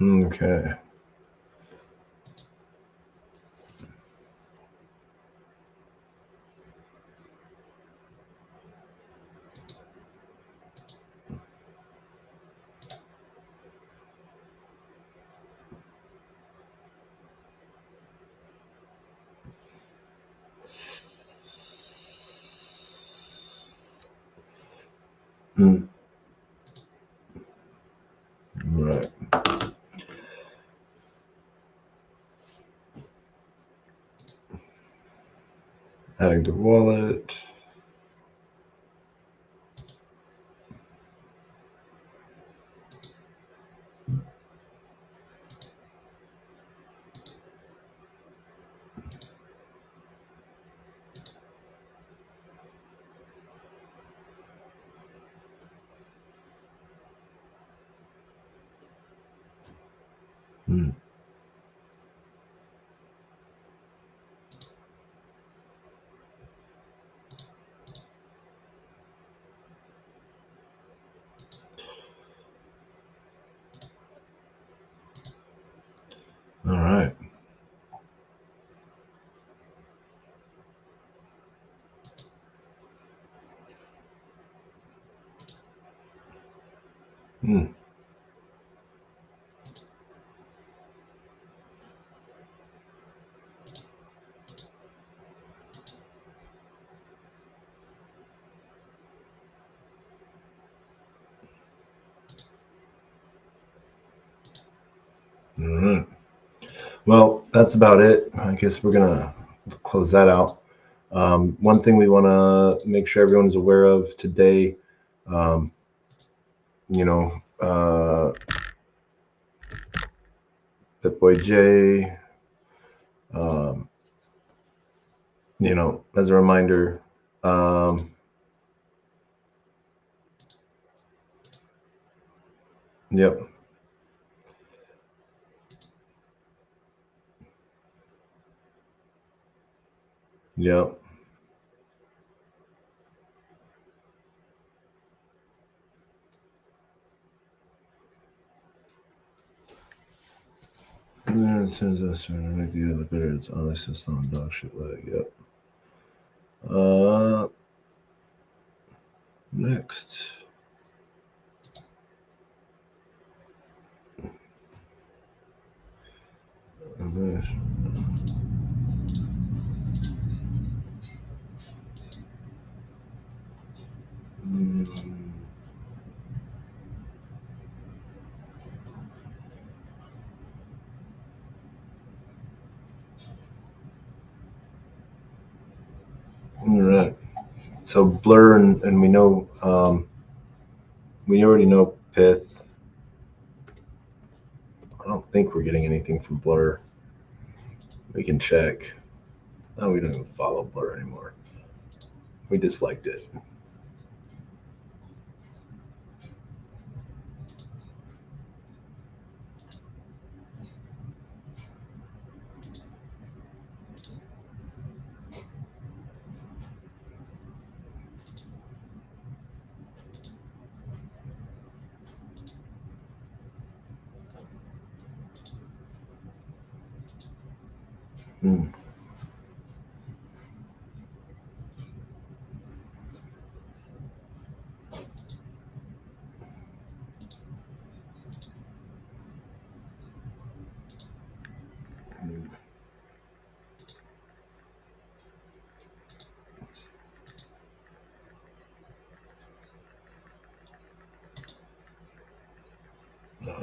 Okay. Right. Adding to wallet. All right. All right. Well, that's about it. I guess we're gonna close that out. One thing we want to make sure everyone is aware of today, BitBoy J, as a reminder, yep. Yep. And it says this underneath the other bidder, it's honest system dog shit leg. Yep. Next. All right. So Blur and we know we already know Pith. I don't think we're getting anything from Blur. We can check. Oh, we don't even follow Blur anymore. We disliked it. Hmm.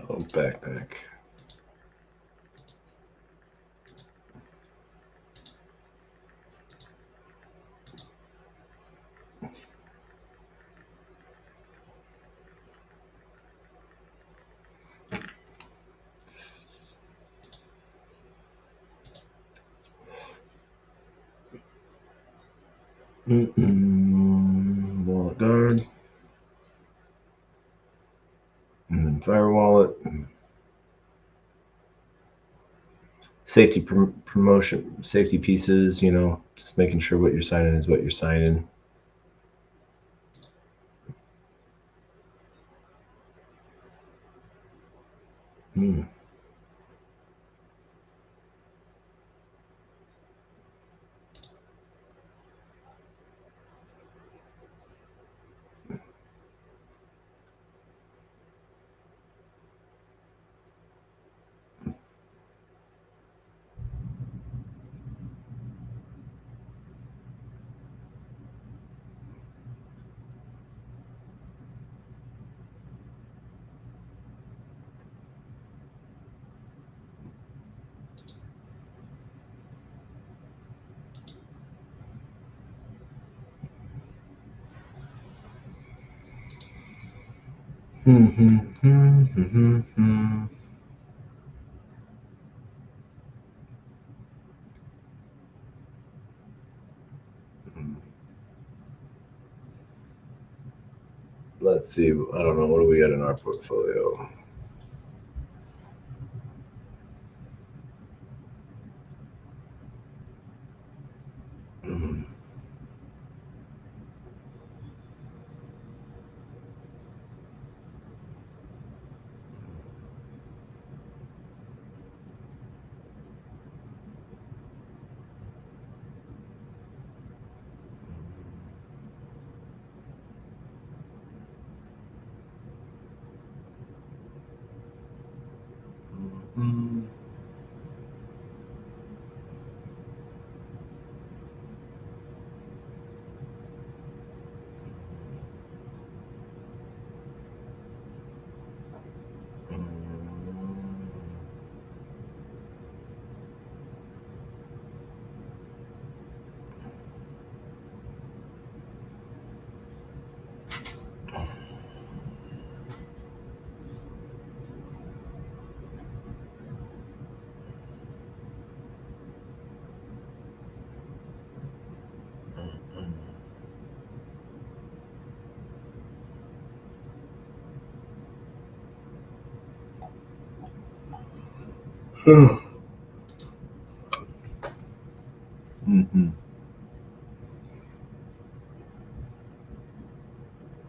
Oh, backpack. Wallet guard. Fire wallet. Safety promotion, safety pieces, just making sure what you're signing is what you're signing. Let's see. I don't know. What do we got in our portfolio?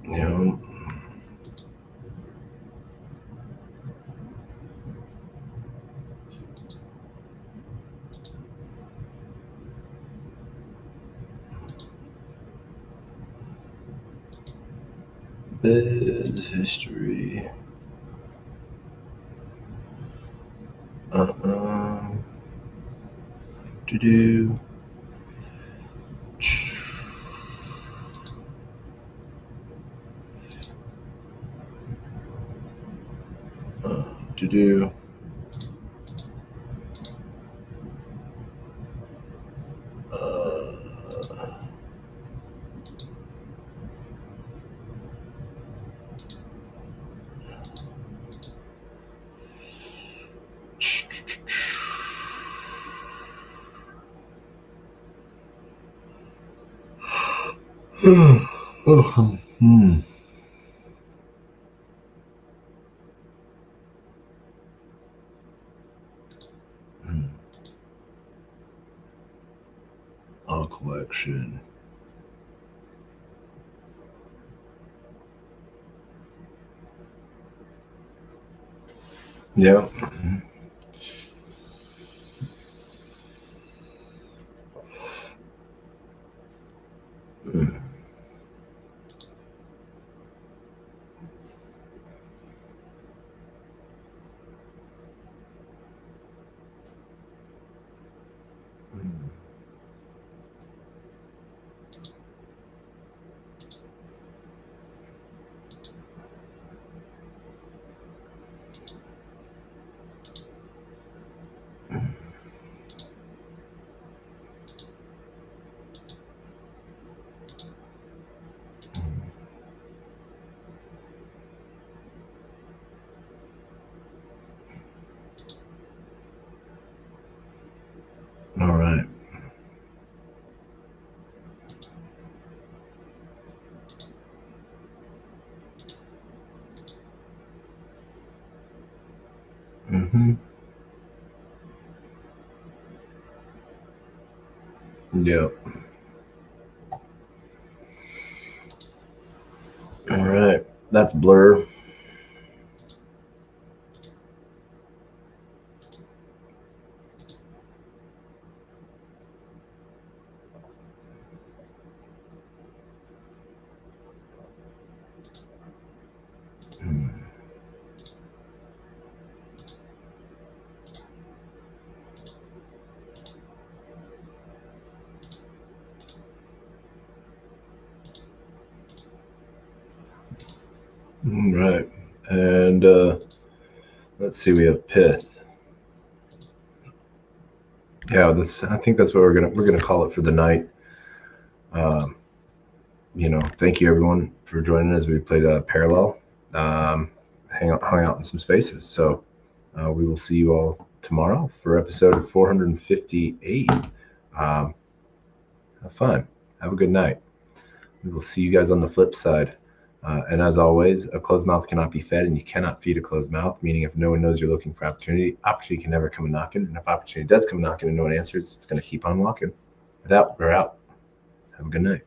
Yeah. Bed history. To do. To do. A collection. Yeah. All right. Mm-hmm. Yep. All right. That's Blur. All right. And let's see, we have Pith. Yeah, I think that's what we're gonna call it for the night. Thank you everyone for joining us. We played Parallel. Hung out in some spaces. So we will see you all tomorrow for episode 458. Have fun. Have a good night. We will see you guys on the flip side. And as always, a closed mouth cannot be fed, and you cannot feed a closed mouth, meaning if no one knows you're looking for opportunity can never come knocking. And if opportunity does come knocking and no one answers, it's going to keep on walking. With that, we're out. Have a good night.